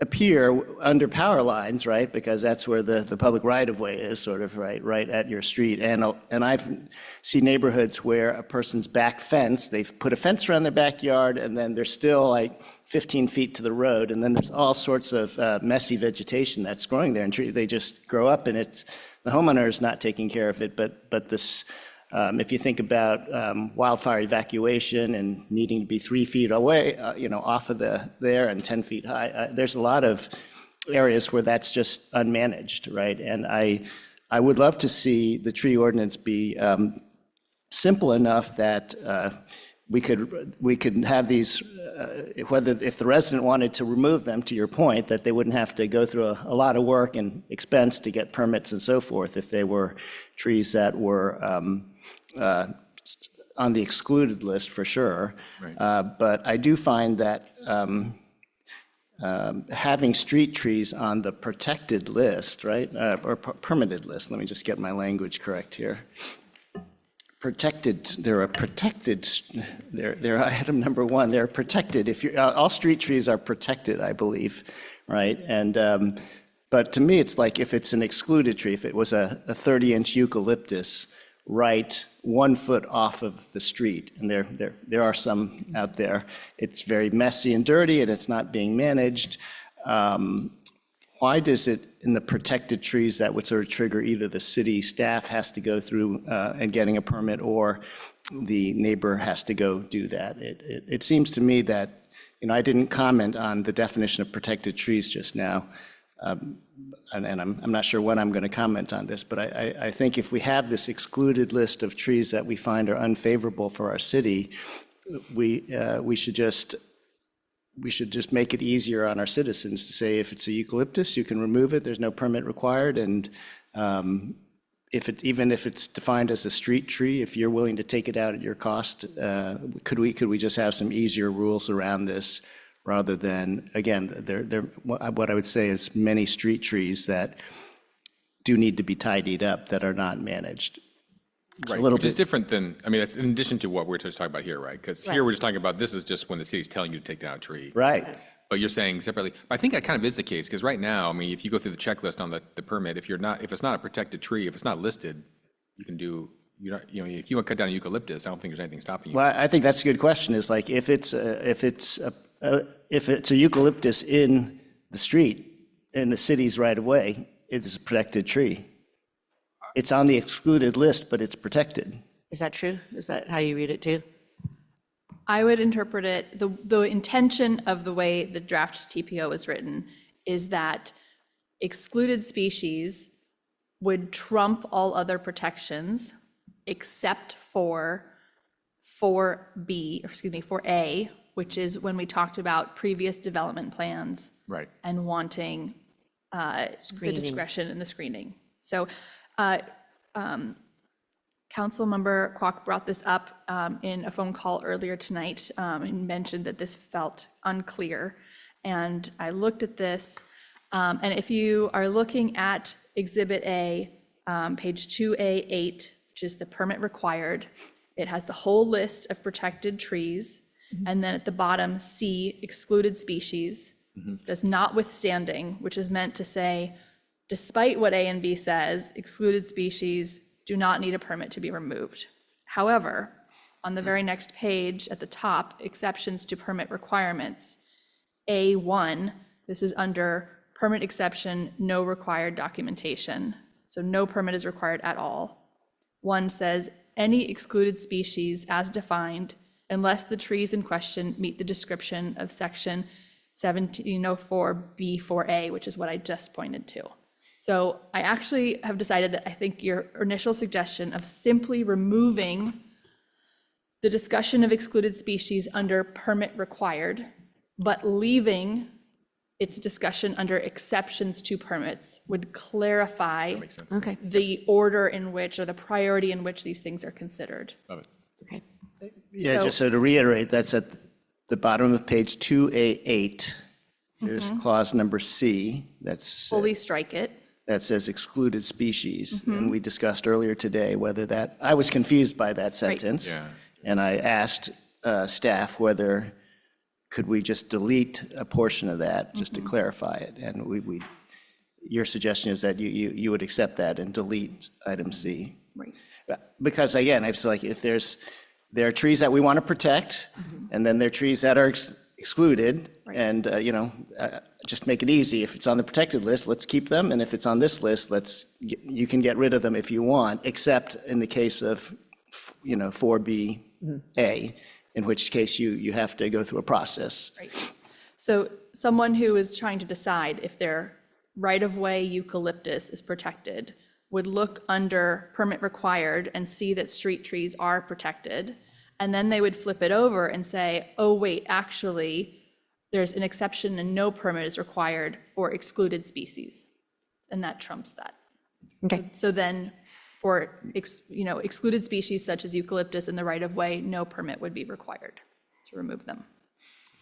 appear under power lines, right? Because that's where the public right-of-way is, sort of right at your street. And I've seen neighborhoods where a person's back fence, they've put a fence around their backyard, and then they're still like 15 feet to the road, and then there's all sorts of messy vegetation that's growing there, and they just grow up, and it's the homeowner is not taking care of it. But this, if you think about wildfire evacuation and needing to be 3 feet away, off of there and 10 feet high, there's a lot of areas where that's just unmanaged, right? And I would love to see the tree ordinance be simple enough that we could have these, if the resident wanted to remove them, to your point, that they wouldn't have to go through a lot of work and expense to get permits and so forth if they were trees that were on the excluded list for sure. Right. But I do find that having street trees on the protected list, right, or permitted list, let me just get my language correct here. Protected, they're item number one, they're protected. If all street trees are protected, I believe, right? And but to me, it's like if it's an excluded tree, if it was a 30-inch eucalyptus, right 1 foot off of the street, and there are some out there, it's very messy and dirty, and it's not being managed. Why does it, in the protected trees, that would sort of trigger either the city staff has to go through and getting a permit, or the neighbor has to go do that? It seems to me that, I didn't comment on the definition of protected trees just now, and I'm not sure when I'm going to comment on this, but I think if we have this excluded list of trees that we find are unfavorable for our city, we should just make it easier on our citizens to say, if it's a eucalyptus, you can remove it, there's no permit required, and even if it's defined as a street tree, if you're willing to take it out at your cost, could we just have some easier rules around this, rather than, again, what I would say is many street trees that do need to be tidied up that are not managed. Right, which is different than, that's in addition to what we're just talking about here, right? Because here we're just talking about, this is just when the city's telling you to take down a tree. Right. But you're saying separately, I think that kind of is the case, because right now, if you go through the checklist on the permit, if it's not a protected tree, if it's not listed, you can do, if you want to cut down a eucalyptus, I don't think there's anything stopping you. Well, I think that's a good question, is like, if it's a eucalyptus in the street, in the city's right of way, it is a protected tree. It's on the excluded list, but it's protected. Is that true? Is that how you read it too? I would interpret it, the intention of the way the draft TPO is written is that excluded species would trump all other protections except for 4A, which is when we talked about previous development plans. Right. And wanting the discretion and the screening. So Councilmember Kwok brought this up in a phone call earlier tonight and mentioned that this felt unclear. And I looked at this, and if you are looking at Exhibit A, page 2A8, which is the permit required, it has the whole list of protected trees, and then at the bottom, C, excluded species. Says notwithstanding, which is meant to say, despite what A and B says, excluded species do not need a permit to be removed. However, on the very next page at the top, exceptions to permit requirements, A1, this is under permit exception, no required documentation. So no permit is required at all. 1 says, any excluded species as defined, unless the trees in question meet the description of section 1704B4A, which is what I just pointed to. So I actually have decided that I think your initial suggestion of simply removing the discussion of excluded species under permit required, but leaving its discussion under exceptions to permits would clarify Okay, the order in which, or the priority in which these things are considered. Love it. okay. Yeah, So- just so to reiterate, that's at the bottom of page 2A8. There's clause number C, that's, Fully strike it. that says excluded species. And we discussed earlier today whether that, I was confused by that sentence. Yeah. And I asked staff whether, could we just delete a portion of that, just to clarify it? And your suggestion is that you would accept that and delete item C. Right. Because again, it's like if there are trees that we want to protect, and then there are trees that are excluded, and, just make it easy. If it's on the protected list, let's keep them, and if it's on this list, you can get rid of them if you want, except in the case of, 4BA, in which case you have to go through a process. Right. So someone who is trying to decide if their right-of-way eucalyptus is protected would look under permit required and see that street trees are protected. And then they would flip it over and say, oh, wait, actually, there's an exception and no permit is required for excluded species. And that trumps that. Okay. So then for, excluded species such as eucalyptus in the right-of-way, no permit would be required to remove them.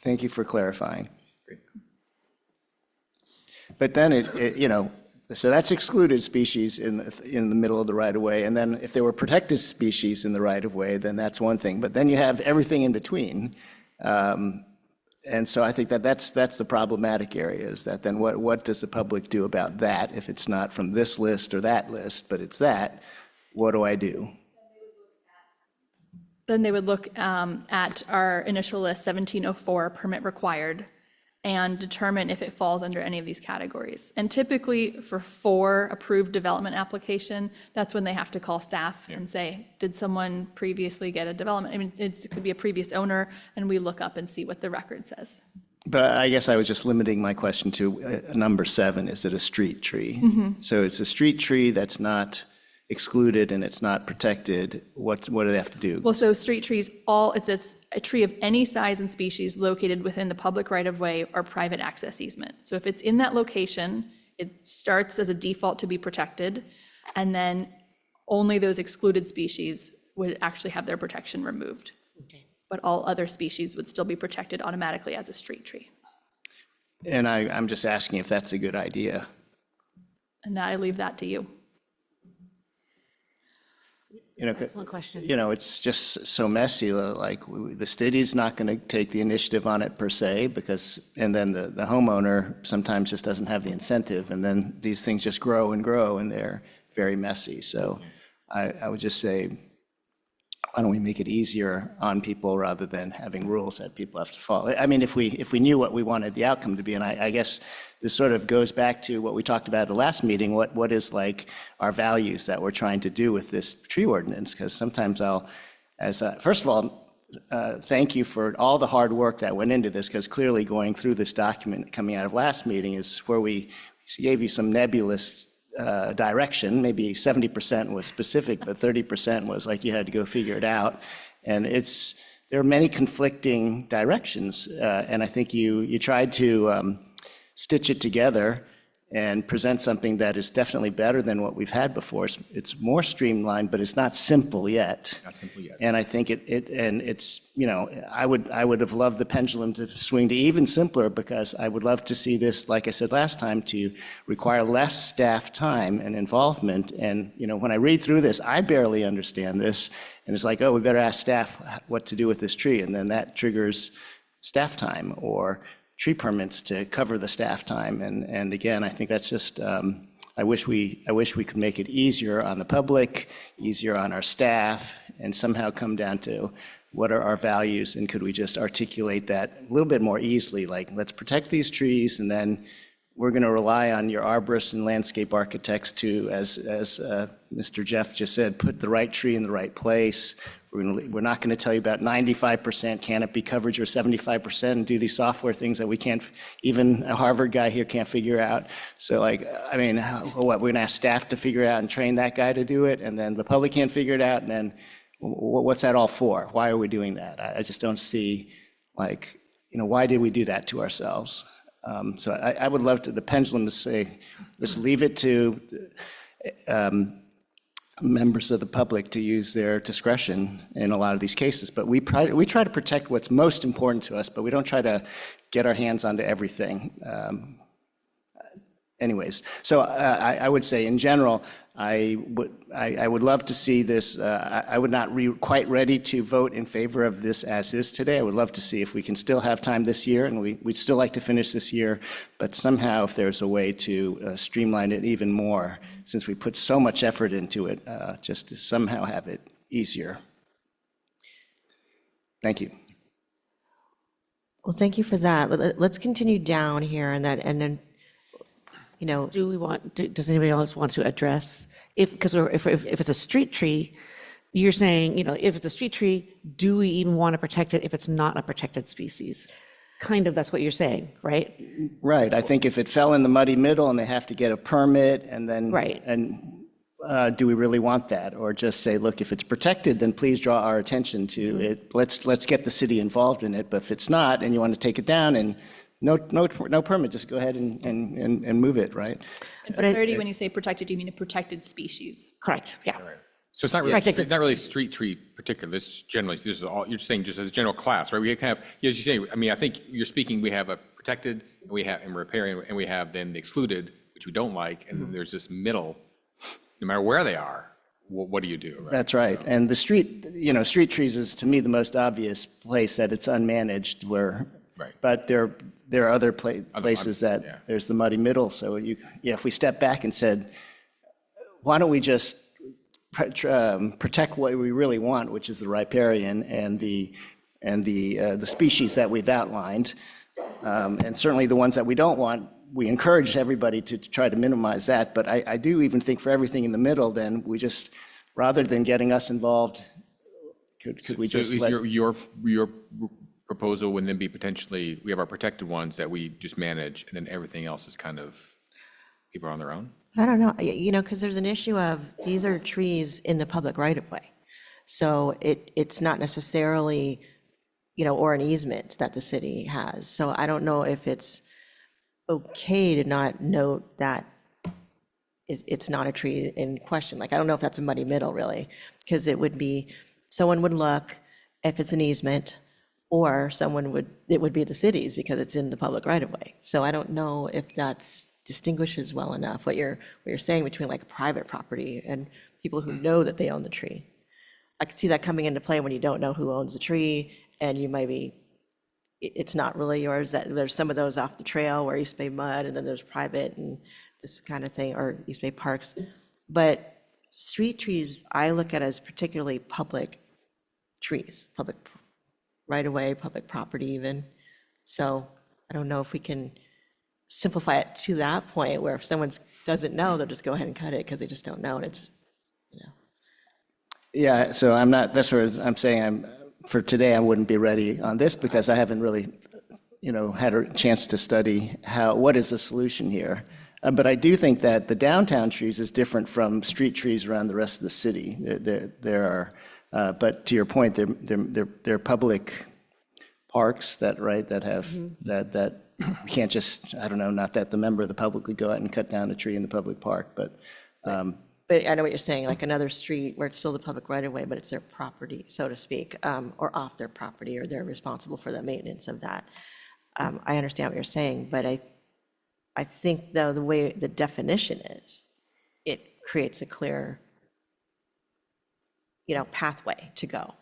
Thank you for clarifying. But then so that's excluded species in the middle of the right-of-way, and then if there were protected species in the right-of-way, then that's one thing. But then you have everything in between, and so I think that's the problematic area. Is that then what does the public do about that if it's not from this list or that list, but it's that? What do I do? Then they would look at our initial list, 1704, permit required, and determine if it falls under any of these categories. And typically for 4 approved development application, that's when they have to call staff and say, did someone previously get a development? I mean, it could be a previous owner, and we look up and see what the record says. But I guess I was just limiting my question to number 7. Is it a street tree? So it's a street tree that's not excluded and it's not protected. What do they have to do? Well, so street trees, it says a tree of any size and species located within the public right-of-way or private access easement. So if it's in that location, it starts as a default to be protected, and then only those excluded species would actually have their protection removed. But all other species would still be protected automatically as a street tree. And I'm just asking if that's a good idea. And I leave that to you. Excellent question. It's just so messy, like the city's not going to take the initiative on it per se, and then the homeowner sometimes just doesn't have the incentive, and then these things just grow and grow, and they're very messy. So I would just say, why don't we make it easier on people rather than having rules that people have to follow? I mean, if we knew what we wanted the outcome to be, and I guess this sort of goes back to what we talked about at the last meeting, what is like our values that we're trying to do with this tree ordinance? Because sometimes first of all, thank you for all the hard work that went into this, because clearly going through this document coming out of last meeting is where we gave you some nebulous direction. Maybe 70% was specific, but 30% was like you had to go figure it out. And there are many conflicting directions, and I think you tried to stitch it together and present something that is definitely better than what we've had before. It's more streamlined, but it's not simple yet. Not simple yet. And I think I would have loved the pendulum to swing to even simpler, because I would love to see this, like I said last time, to require less staff time and involvement. And, when I read through this, I barely understand this. And it's like, oh, we better ask staff what to do with this tree. And then that triggers staff time or tree permits to cover the staff time. And again, I think that's just, I wish we could make it easier on the public, easier on our staff, and somehow come down to what are our values, and could we just articulate that a little bit more easily, like, let's protect these trees, and then we're going to rely on your arborists and landscape architects to, as Mr. Jeff just said, put the right tree in the right place. We're not going to tell you about 95% canopy coverage or 75% and do these software things that we can't, even a Harvard guy here can't figure out. So we're going to ask staff to figure it out and train that guy to do it, and then the public can't figure it out, and then what's that all for? Why are we doing that? I just don't see, why did we do that to ourselves? So I would love to, the pendulum to say, just leave it to members of the public to use their discretion in a lot of these cases. But we try to protect what's most important to us, but we don't try to get our hands onto everything. Anyways, so I would say in general, I would love to see this. I would not be quite ready to vote in favor of this as is today. I would love to see if we can still have time this year, and we'd still like to finish this year, but somehow if there's a way to streamline it even more, since we put so much effort into it, just to somehow have it easier. Thank you. Well, thank you for that. But let's continue down here and then, you know. Do we want, does anybody else want to address, if it's a street tree, you're saying, you know, if it's a street tree, do we even want to protect it if it's not a protected species? Kind of, that's what you're saying, right? Right. I think if it fell in the muddy middle and they have to get a permit and then. Right. And do we really want that? Or just say, look, if it's protected, then please draw our attention to it. Let's get the city involved in it. But if it's not and you want to take it down and no permit, just go ahead and move it, right? And for clarity, when you say protected, do you mean a protected species? Correct, yeah. So it's not really street tree particular. This generally, this is all, you're saying just as a general class, right? We kind of, as you say, I mean, I think you're speaking, we have a protected, we have and riparian, and we have then the excluded, which we don't like, and then there's this middle, no matter where they are, what do you do? Right? That's right. And the street trees is to me the most obvious place that it's unmanaged where, right. But there are other places that there's the muddy middle. So if we step back and said, why don't we just protect what we really want, which is the riparian and the species that we've outlined, and certainly the ones that we don't want, we encourage everybody to try to minimize that. But I do even think for everything in the middle, then we just, rather than getting us involved, could we just let... Your proposal would then be potentially, we have our protected ones that we just manage, and then everything else is kind of, people are on their own? I don't know, you know, because there's an issue of, these are trees in the public right-of-way. So it's not necessarily, you know, or an easement that the city has. So I don't know if it's okay to not note that it's not a tree in question. Like, I don't know if that's a muddy middle, really, because it would be, someone would look if it's an easement, or it would be the city's because it's in the public right-of-way. So I don't know if that's distinguishes well enough what you're saying between like private property and people who know that they own the tree. I could see that coming into play when you don't know who owns the tree and you might be, it's not really yours. That there's some of those off the trail where East Bay Mud, and then there's private and this kind of thing, or East Bay Parks. But street trees, I look at as particularly public trees, public right away, public property even. So I don't know if we can simplify it to that point where if someone doesn't know, they'll just go ahead and cut it because they just don't know, and it's, you know. Yeah, so that's where I'm saying for today, I wouldn't be ready on this because I haven't really, had a chance to study what is the solution here. But I do think that the downtown trees is different from street trees around the rest of the city. There are, but to your point, they're public parks that have, that we can't just, I don't know, not that the member of the public would go out and cut down a tree in the public park, but. But I know what you're saying, like another street where it's still the public right of way, but it's their property, so to speak, or off their property, or they're responsible for the maintenance of that. I understand what you're saying, but I think though the way the definition is, it creates a clear, pathway to go.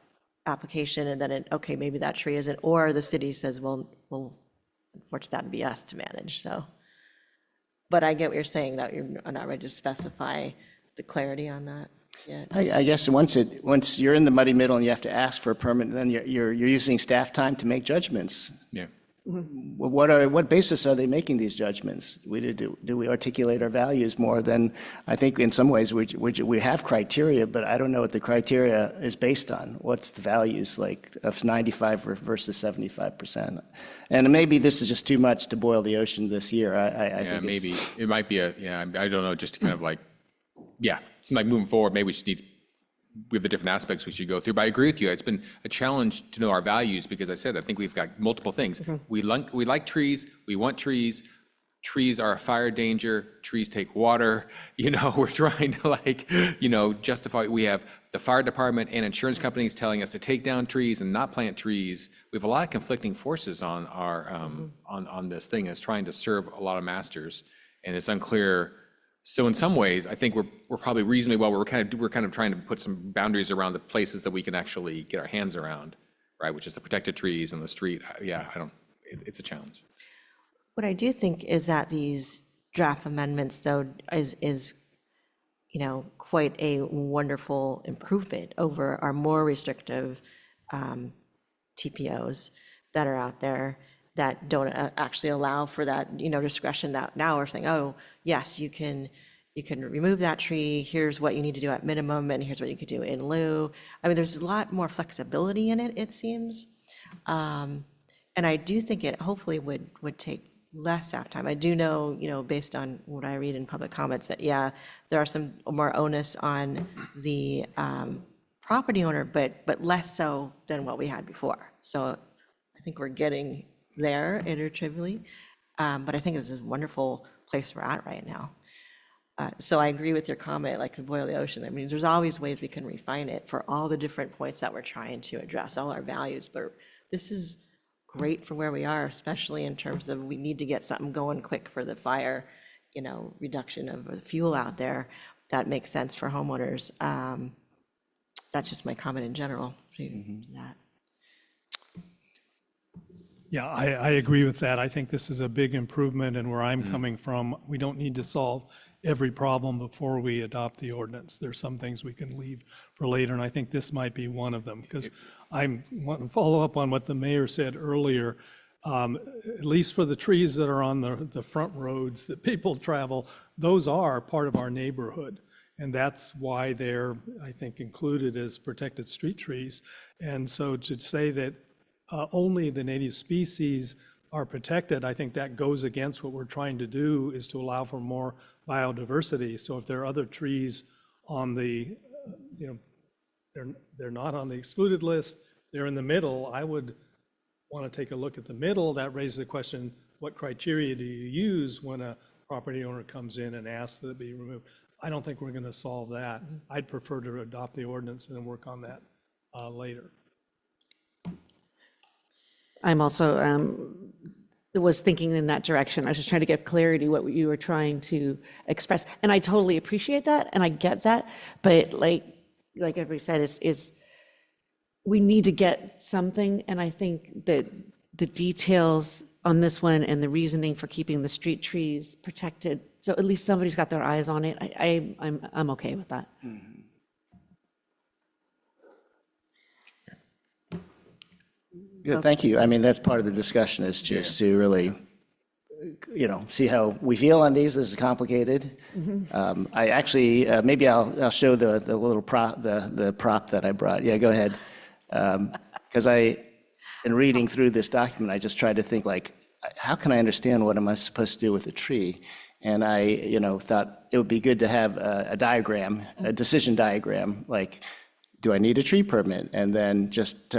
Application, and then okay, maybe that tree isn't, or the city says, well, unfortunately, that'd be us to manage, so. But I get what you're saying, that you're not ready to specify the clarity on that yet. I guess once you're in the muddy middle and you have to ask for a permit, then you're using staff time to make judgments. Yeah. What basis are they making these judgments? Do we articulate our values more than, I think in some ways we have criteria, but I don't know what the criteria is based on. What's the values like of 95 versus 75%? And maybe this is just too much to boil the ocean this year. I think maybe it might be I don't know, just to kind of like, it's like moving forward, maybe we just need we have the different aspects we should go through. But I agree with you. It's been a challenge to know our values because I said, I think we've got multiple things. We like trees. We want trees. Trees are a fire danger. Trees take water. We're trying to justify. We have the fire department and insurance companies telling us to take down trees and not plant trees. We have a lot of conflicting forces on our on this thing. It's trying to serve a lot of masters, and it's unclear. So in some ways, I think we're probably reasonably well. We're kind of trying to put some boundaries around the places that we can actually get our hands around, right? Which is the protected trees and the street. Yeah, it's a challenge. What I do think is that these draft amendments, though, is quite a wonderful improvement over our more restrictive TPOs that are out there that don't actually allow for that, discretion that now we're saying, oh, yes, you can remove that tree, here's what you need to do at minimum, and here's what you could do in lieu. I mean, there's a lot more flexibility in it seems. And I do think it hopefully would take less staff time. I do know, based on what I read in public comments, that, yeah, there are some more onus on the property owner, but less so than what we had before. So I think we're getting there iteratively, but I think this is a wonderful place we're at right now. So I agree with your comment, like the boil the ocean. I mean, there's always ways we can refine it for all the different points that we're trying to address, all our values, but this is great for where we are, especially in terms of we need to get something going quick for the fire, reduction of the fuel out there. That makes sense for homeowners. That's just my comment in general to that. Yeah, I agree with that. I think this is a big improvement, and where I'm coming from, we don't need to solve every problem before we adopt the ordinance. There's some things we can leave for later, and I think this might be one of them, because I want to follow up on what the mayor said earlier. At least for the trees that are on the front roads that people travel, those are part of our neighborhood. And that's why they're, I think, included as protected street trees. And so to say that only the native species are protected, I think that goes against what we're trying to do, is to allow for more biodiversity. So if there are other trees on the, they're not on the excluded list, they're in the middle, I would want to take a look at the middle. That raises the question, what criteria do you use when a property owner comes in and asks that it be removed? I don't think we're going to solve that. I'd prefer to adopt the ordinance and then work on that later. I'm also was thinking in that direction. I was just trying to get clarity what you were trying to express, and I totally appreciate that, and I get that. But like everybody said, is we need to get something, and I think that the details on this one and the reasoning for keeping the street trees protected, so at least somebody's got their eyes on it. I'm okay with that. Yeah, thank you. I mean, that's part of the discussion, is just to really, see how we feel on these. This is complicated. I actually, maybe I'll show the little prop, the prop that I brought. Yeah, go ahead. Because in reading through this document, I just tried to think, how can I understand what am I supposed to do with a tree? And I, thought it would be good to have a diagram, a decision diagram, like, do I need a tree permit? And then just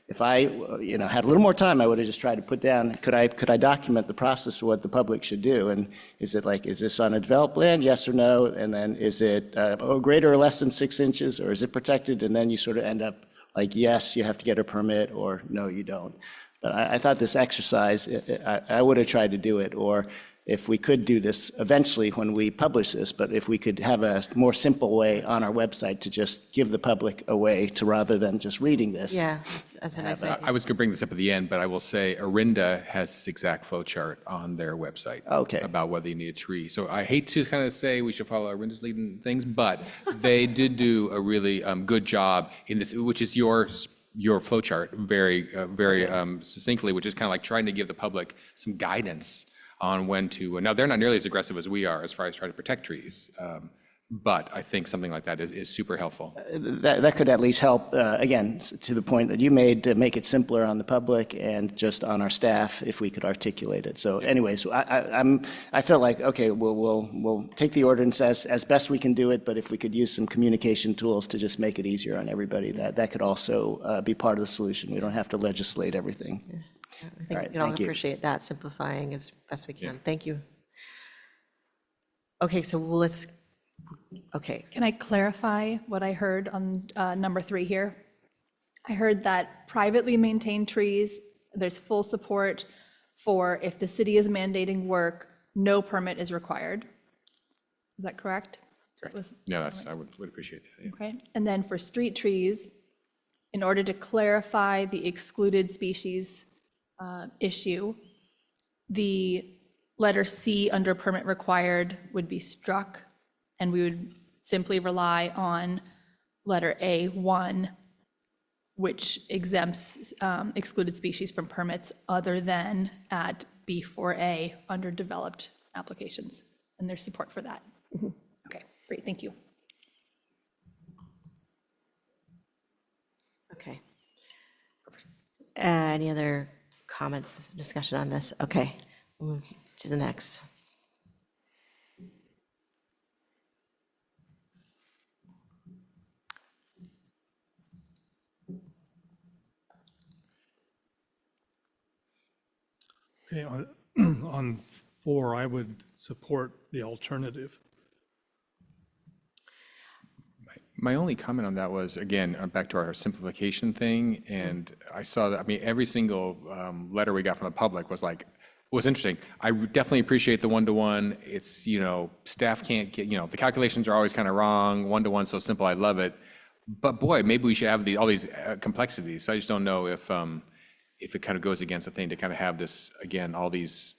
if I, had a little more time, I would have just tried to put down, could I document the process of what the public should do? And is it is this on a developed land, yes or no? And then is it greater or less than 6 inches, or is it protected? And then you sort of end up like, yes, you have to get a permit, or no, you don't. But I thought this exercise, I would have tried to do it, or if we could do this eventually when we publish this, but if we could have a more simple way on our website to just give the public a way to, rather than just reading this. Yeah, that's a nice idea. I was going to bring this up at the end, but I will say Orinda has this exact flow chart on their website about whether you need a tree. So I hate to kind of say we should follow Orinda's leading things, but they did do a really good job in this, which is your flow chart very succinctly, which is kind of like trying to give the public some guidance on when to. Now, they're not nearly as aggressive as we are as far as trying to protect trees, But I think something like that is super helpful. That could at least help, again, to the point that you made, to make it simpler on the public and just on our staff if we could articulate it. So anyways, I felt like, okay, we'll take the ordinance as best we can do it, but if we could use some communication tools to just make it easier on everybody, that could also be part of the solution. We don't have to legislate everything. I think All right, we can all thank you. appreciate that, simplifying as best we can. Thank you. Okay, so let's, okay. Can I clarify what I heard on number 3 here? I heard that privately maintained trees, there's full support for if the city is mandating work, no permit is required. Is that correct? Correct. Yeah, I would appreciate that. Yeah. Okay, and then for street trees, in order to clarify the excluded species issue, the letter C under permit required would be struck, and we would simply rely on letter A1, which exempts excluded species from permits other than at B4A under developed applications, and there's support for that. Okay, great, thank you. Okay. Any other comments, discussion on this? Okay, we'll move to the next. Okay, on 4, I would support the alternative. My only comment on that was, again, back to our simplification thing, and I saw that, I mean, every single letter we got from the public was interesting. I definitely appreciate the one-to-one. It's, staff can't get, the calculations are always kind of wrong. One-to-one, so simple, I love it. But boy, maybe we should have all these complexities. So I just don't know if it kind of goes against the thing to kind of have this, again, all these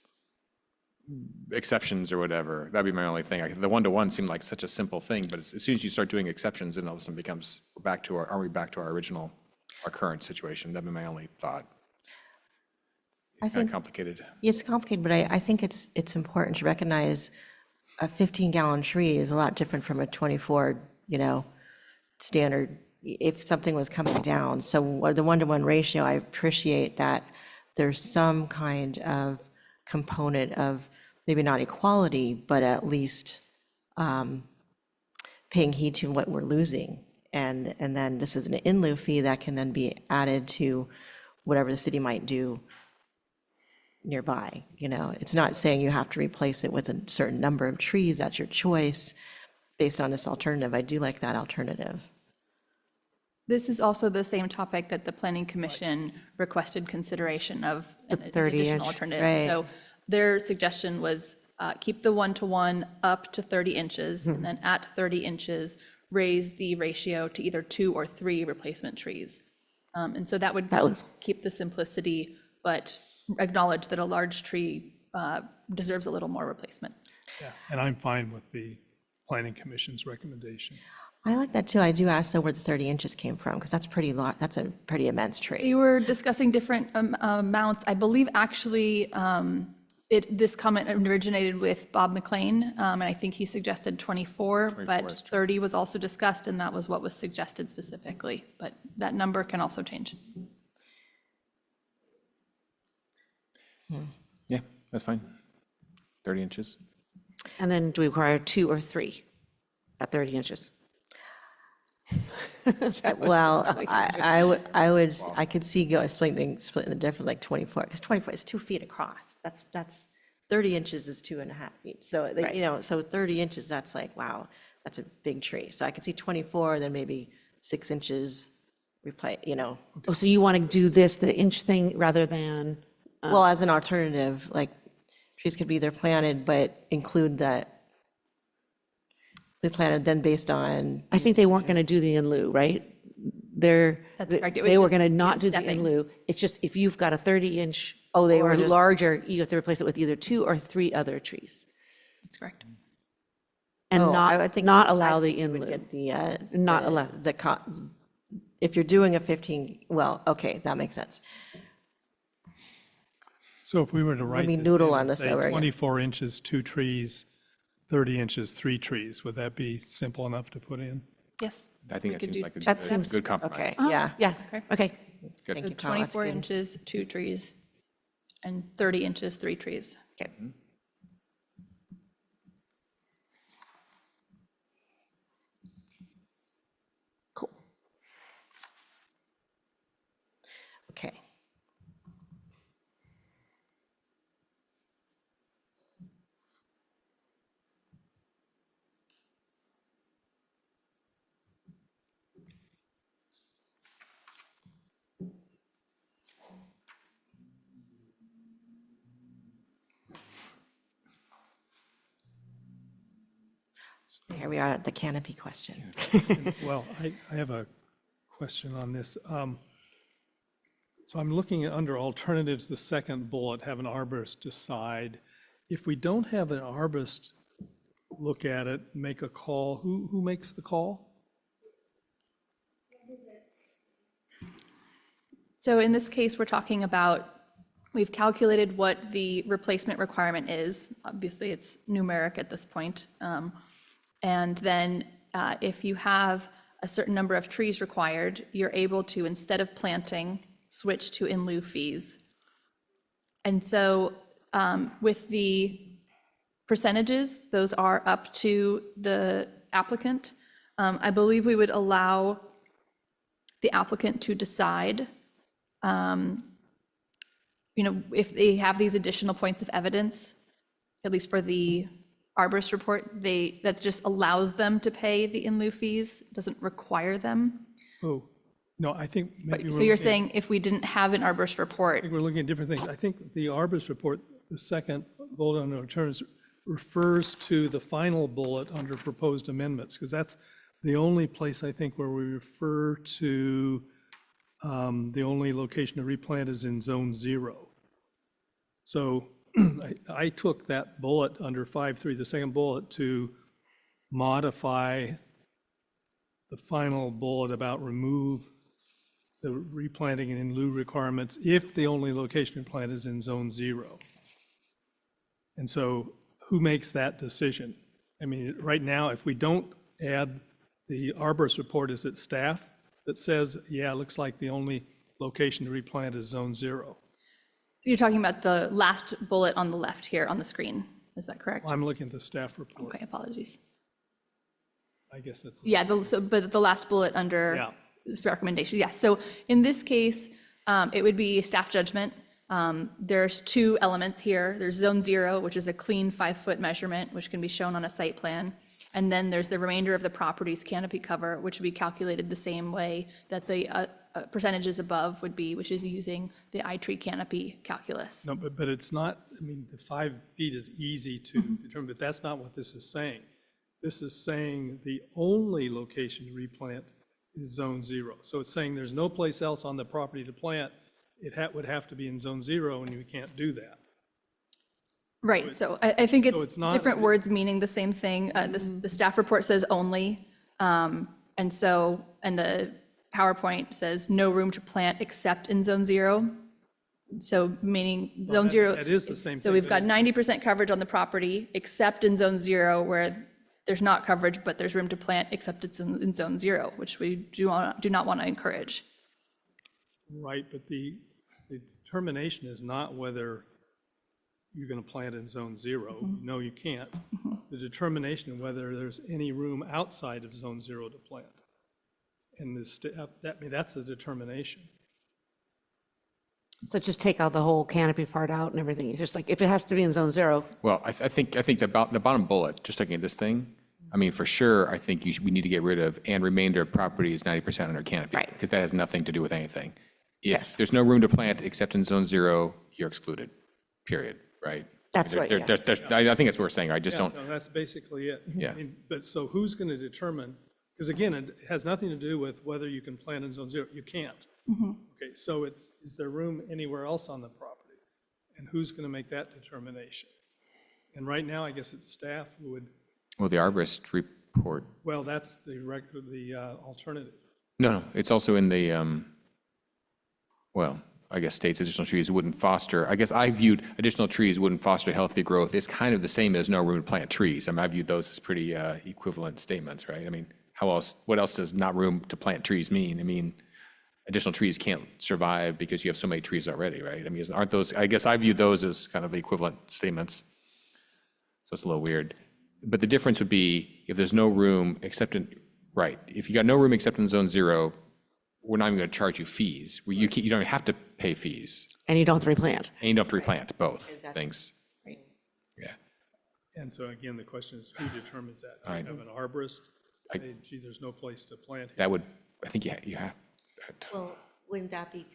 exceptions or whatever. That'd be my only thing. The one-to-one seemed like such a simple thing, but as soon as you start doing exceptions, then all of a sudden becomes, are we back to our current situation? That'd be my only thought. It's kind of complicated. It's complicated, but I think it's important to recognize a 15-gallon tree is a lot different from a 24, standard, if something was coming down. So the one-to-one ratio, I appreciate that there's some kind of component of maybe not equality, but at least paying heed to what we're losing. And then this is an in lieu fee that can then be added to whatever the city might do nearby. It's not saying you have to replace it with a certain number of trees. That's your choice based on this alternative. I do like that alternative. This is also the same topic that the Planning Commission requested consideration of an 30 additional inch, alternative. right. So their suggestion was keep the one-to-one up to 30 inches, and then at 30 inches, raise the ratio to either 2 or 3 replacement trees. And so that would keep the simplicity, but acknowledge that a large tree deserves a little more replacement. Yeah, and I'm fine with the Planning Commission's recommendation. I like that too. I do ask though where the 30 inches came from, because that's pretty long, that's a pretty immense tree. They were discussing different amounts. I believe actually this comment originated with Bob McLean, and I think he suggested 24, but 30 was also discussed, and that was what was suggested specifically. But that number can also change. Yeah, that's fine. 30 inches. And then do we require 2 or 3 at 30 inches? Well, I could see splitting the difference like 24, because 24 is 2 feet across. That's 30 inches is 2.5 feet. So, so 30 inches, that's like, wow, that's a big tree. So I could see 24, then maybe 6 inches, Oh, so you want to do this, the inch thing, rather than? Well, as an alternative, like trees could be either planted, but include that. They planted then based on. I think they weren't going to do the in lieu, right? That's correct. They were going to not do the in lieu. It's just if you've got a 30-inch they or were just larger, you have to replace it with either 2 or 3 other trees. That's correct. And I think not allow the in lieu. Not allow if you're doing a 15, well, okay, that makes sense. So if we were to write me this noodle in on and this say over again. 24 inches, 2 trees, 30 inches, 3 trees. Would that be simple enough to put in? Yes. I think that could seems do like That a seems good compromise. Okay, Uh-huh. yeah. Yeah, Okay. okay. Good. Thank So you, Carl. That's 24 good. inches, 2 trees, and 30 inches, 3 trees. Okay. Cool. Okay. Here we are at the canopy question. Well, I have a question on this. So I'm looking at under alternatives, the second bullet, have an arborist decide. If we don't have an arborist look at it, make a call, who makes the call? So in this case, we're talking about, we've calculated what the replacement requirement is. Obviously, it's numeric at this point. And then if you have a certain number of trees required, you're able to, instead of planting, switch to in lieu fees. And so with the percentages, those are up to the applicant. I believe we would allow the applicant to decide, if they have these additional points of evidence, at least for the arborist report, that just allows them to pay the in lieu fees, doesn't require them. Oh, no, I think maybe So you're saying if we didn't have an arborist report, I think we're looking at different things. I think the arborist report, the second bullet under alternatives, refers to the final bullet under proposed amendments, because that's the only place I think where we refer to the only location to replant is in zone 0. So I took that bullet under 5.3, the second bullet, to modify the final bullet about remove the replanting and in lieu requirements if the only location to plant is in zone 0. And so who makes that decision? I mean, right now, if we don't add the arborist report, is it staff that says, yeah, it looks like the only location to replant is zone 0? you're talking about the last bullet on the left here on the screen, is that correct? I'm looking at the staff report. Okay, apologies. I guess that's. Yeah, but the last bullet under Yeah. this recommendation, yes. So in this case, it would be staff judgment. There's 2 elements here. There's zone 0, which is a clean 5-foot measurement, which can be shown on a site plan. And then there's the remainder of the property's canopy cover, which would be calculated the same way that the percentages above would be, which is using the iTree canopy calculus. No, but it's not, I mean, the 5 feet is easy to determine, but that's not what this is saying. This is saying the only location to replant is zone 0. So it's saying there's no place else on the property to plant. It would have to be in zone 0, and you can't do that. Right, so I think so it's it's not- different words meaning the same thing. The staff report says only, and the PowerPoint says no room to plant except in zone 0. So meaning zone 0. That is the same So thing, we've but got it's- 90% coverage on the property, except in zone 0, where there's not coverage, but there's room to plant, except it's in zone 0, which we do not want to encourage. Right, but the determination is not whether you're going to plant in zone 0. No, you can't. The determination of whether there's any room outside of zone 0 to plant. And that's the determination. So just take out the whole canopy part out and everything. It's just like, if it has to be in zone 0, Well, I think the bottom bullet, just looking at this thing, I mean, for sure, I think we need to get rid of, and remainder of property is 90% under canopy. Right. Because that has nothing to do with anything. If Yes. there's no room to plant except in zone 0, you're excluded, period, right? That's right, yeah. I think that's what we're saying, I just Yeah, don't, no, that's basically it. Yeah. I mean, but so who's going to determine, because again, it has nothing to do with whether you can plant in zone 0. You can't. Okay, so is there room anywhere else on the property? And who's going to make that determination? And right now, I guess it's staff who would, well, the arborist report, well, that's the alternative. no, it's also in the, I guess, states additional trees wouldn't foster, I guess I viewed additional trees wouldn't foster healthy growth. It's kind of the same as no room to plant trees. I mean, I viewed those as pretty equivalent statements, right? I mean, what else does not room to plant trees mean? I mean, additional trees can't survive because you have so many trees already, right? I mean, aren't those, I guess I view those as kind of the equivalent statements. So it's a little weird. But the difference would be if there's no room except in, right, if you got no room except in zone 0, we're not even going to charge you fees. You don't even have to pay fees. And you don't have to replant. And you don't have to replant, both things. Right. Yeah. And so again, the question is, who determines that? Do All you right. have an arborist say, gee, there's no place to plant here? That would, I think you have. Well, wouldn't that be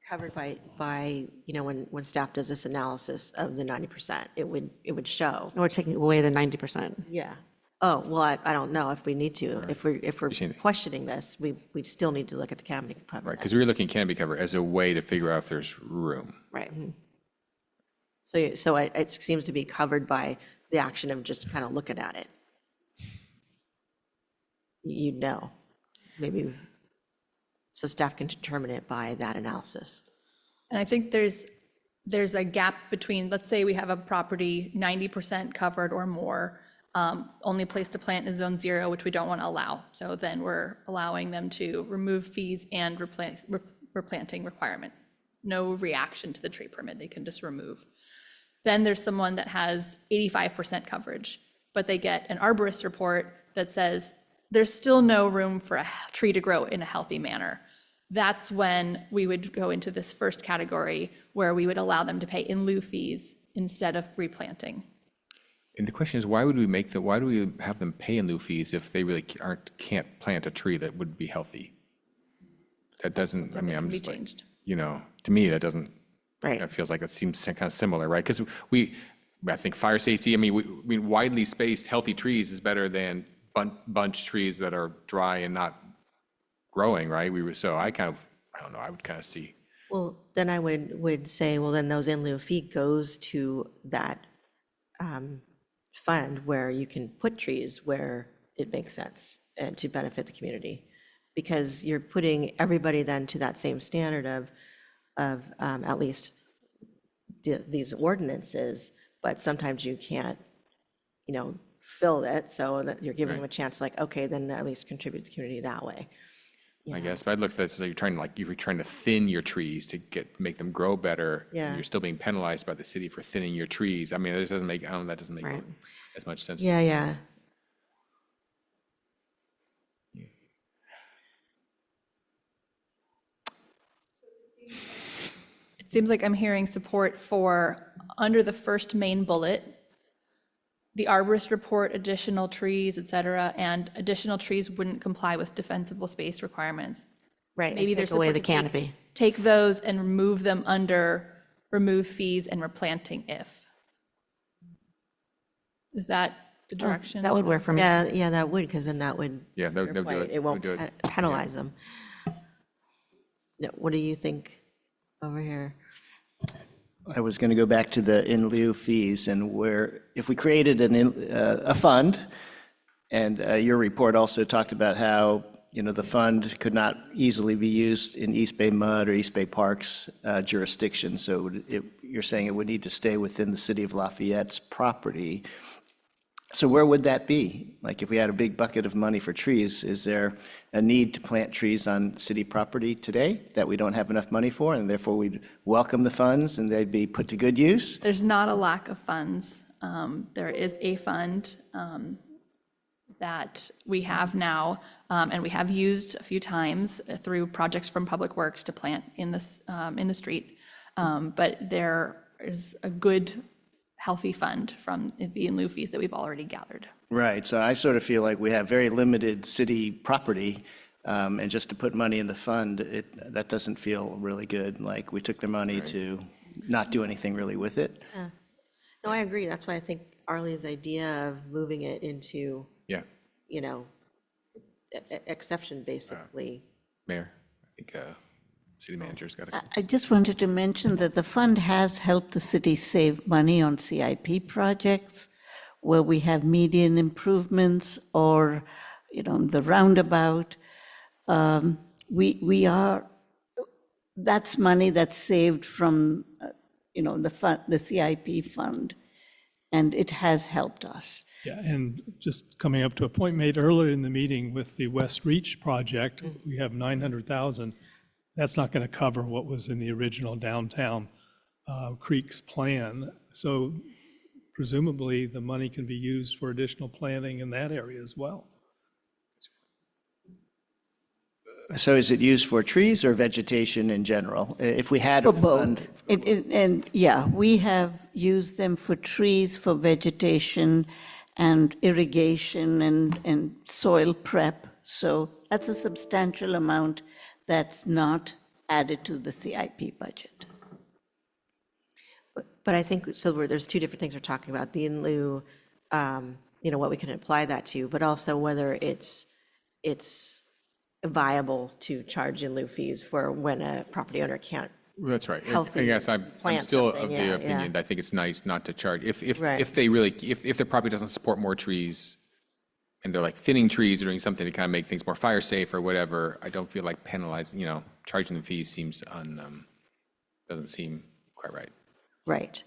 covered by, you know, when staff does this analysis of the 90%, it would show. We're taking away the 90%. Yeah. Oh, well, I don't know if we need to. If we're questioning this, we still need to look at the canopy cover. Right, because we were looking at canopy cover as a way to figure out if there's room. Right. So it seems to be covered by the action of just kind of looking at it. You'd know, maybe, so staff can determine it by that analysis. And I think there's a gap between, let's say we have a property 90% covered or more, only place to plant is zone 0, which we don't want to allow. So then we're allowing them to remove fees and replanting requirement. No reaction to the tree permit, they can just remove. Then there's someone that has 85% coverage, but they get an arborist report that says there's still no room for a tree to grow in a healthy manner. That's when we would go into this first category where we would allow them to pay in lieu fees instead of replanting. And the question is, why do we have them pay in lieu fees if they really can't plant a tree that would be healthy? That doesn't, I mean, I'm just like, you know, to me, that doesn't, right. It feels like it seems kind of similar, right? Because I think fire safety, I mean, widely spaced healthy trees is better than bunch trees that are dry and not growing, right? So I don't know, I would kind of see. Well, then I would say, well, then those in lieu fee goes to that fund where you can put trees where it makes sense and to benefit the community. Because you're putting everybody then to that same standard of at least these ordinances, but sometimes you can't, you know, fill it, so that you're giving them a chance, like, okay, then at least contribute to the community that way. I guess, but I'd look at this as you're trying to thin your trees to make them grow better. Yeah. And you're still being penalized by the city for thinning your trees. I mean, that doesn't make Right. as much sense. Yeah. It seems like I'm hearing support for, under the first main bullet, the arborist report, additional trees, et cetera, and additional trees wouldn't comply with defensible space requirements. Right, Maybe and there's take away support the to canopy. take those and remove them under remove fees and replanting if. Is that the direction? That would work for me. Yeah, that would, because then that would. Yeah, that would do it. It won't That would do it. penalize them. No, what do you think over here? I was going to go back to the in lieu fees and where, if we created a fund, and your report also talked about how, you know, the fund could not easily be used in East Bay Mud or East Bay Parks jurisdiction. So you're saying it would need to stay within the city of Lafayette's property. So where would that be? Like if we had a big bucket of money for trees, is there a need to plant trees on city property today that we don't have enough money for, and therefore we'd welcome the funds and they'd be put to good use? There's not a lack of funds. There is a fund that we have now, and we have used a few times through projects from Public Works to plant in the street. But there is a good, healthy fund from the in lieu fees that we've already gathered. Right, so I sort of feel like we have very limited city property, and just to put money in the fund, that doesn't feel really good. Like we took the money to not do anything really with it. Yeah. No, I agree. That's why I think Arlie's idea of moving it into, you know, exception, basically. Mayor, I think city manager's got a. I just wanted to mention that the fund has helped the city save money on CIP projects where we have median improvements or, you know, the roundabout. We are that's money that's saved from, the fund, the CIP fund, and it has helped us. Yeah, and just coming up to a point made earlier in the meeting with the West Reach project, we have 900,000. That's not going to cover what was in the original downtown Creeks plan. So presumably, the money can be used for additional planning in that area as well. So is it used for trees or vegetation in general? If we had For a fund, both. And yeah, we have used them for trees, for vegetation and irrigation and soil prep. So that's a substantial amount that's not added to the CIP budget. But I think, so there's two different things we're talking about, the in lieu, what we can apply that to, but also whether it's viable to charge in lieu fees for when a property owner can't. That's right. I Healthy guess I'm plant still something, of yeah, the opinion yeah. that I think it's nice not to charge, if Right. if the property doesn't support more trees, and they're like thinning trees or doing something to kind of make things more fire safe or whatever, I don't feel like penalizing, charging the fees seems doesn't seem quite right. Right.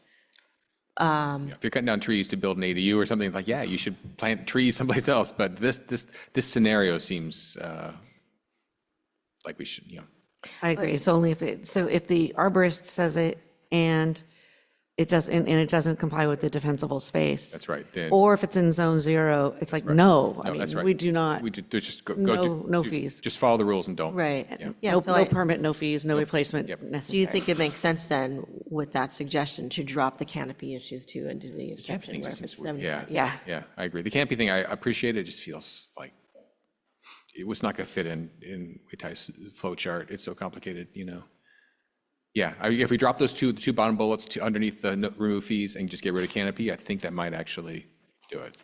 If you're cutting down trees to build an ADU or something, it's like, yeah, you should plant trees someplace else, but this scenario seems like we should, I agree. It's only if if the arborist says it and it doesn't comply with the defensible space. That's right. Then- Or if it's in zone 0, it's like, no, I No, mean, that's right. we do not, Just go no fees. Just follow the rules and don't. Right. Yeah. Yeah, No so no permit, no fees, no replacement do necessary. you think it makes sense then with that suggestion to drop the canopy issues too and do the Camping exception thing where just if it's seems weird. 75? Yeah, I agree. The camping thing, I appreciate it. It just feels like it was not going to fit in Itai's flow chart. It's so complicated, Yeah, if we drop those two bottom bullets to underneath the remove fees and just get rid of canopy, I think that might actually do it.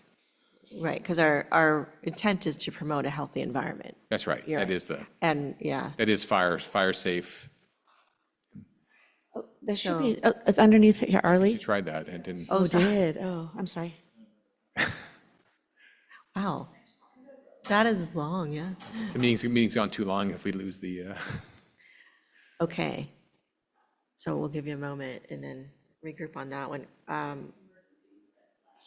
Right, because our intent is to promote a healthy environment. That's right. You're That right. is And, yeah. that is fire safe. There should be, it's underneath here, Arlie? You tried that and didn't. Oh, did, oh, I'm sorry. Wow. That is long, yeah. The meeting's gone too long if we lose the. Okay. So we'll give you a moment and then regroup on that one.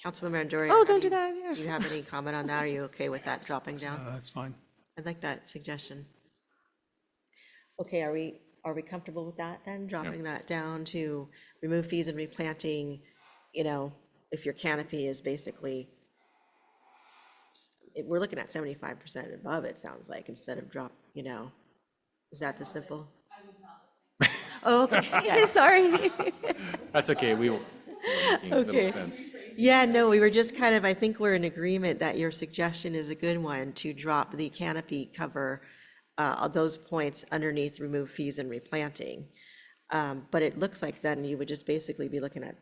Councilmember Andori. Oh, don't do that, yeah. Do you have any comment on that? Are you okay with that dropping down? That's fine. I'd like that suggestion. Okay, are we comfortable with that then, dropping that down to remove fees and replanting, if your canopy is basically, we're looking at 75% above, it sounds like, instead of is that the simple? Oh, okay, sorry. That's okay. We will. Okay. Sense. Yeah, no, we were just I think we're in agreement that your suggestion is a good one, to drop the canopy cover, those points underneath remove fees and replanting. But it looks like then you would just basically be looking at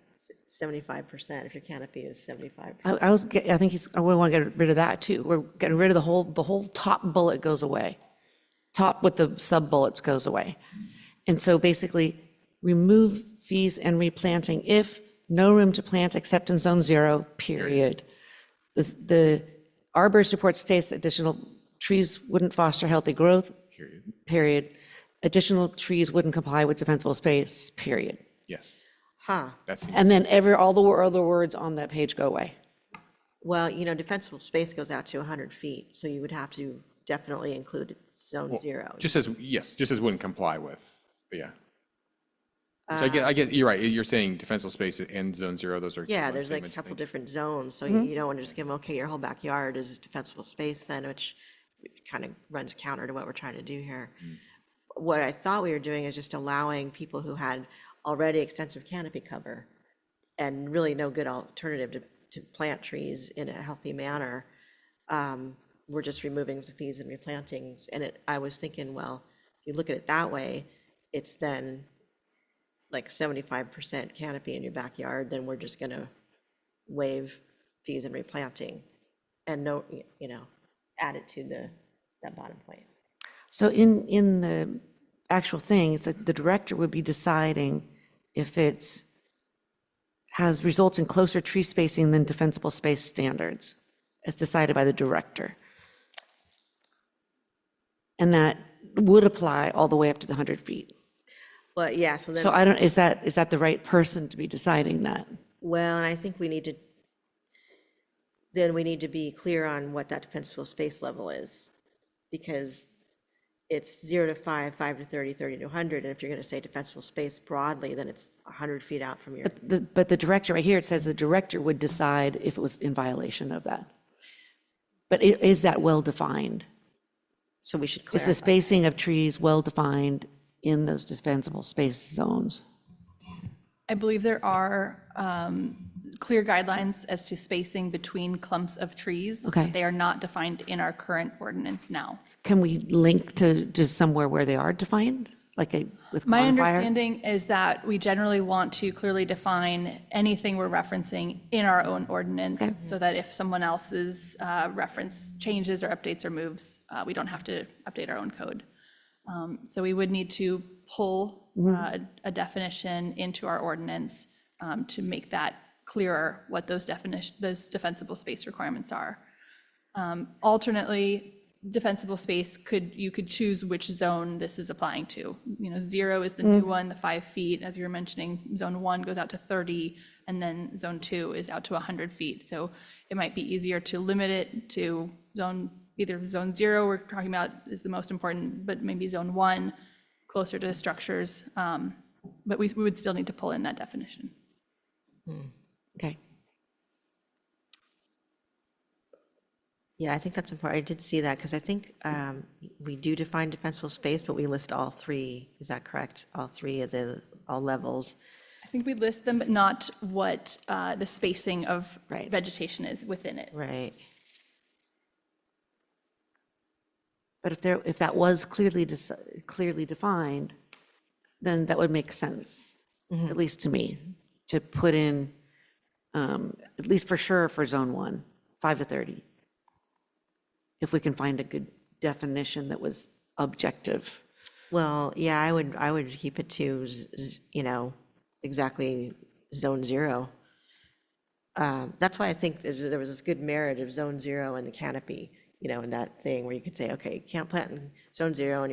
75% if your canopy is 75%. I think we want to get rid of that too. We're getting rid of the whole top bullet goes away. Top with the sub bullets goes away. And so basically, remove fees and replanting if no room to plant except in zone 0, period. The arborist report states that additional trees wouldn't foster healthy growth, period. Additional trees wouldn't comply with defensible space, period. Yes. Huh. And then all the other words on that page go away. Well, defensible space goes out to 100 feet, so you would have to definitely include zone 0. Just as wouldn't comply with, but yeah. So I get, you're right. You're saying defensible space and zone 0, those are. Yeah, two there's like a statements, I couple think. different zones, so you don't want to just give them, okay, your whole backyard is defensible space then, which kind of runs counter to what we're trying to do here. What I thought we were doing is just allowing people who had already extensive canopy cover and really no good alternative to plant trees in a healthy manner. We're just removing the fees and replanting. And I was thinking, well, if you look at it that way, it's then like 75% canopy in your backyard, then we're just going to waive fees and replanting and add it to that bottom point. So in the actual thing, it's like the director would be deciding if it results in closer tree spacing than defensible space standards, as decided by the director. And that would apply all the way up to the 100 feet. But yeah, so then. So I don't, is that the right person to be deciding that? Well, and I think we need to be clear on what that defensible space level is. Because it's 0 to 5, 5 to 30, 30 to 100, and if you're going to say defensible space broadly, then it's 100 feet out from your. But the director, right here, it says the director would decide if it was in violation of that. But is that well-defined? So we should Is clarify. the spacing of trees well-defined in those defensible space zones? I believe there are clear guidelines as to spacing between clumps of trees. Okay. They are not defined in our current ordinance now. Can we link to somewhere where they are defined, like with My Confire? understanding is that we generally want to clearly define anything we're referencing in our own ordinance, so that if someone else's reference changes or updates or moves, we don't have to update our own code. So we would need to pull a definition into our ordinance to make that clearer what those defensible space requirements are. Alternately, defensible space you could choose which zone this is applying to. 0 is the new one, the 5 feet, as you were mentioning. Zone 1 goes out to 30, and then zone 2 is out to 100 feet. So it might be easier to limit it to either zone 0 we're talking about is the most important, but maybe zone 1 closer to the structures. But we would still need to pull in that definition. Okay. Yeah, I think that's important. I did see that because I think we do define defensible space, but we list all three. Is that correct? All three of all levels. I think we list them, but not what the spacing of vegetation is within it. Right. But if that was clearly defined, then that would make sense, at least to me, to put in, at least for sure for zone 1, 5 to 30. If we can find a good definition that was objective. Well, yeah, I would keep it to, exactly zone 0. That's why I think there was this good merit of zone 0 and the canopy, in that thing where you could say, okay, you can't plant in zone 0 and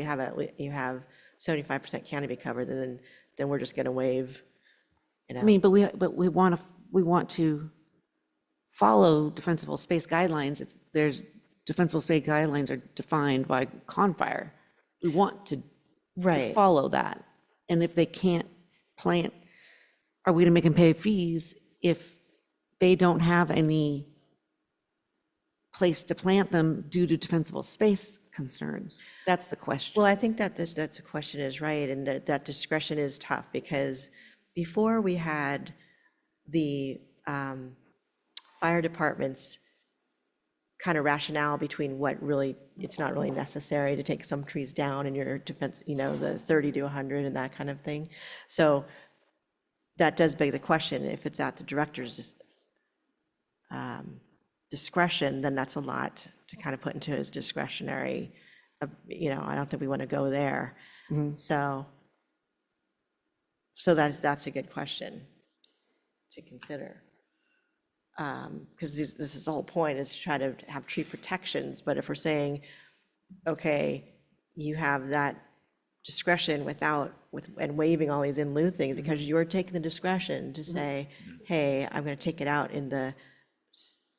you have 75% canopy cover, then we're just going to waive, I mean, but we want to follow defensible space guidelines. If there's defensible space guidelines are defined by Confire, we want to follow that. And if they can't plant, are we going to make them pay fees if they don't have any place to plant them due to defensible space concerns? That's the question. Well, I think that's a question is right, and that discretion is tough, because before we had the fire departments kind of rationale between what really, it's not really necessary to take some trees down in your defense, the 30 to 100 and that kind of thing. So that does beg the question, if it's at the director's discretion, then that's a lot to kind of put into his discretionary, I don't think we want to go there. So that's a good question to consider. Because this is the whole point, is to try to have tree protections. But if we're saying, okay, you have that discretion and waiving all these in lieu things, because you're taking the discretion to say, hey, I'm going to take it out in the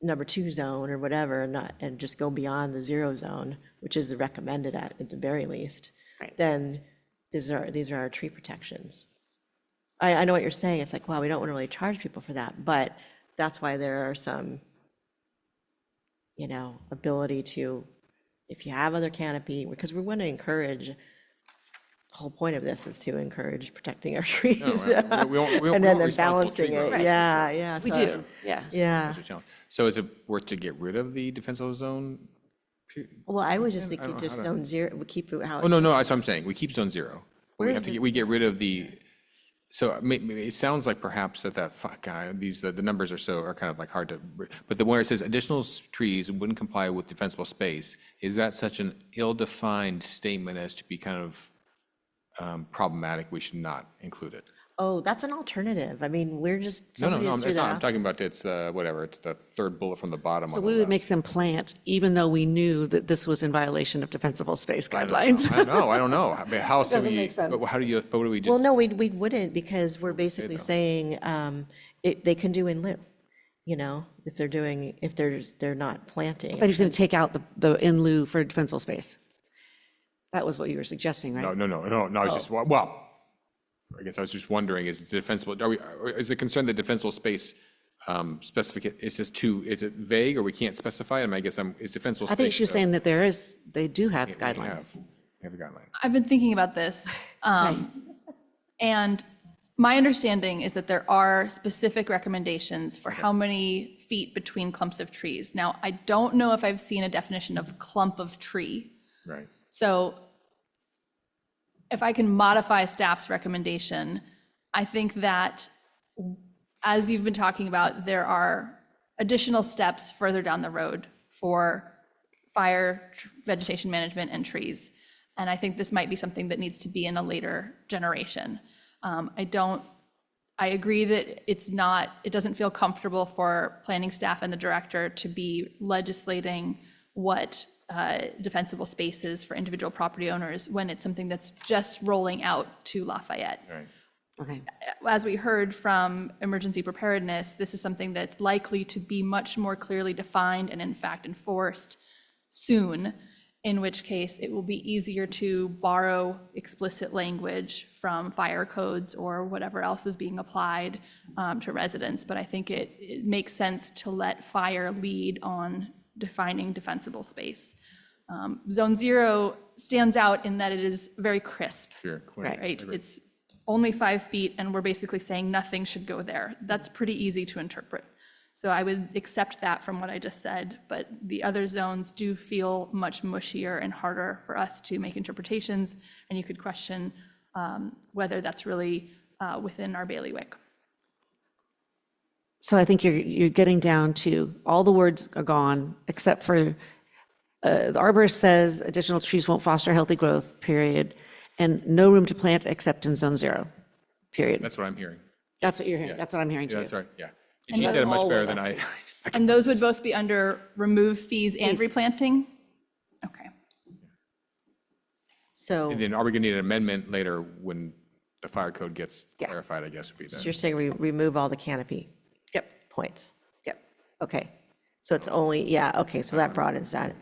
number 2 zone or whatever, and just go beyond the 0 zone, which is the recommended at the very least, then these are our tree protections. I know what you're saying. It's like, well, we don't want to really charge people for that, but that's why there are some, ability to, if you have other canopy, because we want to encourage, the whole point of this is to encourage protecting our trees. And then balancing it. Yeah. We do, yeah. Yeah. So is it worth to get rid of the defensive zone? Well, I would just think you just zone 0, we keep it how. Oh, no, that's what I'm saying. We keep zone 0. We get rid of the, so it sounds like perhaps the numbers are kind of like hard to, but where it says additional trees wouldn't comply with defensible space, is that such an ill-defined statement as to be kind of problematic, we should not include it. Oh, that's an alternative. I mean, we're just, No, somebody just threw it's that not. I'm out. talking about it's, whatever, it's the third bullet from the bottom So on the we would left. make them plant, even though we knew that this was in violation of defensible space I guidelines. don't know. I mean, how else do Doesn't we, make sense. but how do you, but what do we just? Well, no, we wouldn't, because we're basically saying they can do in lieu, you know, if they're not planting. I thought he was going to take out the in lieu for defensible space. That was what you were suggesting, right? No, I was just, well, I guess I was just wondering, is it defensible, is the concern that defensible space specific, is it vague or we can't specify it? I mean, I guess is defensible space. I think she was saying that they do have guidelines. We have a guideline. I've been thinking about this. And my understanding is that there are specific recommendations for how many feet between clumps of trees. Now, I don't know if I've seen a definition of clump of tree. Right. So if I can modify staff's recommendation, I think that, as you've been talking about, there are additional steps further down the road for fire, vegetation management, and trees. And I think this might be something that needs to be in a later generation. I agree that it doesn't feel comfortable for planning staff and the director to be legislating what defensible spaces for individual property owners when it's something that's just rolling out to Lafayette. Right. Okay. As we heard from emergency preparedness, this is something that's likely to be much more clearly defined and in fact enforced soon, in which case it will be easier to borrow explicit language from fire codes or whatever else is being applied to residents. But I think it makes sense to let fire lead on defining defensible space. Zone 0 stands out in that it is very crisp. Sure, clear. Right? It's only 5 feet, and we're basically saying nothing should go there. That's pretty easy to interpret. So I would accept that from what I just said, but the other zones do feel much mushier and harder for us to make interpretations, and you could question whether that's really within our bailiwick. So I think you're getting down to all the words are gone except for the arborist says additional trees won't foster healthy growth, period, and no room to plant except in zone 0, period. That's what I'm hearing. That's what you're hearing. That's what I'm hearing too. Yeah, that's right, yeah. And she said it much better than I. And those would both be under remove fees and replantings? Okay. So And then are we going to need an amendment later when the fire code gets clarified, I guess would be so the. you're saying we remove all the canopy points? Yep. Okay. So it's only, yeah, okay, so that broadens that.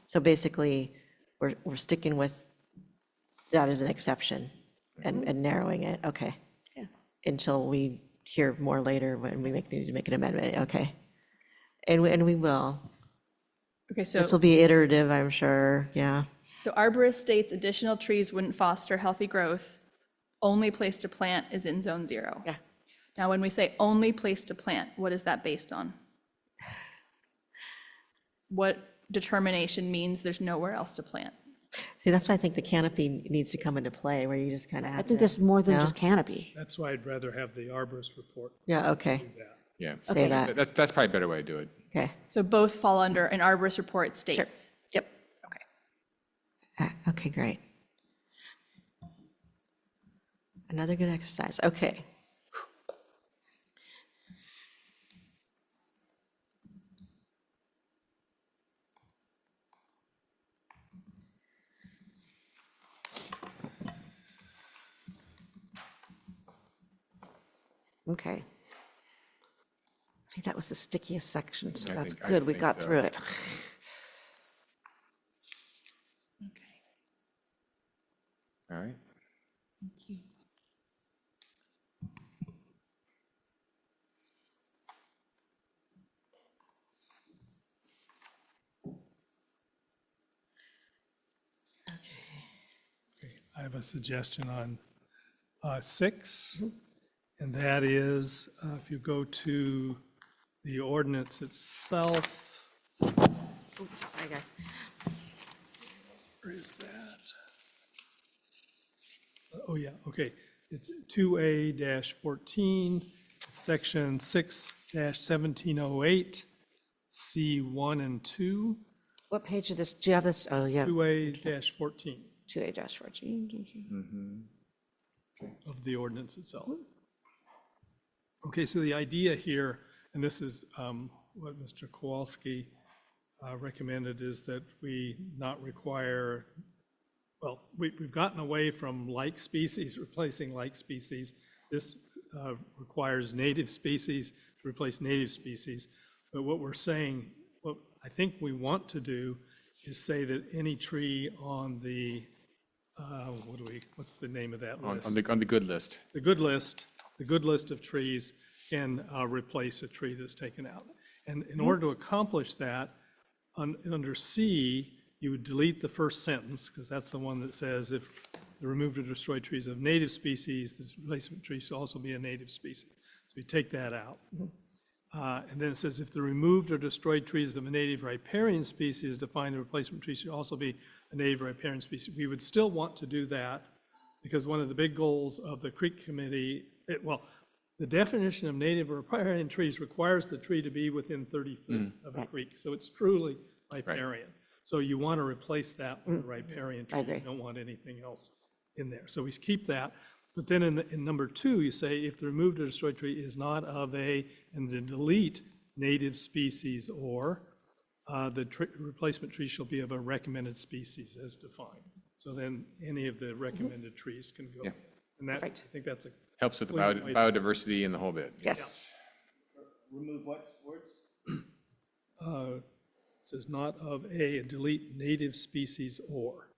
So basically, we're sticking with that as an exception and narrowing it, okay. Yeah. Until we hear more later when we need to make an amendment, okay. And we will. Okay, so. This will be iterative, I'm sure, yeah. So arborist states additional trees wouldn't foster healthy growth. Only place to plant is in zone 0. Yeah. Now, when we say only place to plant, what is that based on? What determination means there's nowhere else to plant? See, that's why I think the canopy needs to come into play, where you just kind of I have to. think there's more than No? just canopy. That's why I'd rather have the arborist report. Yeah, okay, do that. Yeah. say that, That's probably a better way to do it. okay. So both fall under an arborist report states. Yep. Okay. Okay, great. Another good exercise, okay. Okay. I think that was the stickiest section, so I that's think- I good. We think got so. through it. All right. I have a suggestion on 6, and that is, if you go to the ordinance itself, Sorry, guys. where is that? Oh, yeah, okay. It's 2A-14, section 6-1708, C1 and 2, What page of this, do you have this? Oh, yeah. 2A-14. Mm-hmm. of the ordinance itself. Okay, so the idea here, and this is what Mr. Kowalski recommended, is that we not require, well, we've gotten away from like species, replacing like species. This requires native species to replace native species. But what we're saying, what I think we want to do is say that any tree on the, what's the name of that list? On the good list. The good list of trees can replace a tree that's taken out. And in order to accomplish that, under C, you would delete the first sentence, because that's the one that says if the removed or destroyed trees of native species, the replacement tree should also be a native species. So we take that out. And then it says if the removed or destroyed trees of a native riparian species defined, the replacement tree should also be a native riparian species. We would still want to do that, because one of the big goals of the Creek Committee, the definition of native or riparian trees requires the tree to be within 30 feet of a creek. So it's truly riparian. So you want to replace that with a riparian tree. You don't want anything else in there. So we keep that. But then in number 2, you say if the removed or destroyed tree is not of a, and then delete native species, or the replacement tree shall be of a recommended species as defined. So then any of the recommended trees can go. And that, I think that's a. Helps with the biodiversity and the whole bit. Yes. Remove what words? It says not of a, and delete native species or.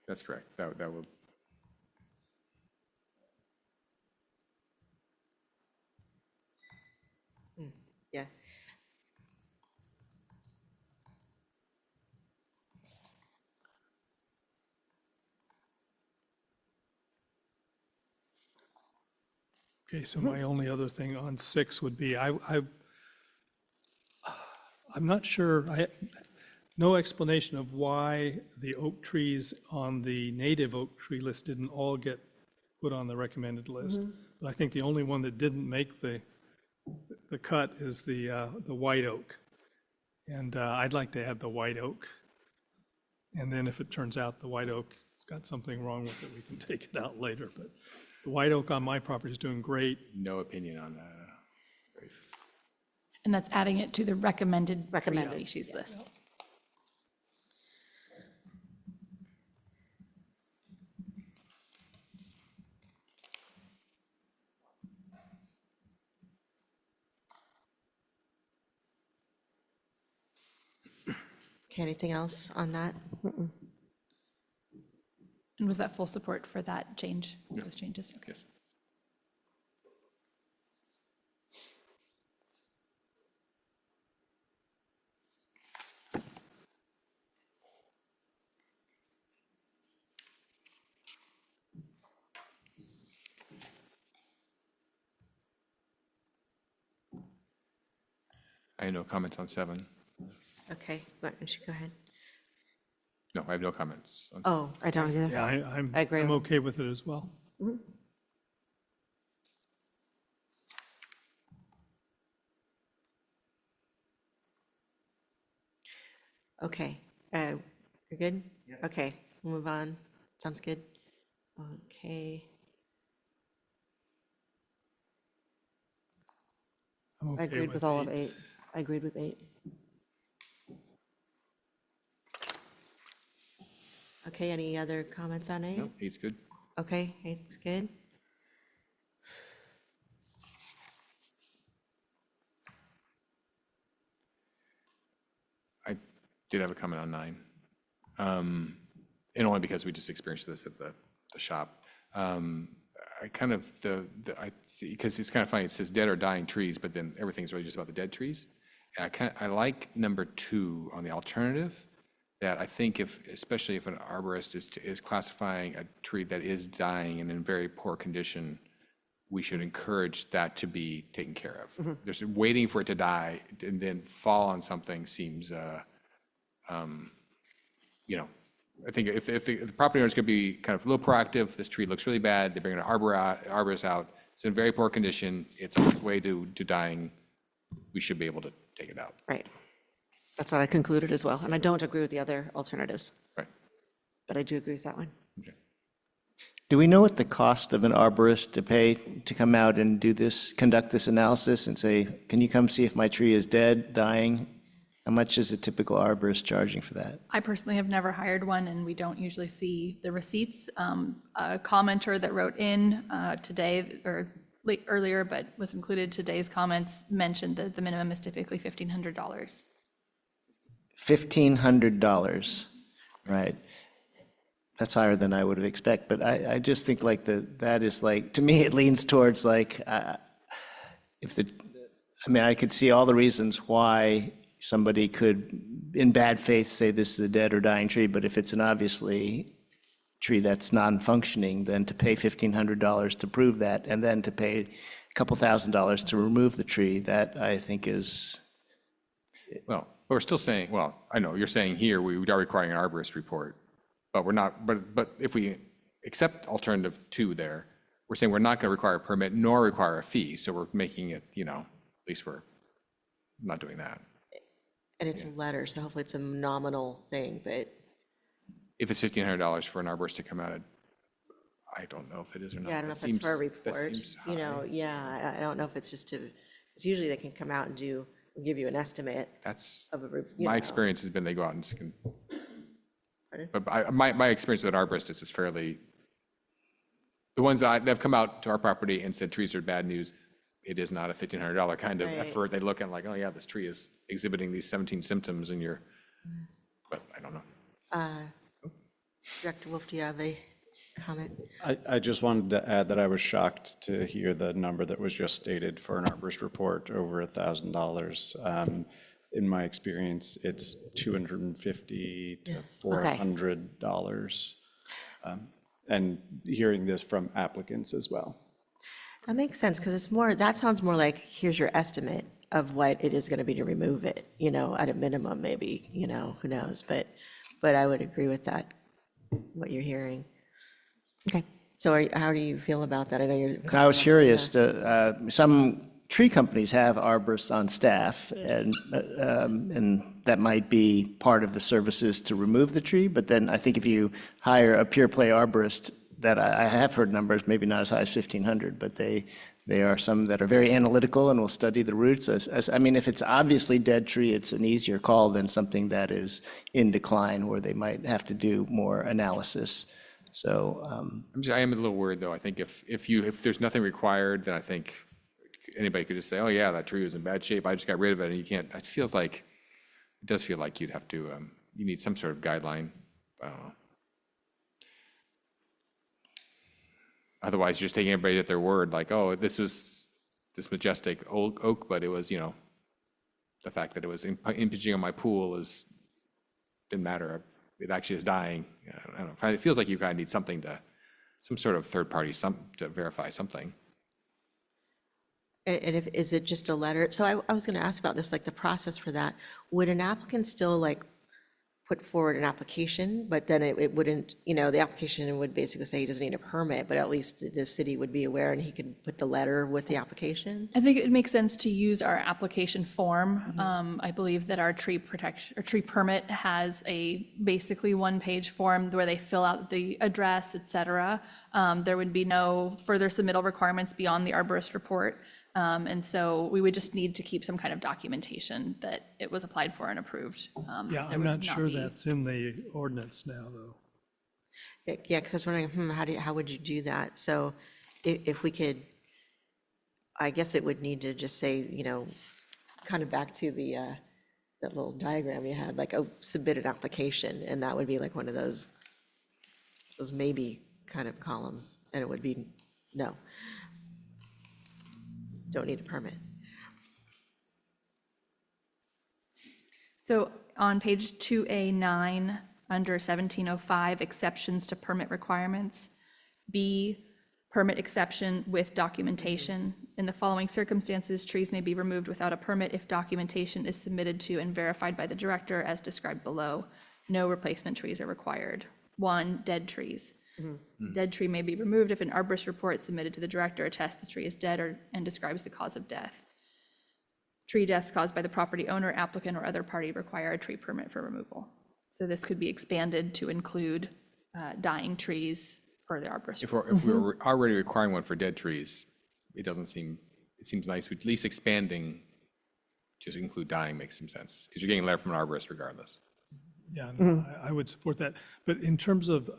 That's correct. That will. Yeah. Okay, so my only other thing on 6 would be, I'm not sure, no explanation of why the oak trees on the native oak tree list didn't all get put on the recommended list. But I think the only one that didn't make the cut is the white oak. And I'd like to add the white oak. And then if it turns out the white oak has got something wrong with it, we can take it out later. But the white oak on my property is doing great. No opinion on that. And that's adding it to the recommended tree species list. Okay, anything else on that? And was that full support for that change, those changes? Okay. Yes. I have no comments on 7. Okay, why don't you go ahead? No, I have no comments on 7. Oh, I don't either. Yeah, I agree. I'm okay with it as well. Okay, you're good? Okay, we'll move on. Sounds good. Okay. I'm okay I agreed with all of 8. I agreed with 8. Okay, any other comments on 8? No, 8's good. Okay, 8's good. I did have a comment on 9. And only because we just experienced this at the shop. I kind of, because it's kind of funny, it says dead or dying trees, but then everything's really just about the dead trees. And I like number 2 on the alternative, that I think especially if an arborist is classifying a tree that is dying and in very poor condition, we should encourage that to be taken care of. Just waiting for it to die and then fall on something seems, I think if the property owner's going to be kind of a little proactive, this tree looks really bad, they bring an arborist out, it's in very poor condition, it's on its way to dying, we should be able to take it out. Right. That's what I concluded as well, and I don't agree with the other alternatives. Right. But I do agree with that one. Do we know what the cost of an arborist to pay to come out and do this, conduct this analysis and say, can you come see if my tree is dead, dying? How much is a typical arborist charging for that? I personally have never hired one, and we don't usually see the receipts. A commenter that wrote in today, or earlier, but was included today's comments, mentioned that the minimum is typically $1,500. $1,500, right? That's higher than I would have expected, but I just think like that is like, to me, it leans towards like, I could see all the reasons why somebody could, in bad faith, say this is a dead or dying tree, but if it's an obviously tree that's non-functioning, then to pay $1,500 to prove that, and then to pay a couple $1,000s to remove the tree, that I think is. Well, but we're still saying, well, I know, you're saying here, we are requiring an arborist report, but we're not, but if we accept alternative 2 there, we're saying we're not going to require a permit nor require a fee, so we're making it, at least we're not doing that. And it's a letter, so hopefully it's a nominal thing, but If it's $1,500 for an arborist to come out, I don't know if it is or not. yeah, I don't know That if that's for a seems- that report. seems I don't know if it's just to, because usually they can come out and give you an estimate That's, of a, my experience has been they go out and can. Pardon? But my experience with arborists is fairly, the ones that have come out to our property and said trees are bad news, it is not a $1,500 kind of Right. effort. They look and like, oh yeah, this tree is exhibiting these 17 symptoms and you're, but I don't know. Director Wolf, do you have a comment? I just wanted to add that I was shocked to hear the number that was just stated for an arborist report, over $1,000. In my experience, it's $250 to $400. And hearing this from applicants as well. That makes sense, because that sounds more like, here's your estimate of what it is going to be to remove it, at a minimum, maybe, who knows, but I would agree with that, what you're hearing. Okay, so how do you feel about that? I know you're. I was curious, some tree companies have arborists on staff, and that might be part of the services to remove the tree, but then I think if you hire a pure play arborist, that I have heard numbers, maybe not as high as 1,500, but they are some that are very analytical and will study the roots. If it's obviously dead tree, it's an easier call than something that is in decline, where they might have to do more analysis. So I am a little worried though. I think if there's nothing required, then I think anybody could just say, oh yeah, that tree was in bad shape, I just got rid of it, and you can't, it does feel like you'd have to, you need some sort of guideline. I don't know. Otherwise, you're just taking everybody at their word, like, oh, this was this majestic oak, but it was, the fact that it was impinging on my pool didn't matter. It actually is dying. I don't know. It feels like you kind of need something some sort of third party, to verify something. And is it just a letter? So I was going to ask about this, like the process for that. Would an applicant still put forward an application, but then it wouldn't, the application would basically say he doesn't need a permit, but at least the city would be aware and he could put the letter with the application? I think it makes sense to use our application form. I believe that our tree permit has a basically one-page form where they fill out the address, et cetera. There would be no further submittal requirements beyond the arborist report. And so we would just need to keep some kind of documentation that it was applied for and approved. Yeah, I'm not sure that's in the ordinance now, though. Yeah, because I was wondering, how would you do that? So if we could, I guess it would need to just say, kind of back to that little diagram you had, like, oh, submit an application, and that would be like one of those maybe kind of columns, and it would be, no, don't need a permit. So on page 2A9, under 1705, exceptions to permit requirements, B, permit exception with documentation. In the following circumstances, trees may be removed without a permit if documentation is submitted to and verified by the director as described below. No replacement trees are required. 1, dead trees. Dead tree may be removed if an arborist report submitted to the director attests the tree is dead and describes the cause of death. tree deaths caused by the property owner, applicant, or other party require a tree permit for removal. So this could be expanded to include dying trees for the arborist. If we're already requiring one for dead trees, it seems nice, at least expanding to include dying makes some sense, because you're getting a letter from an arborist regardless. Yeah, no, I would support that. But in terms of,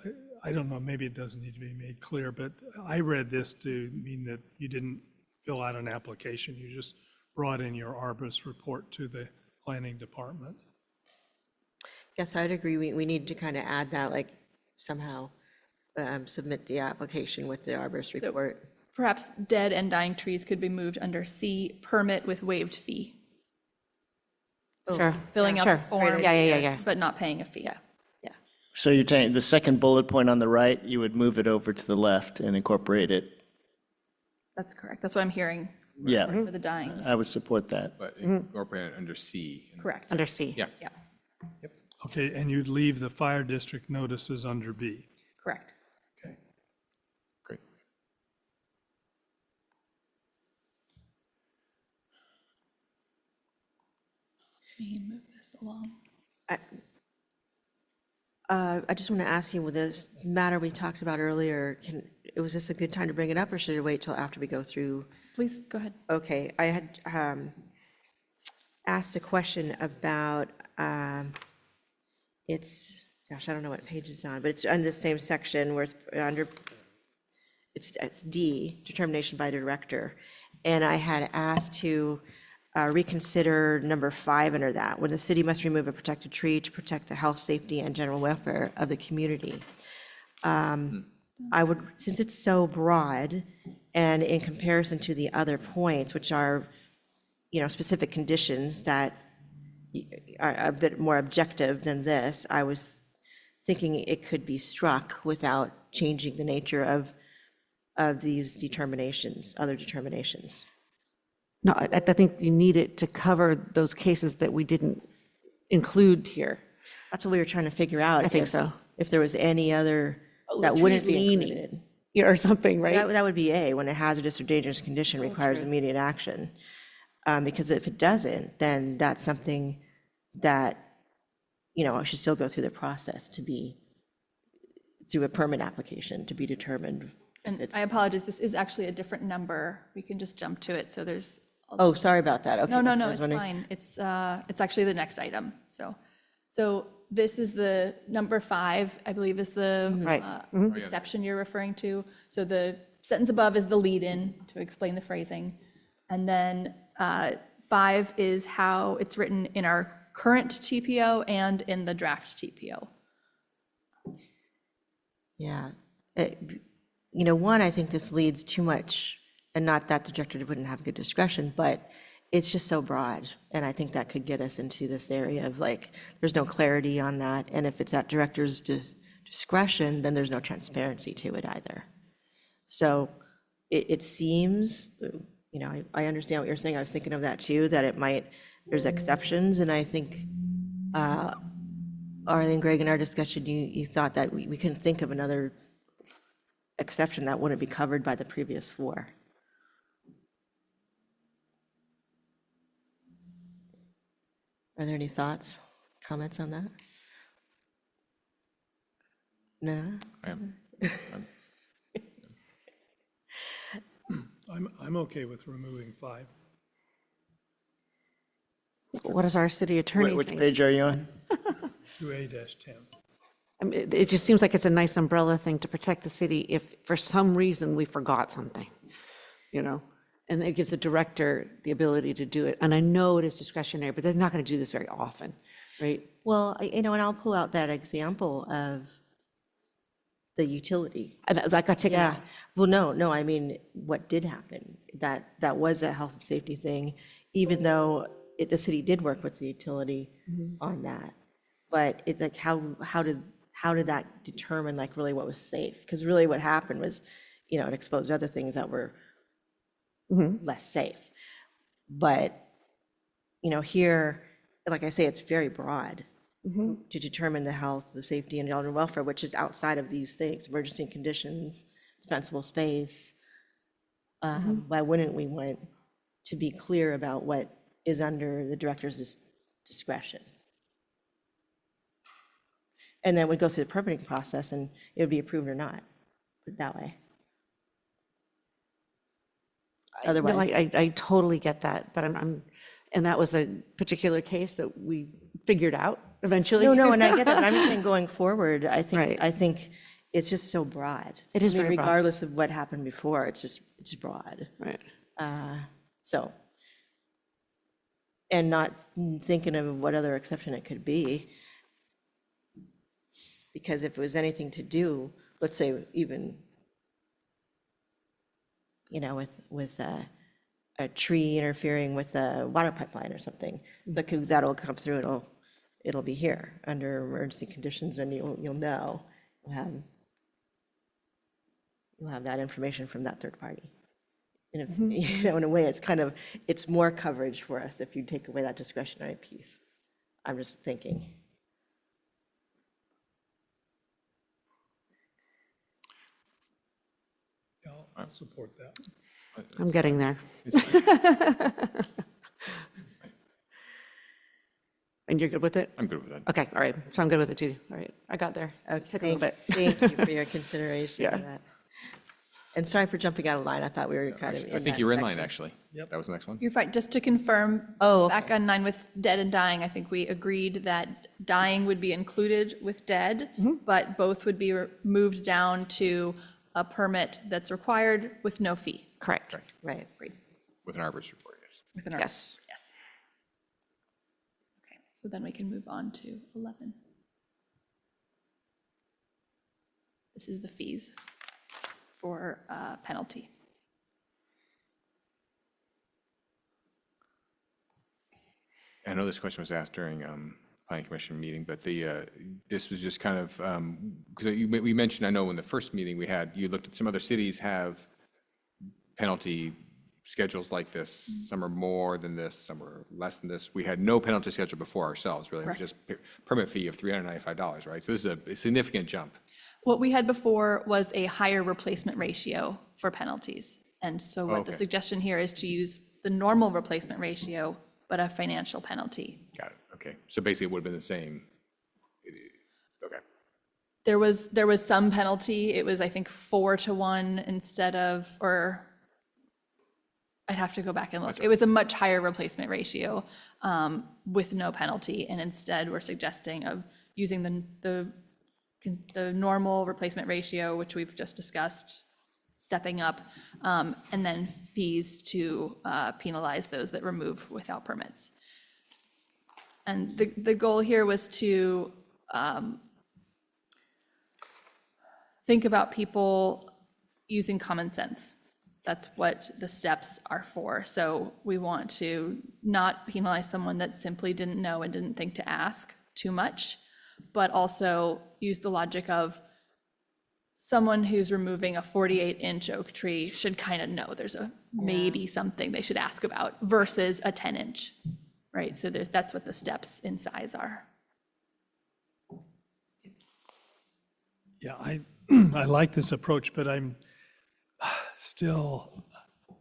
I don't know, maybe it doesn't need to be made clear, but I read this to mean that you didn't fill out an application, you just brought in your arborist report to the planning department. Yes, I'd agree. We need to kind of add that, like somehow submit the application with the arborist report. Perhaps dead and dying trees could be moved under C, permit with waived fee. Sure. Filling out Sure. the form. Yeah. But not paying a fee. Yeah. So you're saying the second bullet point on the right, you would move it over to the left and incorporate it? That's correct. That's what I'm hearing Yeah, for the dying. I would support that. But incorporate it under C. Correct. Under C. Yeah. Yeah, Okay, and you'd leave the fire district notices under B. correct. Okay. Great. Let me move this along. I just want to ask you, with this matter we talked about earlier, was this a good time to bring it up, or should I wait till after we go through? Please, go ahead. Okay, I had asked a question about, it's, gosh, I don't know what page it's on, but it's on the same section where it's under, it's D, determination by the director. And I had asked to reconsider number 5 under that, when the city must remove a protected tree to protect the health, safety, and general welfare of the community. I would, since it's so broad, and in comparison to the other points, which are, specific conditions that are a bit more objective than this, I was thinking it could be struck without changing the nature of these determinations, other determinations. No, I think you need it to cover those cases that we didn't include here. That's what we were trying to figure out. I think so. If there was any other that wouldn't be included. Or something, right? That would be A, when a hazardous or dangerous condition requires immediate action. Because if it doesn't, then that's something that, should still go through the process to be, through a permit application to be determined. And I apologize, this is actually a different number. We can just jump to it, so there's. Oh, sorry about that. Okay. No, I was it's wondering- fine. It's actually the next item, So this is the number 5, I believe is the Right. exception you're referring to. So the sentence above is the lead-in to explain the phrasing. And then 5 is how it's written in our current TPO and in the draft TPO. Yeah. One, I think this leads too much, and not that the director wouldn't have good discretion, but it's just so broad. And I think that could get us into this area of there's no clarity on that. And if it's at director's discretion, then there's no transparency to it either. So it seems, I understand what you're saying. I was thinking of that too, that there's exceptions. And I think, Arlene, Greg, in our discussion, you thought that we couldn't think of another exception that wouldn't be covered by the previous 4. Are there any thoughts, comments on that? No? I am. I'm okay with removing 5. What does our city attorney Which think? page are you on? 2A-10. I mean, it just seems like it's a nice umbrella thing to protect the city if for some reason we forgot something, And it gives the director the ability to do it. And I know it is discretionary, but they're not going to do this very often, right? Well, and I'll pull out that example of the utility. And that got taken Yeah. out. Well, no, I mean, what did happen? That was a health and safety thing, even though the city did work with the utility on that. But it's like, how did that determine really what was safe? Because really what happened was, it exposed other things that were less safe. But, here, like I say, it's very broad to determine the health, the safety, and general welfare, which is outside of these things, emergency conditions, defensible space. Why wouldn't we want to be clear about what is under the director's discretion. And then would go through the permitting process and it would be approved or not, put it that way. No, Otherwise, I totally get that, but and that was a particular case that we figured out eventually. no, and I get that, but I'm just saying going forward, Right. I think it's just so broad. It is I mean, very broad. regardless of what happened before, it's broad. Right. So, and not thinking of what other exception it could be. Because if it was anything to do, let's say even, with a tree interfering with a water pipeline or something, so that'll come through, it'll be here under emergency conditions, and you'll know, you'll have that information from that third party. And if, in a way, it's more coverage for us if you take away that discretionary piece. I'm just thinking. Yeah, I'll support that. I'm getting there. And you're good with it? I'm good with that. Okay, all right. So I'm good with it too. All right, I got there. Took a little bit. Thank you for your consideration of Yeah. that. And sorry for jumping out of line. I thought we were kind of in I think that you were in line, section. actually. Yep. That was the next one. You're fine. Just to confirm, Oh, back on line with dead and dying, I think we agreed that dying would be included with dead, but both would be moved down to a permit that's required with no fee. Correct. Right. Great. With an arborist report, yes. With an Yes. Yes. Okay, so then we can move on to 11. This is the fees for penalty. I know this question was asked during planning commission meeting, but this was just kind of, because we mentioned, I know in the first meeting we had, you looked at some other cities have penalty schedules like this. Some are more than this, some are less than this. We had no penalty schedule before ourselves, really. It was just permit fee of $395, right? So this is a significant jump. What we had before was a higher replacement ratio for penalties. And so what the Okay. suggestion here is to use the normal replacement ratio, but a financial penalty. Got it, okay. So basically it would have been the same. Okay. There was some penalty. It was, I think, 4-to-1 instead of, or I'd have to go back and look. It was a much higher replacement ratio with no penalty. And instead, we're suggesting of using the normal replacement ratio, which we've just discussed, stepping up, and then fees to penalize those that remove without permits. And the goal here was to think about people using common sense. That's what the steps are for. So we want to not penalize someone that simply didn't know and didn't think to ask too much, but also use the logic of someone who's removing a 48-inch oak tree should kind of know there's maybe something they should ask about versus a 10-inch, right? So that's what the steps in size are. Yeah, I like this approach, but I'm still,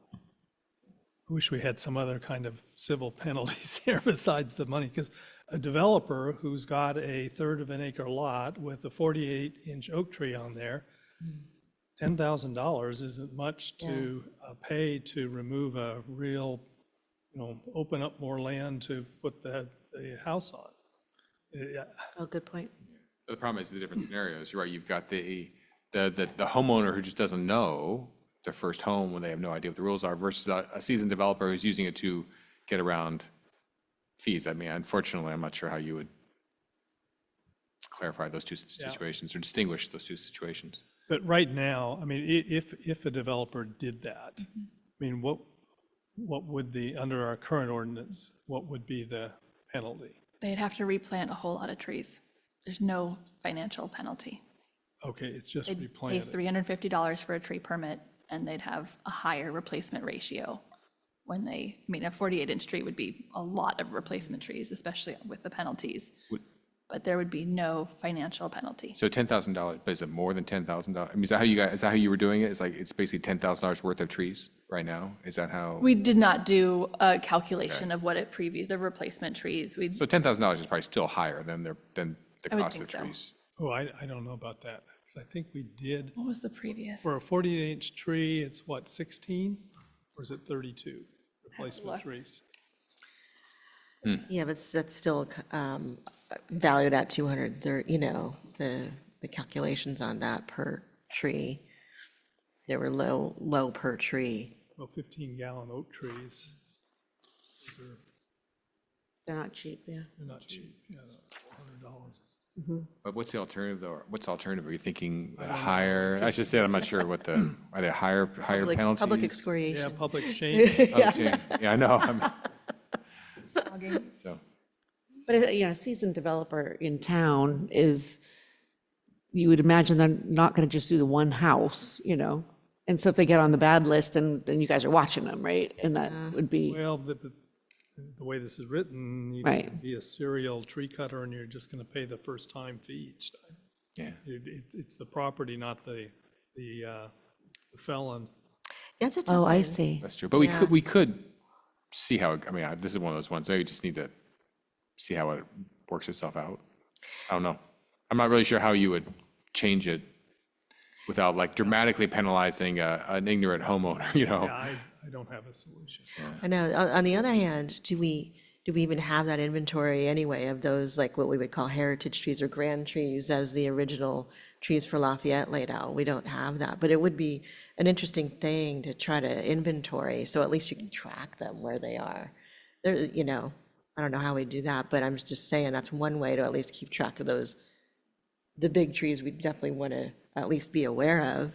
I wish we had some other kind of civil penalties here besides the money, because a developer who's got a third of an acre lot with a 48-inch oak tree on there, $10,000 isn't much to pay to remove a real, open up more land to put the house on. Yeah. Oh, good point. The problem is the different scenarios. You're right, you've got the homeowner who just doesn't know their first home when they have no idea what the rules are versus a seasoned developer who's using it to get around fees. I mean, unfortunately, I'm not sure how you would clarify those two situations or distinguish those two situations. But right now, I mean, if a developer did that, I mean, what would under our current ordinance, what would be the penalty? They'd have to replant a whole lot of trees. There's no financial penalty. Okay, it's just They'd pay replanted. $350 for a tree permit, and they'd have a higher replacement ratio when a 48-inch tree would be a lot of replacement trees, especially with the penalties. but there would be no financial penalty. So $10,000, but is it more than $10,000? I mean, is that how you guys, is that how you were doing it? It's like, it's basically $10,000 worth of trees right now? Is that how? We did not do a calculation of what the replacement trees. We So $10,000 is probably still higher than the I would cost of think so. trees. Oh, I don't know about that, because I think we did, What was the previous? for a 48-inch tree, it's what, 16? Or is it 32 replacement look. trees? Yeah, but that's still valued at 230, you know, the calculations on that per tree. They were low per tree. Well, 15-gallon oak trees, those are, They're not cheap, yeah. they're not cheap, yeah, $400. But what's the alternative, though? What's the alternative? Are you thinking higher? I should say, I'm not sure what the, are they higher penalties? Public excoriation. Yeah, public shaming. Okay. Yeah, I know. So, But, you know, a seasoned developer in town is, you would imagine they're not going to just do the one house, you know? And so if they get on the bad list, then you guys are watching them, right? And that would be, Well, the way this is written, you Right. can be a serial tree cutter and you're just going to pay the first time fee each time. yeah. It's the property, not the felon. That's a tough oh, I one. see. That's true. But we could see how, I mean, this is one of those ones, maybe we just need to see how it works itself out. I don't know. I'm not really sure how you would change it without like dramatically penalizing an ignorant homeowner, you know? Yeah, I don't have a solution. I know. On the other hand, do we even have that inventory anyway of those, like what we would call heritage trees or grand trees as the original trees for Lafayette laid out? We don't have that, but it would be an interesting thing to try to inventory, so at least you can track them where they are. There, you know, I don't know how we do that, but I'm just saying that's one way to at least keep track of those. The big trees we definitely want to at least be aware of,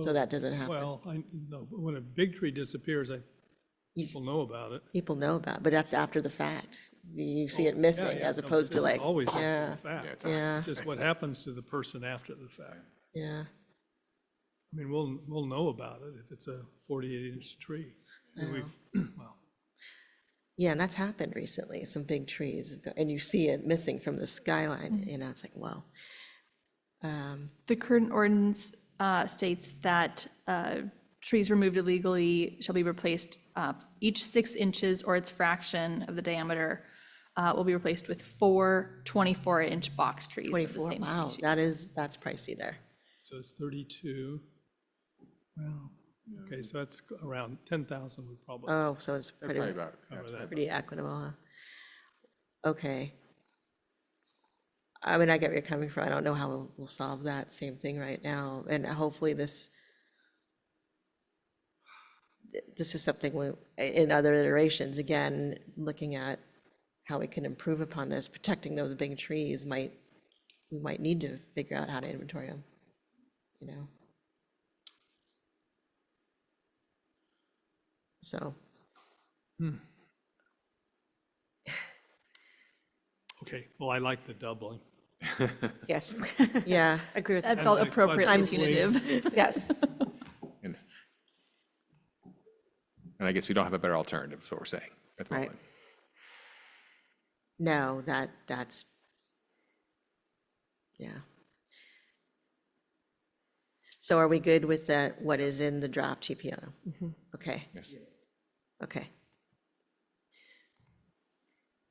so that doesn't happen. Well, no, but when a big tree disappears, people know about it. People know about, but that's after the fact. You see it missing Yeah, as no, but opposed to this is like, always after yeah, the fact. yeah, It's just what happens to the person after the fact. yeah. I mean, we'll know about it if it's a 48-inch tree. And well, Yeah, and that's happened recently, some big trees, and you see it missing from the skyline, you know, it's like, whoa. The current ordinance states that trees removed illegally shall be replaced, each 6 inches or its fraction of the diameter will be replaced with 4 24-inch box trees of the 24, same wow, species. that's pricey there. so it's 32. Well, okay, so that's around 10,000 would probably. Oh, so it's pretty, Probably about, yeah, cover that. pretty equitable, huh? Okay. I mean, I get where you're coming from. I don't know how we'll solve that same thing right now, and hopefully this is something in other iterations, again, looking at how we can improve upon this, protecting those big trees we might need to figure out how to inventory them, you know? So, Okay, well, I like the doubling. Yes. yeah, Agree with That that. felt like appropriately quadrupling. punitive. Yes. And I guess we don't have a better alternative, is what we're saying at the Right. moment. no, that's, yeah. So are we good with that, what is in the draft GPO? Okay, Yes. okay.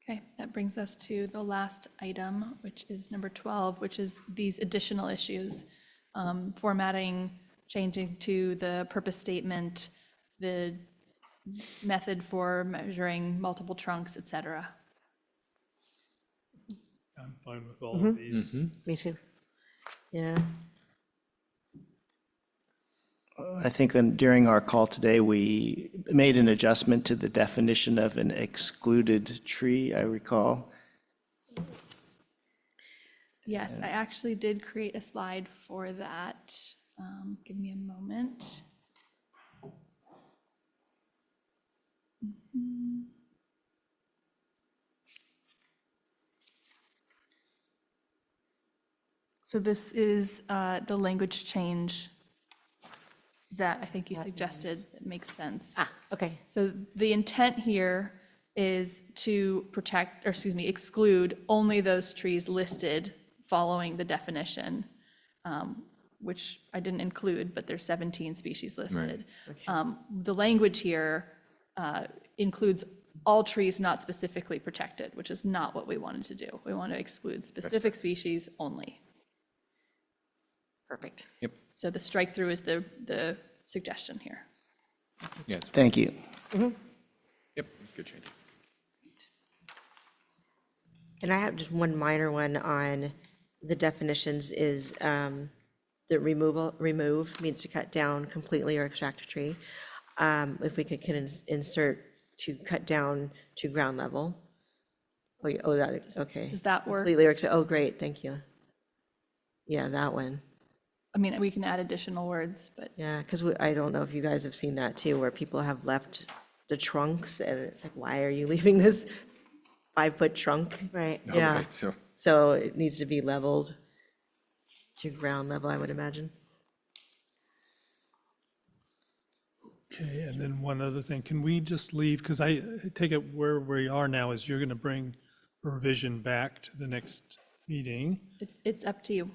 Okay, that brings us to the last item, which is number 12, which is these additional issues. Formatting, changing to the purpose statement, the method for measuring multiple trunks, et cetera. I'm fine with all of these. Me too. Yeah, I think then during our call today, we made an adjustment to the definition of an excluded tree, I recall. Yes, I actually did create a slide for that. Give me a moment. So this is the language change that I think you suggested that makes sense. Okay. So the intent here is to protect, or excuse me, exclude only those trees listed following the definition, which I didn't include, but there's 17 species listed. The language here includes all trees not specifically protected, which is not what we wanted to do. We want to exclude specific species only. Perfect. Yep. So the strike through is the suggestion here. Yes. Thank you. Yep. Good change. And I have just one minor one on the definitions is the remove means to cut down completely or extract a tree. If we could insert to cut down to ground level. Oh, that, okay. Does that work? Completely, oh, great, thank you. Yeah, that one. I mean, we can add additional words, but Yeah, because I don't know if you guys have seen that too, where people have left the trunks and it's like, why are you leaving this 5-foot trunk? Right. Yeah, Right, so it needs to be leveled to ground level, I would imagine. Okay, and then one other thing, can we just leave, because I take it where we are now is you're going to bring a revision back to the next meeting. it's up to you.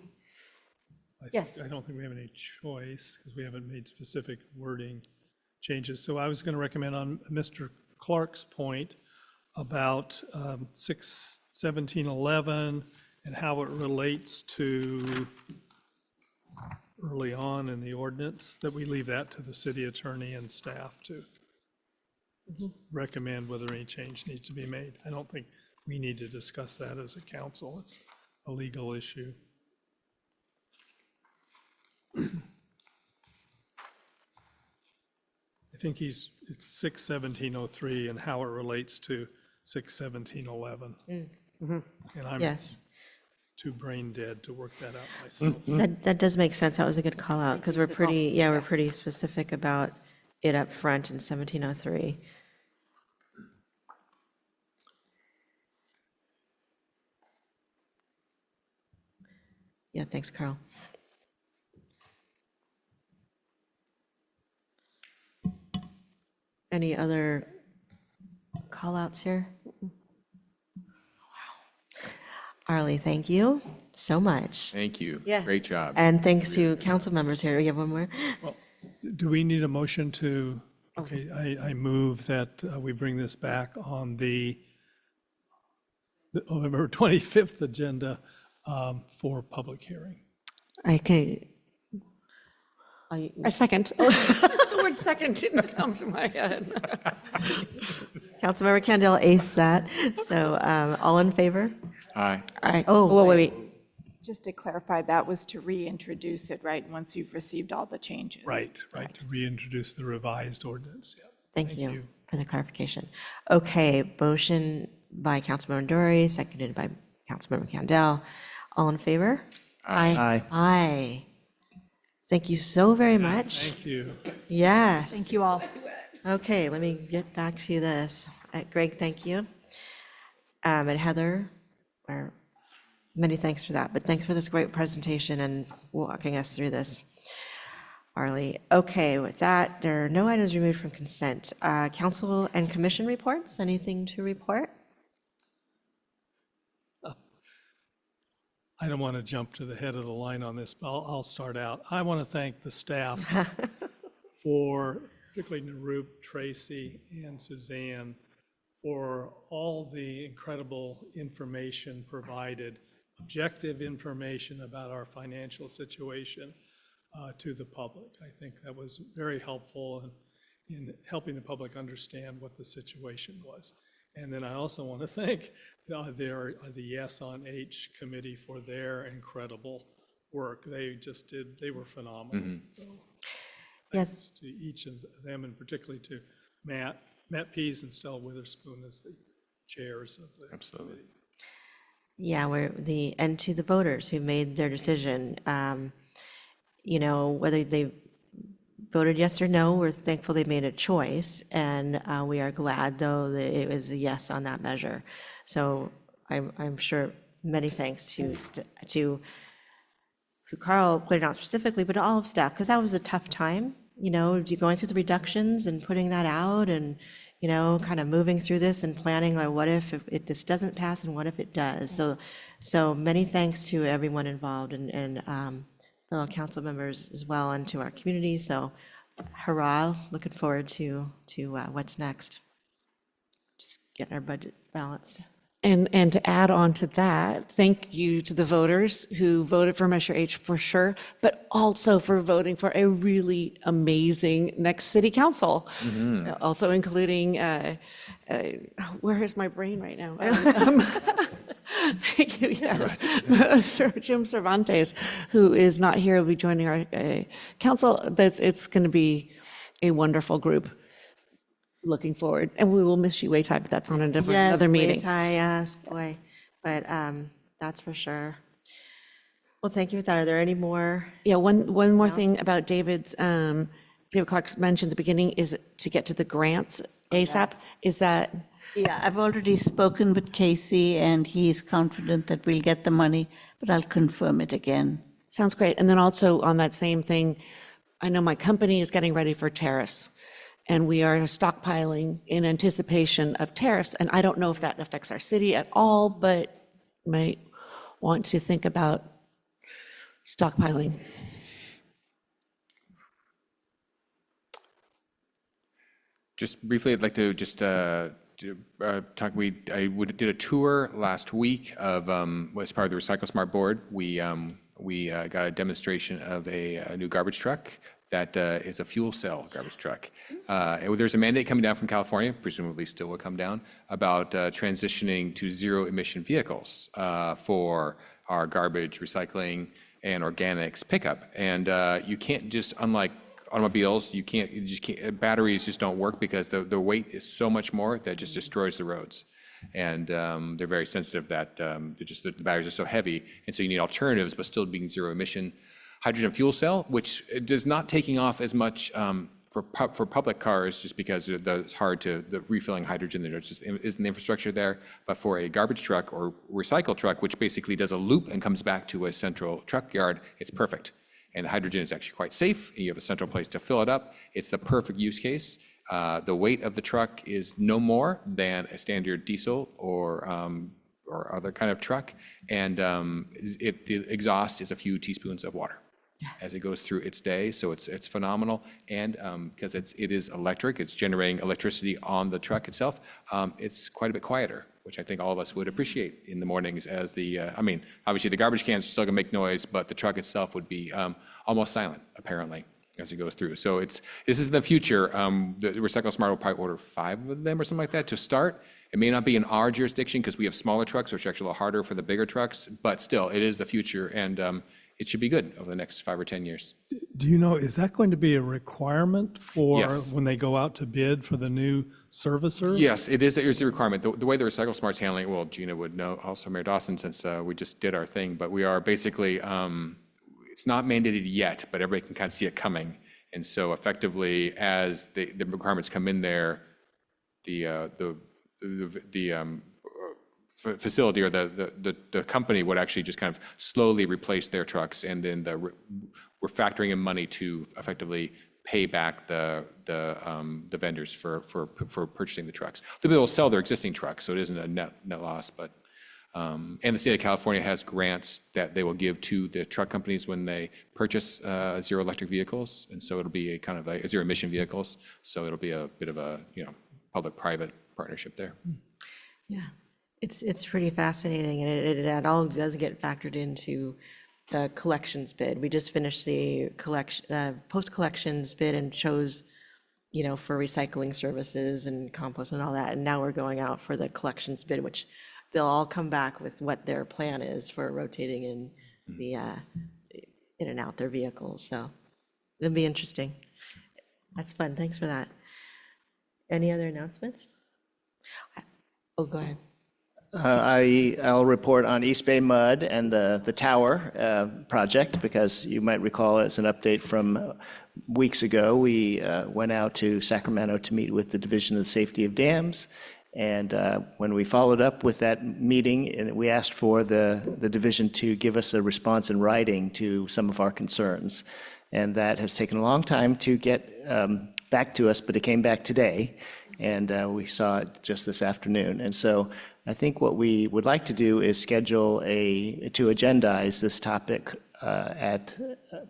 Yes. I don't think we have any choice because we haven't made specific wording changes. So I was going to recommend on Mr. Clark's point about 61711 and how it relates to early on in the ordinance, that we leave that to the city attorney and staff to recommend whether any change needs to be made. I don't think we need to discuss that as a council. It's a legal issue. I think it's 61703 and how it relates to 61711. And I'm Yes. too brain dead to work that out myself. That does make sense. That was a good call out because we're pretty specific about it up front in 1703. Yeah, thanks, Carl. Any other call outs here? Wow. Arlie, thank you so much. Thank you. Yes. Great job. And thanks to council members here. We have one more. Do we need a motion to, okay, I move that we bring this back on the November 25th agenda for public hearing. Okay. A second. The word second didn't come to my head. Councilmember Candela aced that. So all in favor? Aye. Aye. Oh, wait. Just to clarify, that was to reintroduce it, right, once you've received all the changes? Right, to reintroduce the revised ordinance. Yeah. Thank you for the clarification. Okay, motion by Councilmember Dory, seconded by Councilmember Candel. All in favor? Aye. Aye. Thank you so very much. Thank you. Yes. Thank you all. Okay, let me get back to this. Greg, thank you. And Heather, many thanks for that, but thanks for this great presentation and walking us through this. Arlie, okay, with that, there are no items removed from consent. Council and commission reports, anything to report? I don't want to jump to the head of the line on this, but I'll start out. I want to thank the staff for, particularly Narup, Tracy, and Suzanne, for all the incredible information provided, objective information about our financial situation to the public. I think that was very helpful in helping the public understand what the situation was. And then I also want to thank the Yes on H committee for their incredible work. They were phenomenal. So thanks to each of them, and particularly to Matt Pease and Stella Witherspoon as the chairs of the committee. Yeah, and to the voters who made their decision. Whether they voted yes or no, we're thankful they made a choice, and we are glad, though, that it was a yes on that measure. So I'm sure many thanks to who Carl pointed out specifically, but all of staff, because that was a tough time, going through the reductions and putting that out, and kind of moving through this and planning, like, what if this doesn't pass and what if it does? So many thanks to everyone involved and fellow council members as well, and to our community. So hurrah, looking forward to what's next. Just getting our budget balanced. And to add on to that, thank you to the voters who voted for Measure H for sure, but also for voting for a really amazing next city council. Also including, where is my brain right now? Thank you, yes. Sir Jim Cervantes, who is not here, will be joining our council. It's going to be a wonderful group. Looking forward, and we will miss you, Wei Tai, but that's on a different other meeting. Yes, Wei Tai, yes, boy, but that's for sure. Well, thank you for that. Are there any more? Yeah, one more thing about David Clark's mentioned at the beginning is to get to the grants ASAP. Is that? Yeah, I've already spoken with Casey, and he's confident that we'll get the money, but I'll confirm it again. Sounds great. And then also on that same thing, I know my company is getting ready for tariffs, and we are stockpiling in anticipation of tariffs. And I don't know if that affects our city at all, but might want to think about stockpiling. Just briefly, I'd like to just talk. I did a tour last week of as part of the Recycle Smart board. We got a demonstration of a new garbage truck that is a fuel cell garbage truck. There's a mandate coming down from California, presumably still will come down, about transitioning to zero emission vehicles for our garbage, recycling, and organics pickup. And you can't just, unlike automobiles, you just can't, batteries just don't work because the weight is so much more that it just destroys the roads. And they're very sensitive that the batteries are so heavy, and so you need alternatives, but still being zero emission. Hydrogen fuel cell, which does not taking off as much for public cars, just because it's hard to the refilling hydrogen. There just isn't the infrastructure there. But for a garbage truck or recycle truck, which basically does a loop and comes back to a central truck yard, it's perfect. And the hydrogen is actually quite safe. And you have a central place to fill it up. It's the perfect use case. The weight of the truck is no more than a standard diesel or other kind of truck, and the exhaust is a few teaspoons of water as it goes through its day. So it's phenomenal, and because it is electric, it's generating electricity on the truck itself. It's quite a bit quieter, which I think all of us would appreciate in the mornings. As obviously the garbage cans are still gonna make noise, but the truck itself would be almost silent, apparently, as it goes through. So this is the future. The Recycle Smart will probably order 5 of them or something like that to start. It may not be in our jurisdiction because we have smaller trucks, which are actually a little harder for the bigger trucks, but still, it is the future, and it should be good over the next 5 or 10 years. Do you know, is that going to be a requirement for Yes. when they go out to bid for the new servicer? Yes, it is a requirement. The way the Recycle Smart's handling it, well, Gina would know, also Mayor Dawson, since we just did our thing, but we are basically, it's not mandated yet, but everybody can kind of see it coming. And so effectively, as the requirements come in there, the facility or the company would actually just kind of slowly replace their trucks, and then we're factoring in money to effectively pay back the vendors for purchasing the trucks. They'll be able to sell their existing trucks, so it isn't a net loss. But and the state of California has grants that they will give to the truck companies when they purchase zero electric vehicles, and so it'll be a kind of a zero emission vehicles. So it'll be a bit of a public-private partnership there. Yeah, it's pretty fascinating, and it all does get factored into the collections bid. We just finished the post-collections bid and chose, for recycling services and compost and all that, and now we're going out for the collections bid, which they'll all come back with what their plan is for rotating in the in and out their vehicles. So it'll be interesting. That's fun. Thanks for that. Any other announcements? Oh, go ahead. I'll report on East Bay Mud and the tower project, because you might recall as an update from weeks ago, we went out to Sacramento to meet with the Division of Safety of Dams. And when we followed up with that meeting, we asked for the division to give us a response in writing to some of our concerns. And that has taken a long time to get back to us, but it came back today, and we saw it just this afternoon. And so I think what we would like to do is schedule to agendize this topic at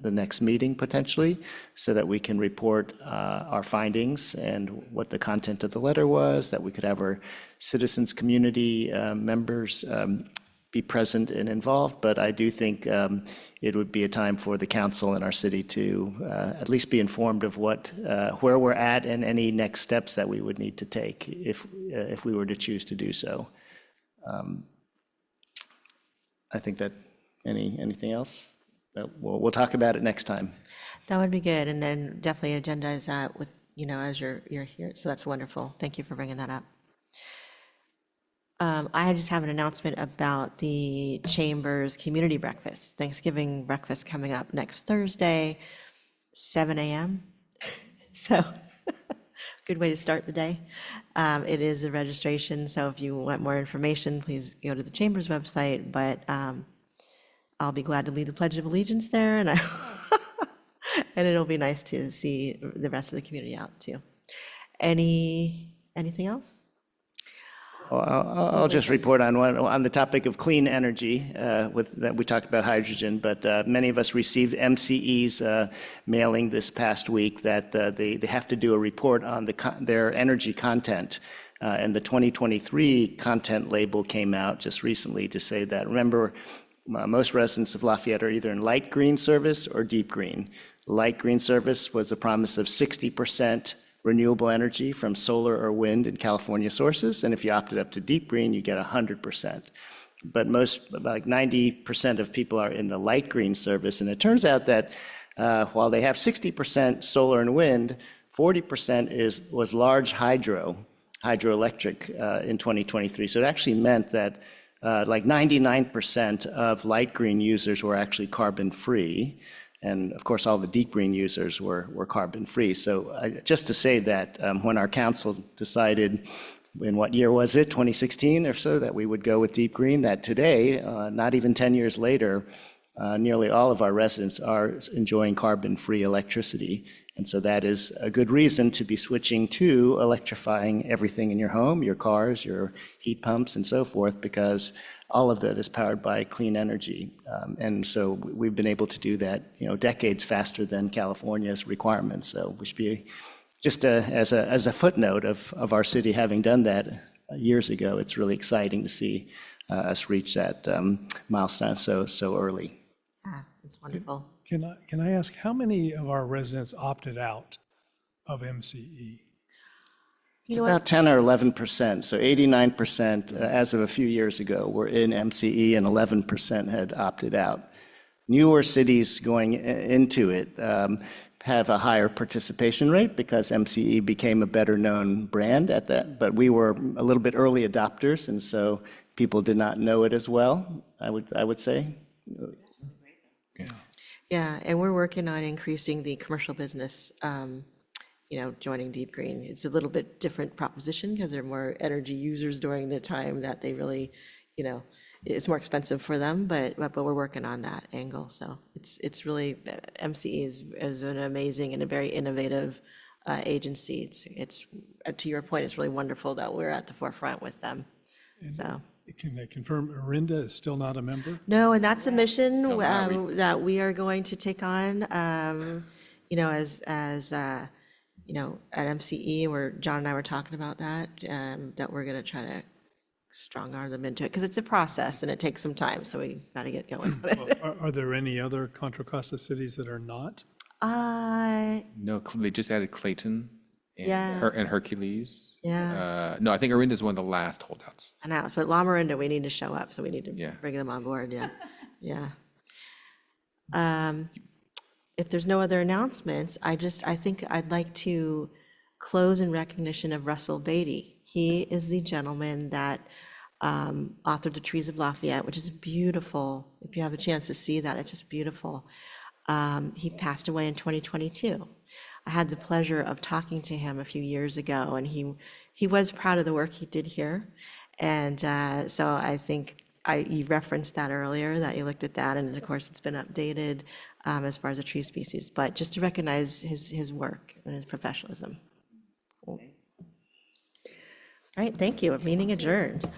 the next meeting potentially, so that we can report our findings and what the content of the letter was, that we could have our citizens community members be present and involved. But I do think it would be a time for the council in our city to at least be informed of where we're at and any next steps that we would need to take if we were to choose to do so. I think that anything else? We'll talk about it next time. That would be good, and then definitely agendize that with, as you're here, so that's wonderful. Thank you for bringing that up. I just have an announcement about the Chamber's Community Breakfast, Thanksgiving breakfast coming up next Thursday, 7 a.m. So, good way to start the day. It is a registration, so if you want more information, please go to the Chamber's website, but I'll be glad to lead the Pledge of Allegiance there, and and it'll be nice to see the rest of the community out too. Anything else? Well, I'll just report on the topic of clean energy. That we talked about hydrogen, but many of us received MCE's mailing this past week that they have to do a report on their energy content. And the 2023 content label came out just recently to say that, remember, most residents of Lafayette are either in light green service or deep green. Light green service was a promise of 60% renewable energy from solar or wind and California sources, and if you opted up to deep green, you get 100%. But like 90% of people are in the light green service, and it turns out that while they have 60% solar and wind, 40% was large hydroelectric in 2023. So it actually meant that like 99% of light green users were actually carbon-free. And of course, all the deep green users were carbon-free. So just to say that when our council decided, in what year was it, 2016 or so, that we would go with deep green, that today, not even 10 years later, nearly all of our residents are enjoying carbon-free electricity. And so that is a good reason to be switching to electrifying everything in your home, your cars, your heat pumps, and so forth, because all of that is powered by clean energy. And so we've been able to do that, decades faster than California's requirements. So we should be, just as a footnote of our city having done that years ago, it's really exciting to see us reach that milestone so early. It's wonderful. Can I ask, how many of our residents opted out of MCE? It's about 10 or 11%. So 89% as of a few years ago were in MCE, and 11% had opted out. Newer cities going into it have a higher participation rate because MCE became a better known brand at that, but we were a little bit early adopters, and so people did not know it as well, I would say. Yeah, and we're working on increasing the commercial business, joining Deep Green. It's a little bit different proposition because they're more energy users during the time that they really, it's more expensive for them, but we're working on that angle. So it's really, MCE is an amazing and a very innovative agency. It's to your point, it's really wonderful that we're at the forefront with them. So. Can they confirm Orinda is still not a member? No, and that's a mission that we are going to take on, as at MCE, where John and I were talking about that we're going to try to strong arm them into it, because it's a process and it takes some time, so we got to get going on it. Are there any other Contra Costa cities that are not? No, they just added Clayton. And Hercules. Yeah. No, I think Orinda is one of the last holdouts. I know, but La Miranda, we need to show up, so we need to bring them on board, yeah. If there's no other announcements, I think I'd like to close in recognition of Russell Beatty. He is the gentleman that authored The Trees of Lafayette, which is beautiful. If you have a chance to see that, it's just beautiful. He passed away in 2022. I had the pleasure of talking to him a few years ago, and he was proud of the work he did here. And so I think you referenced that earlier, that you looked at that, and of course it's been updated. as far as a tree species, but just to recognize his work and his professionalism. Cool. All right, thank you. Meeting adjourned.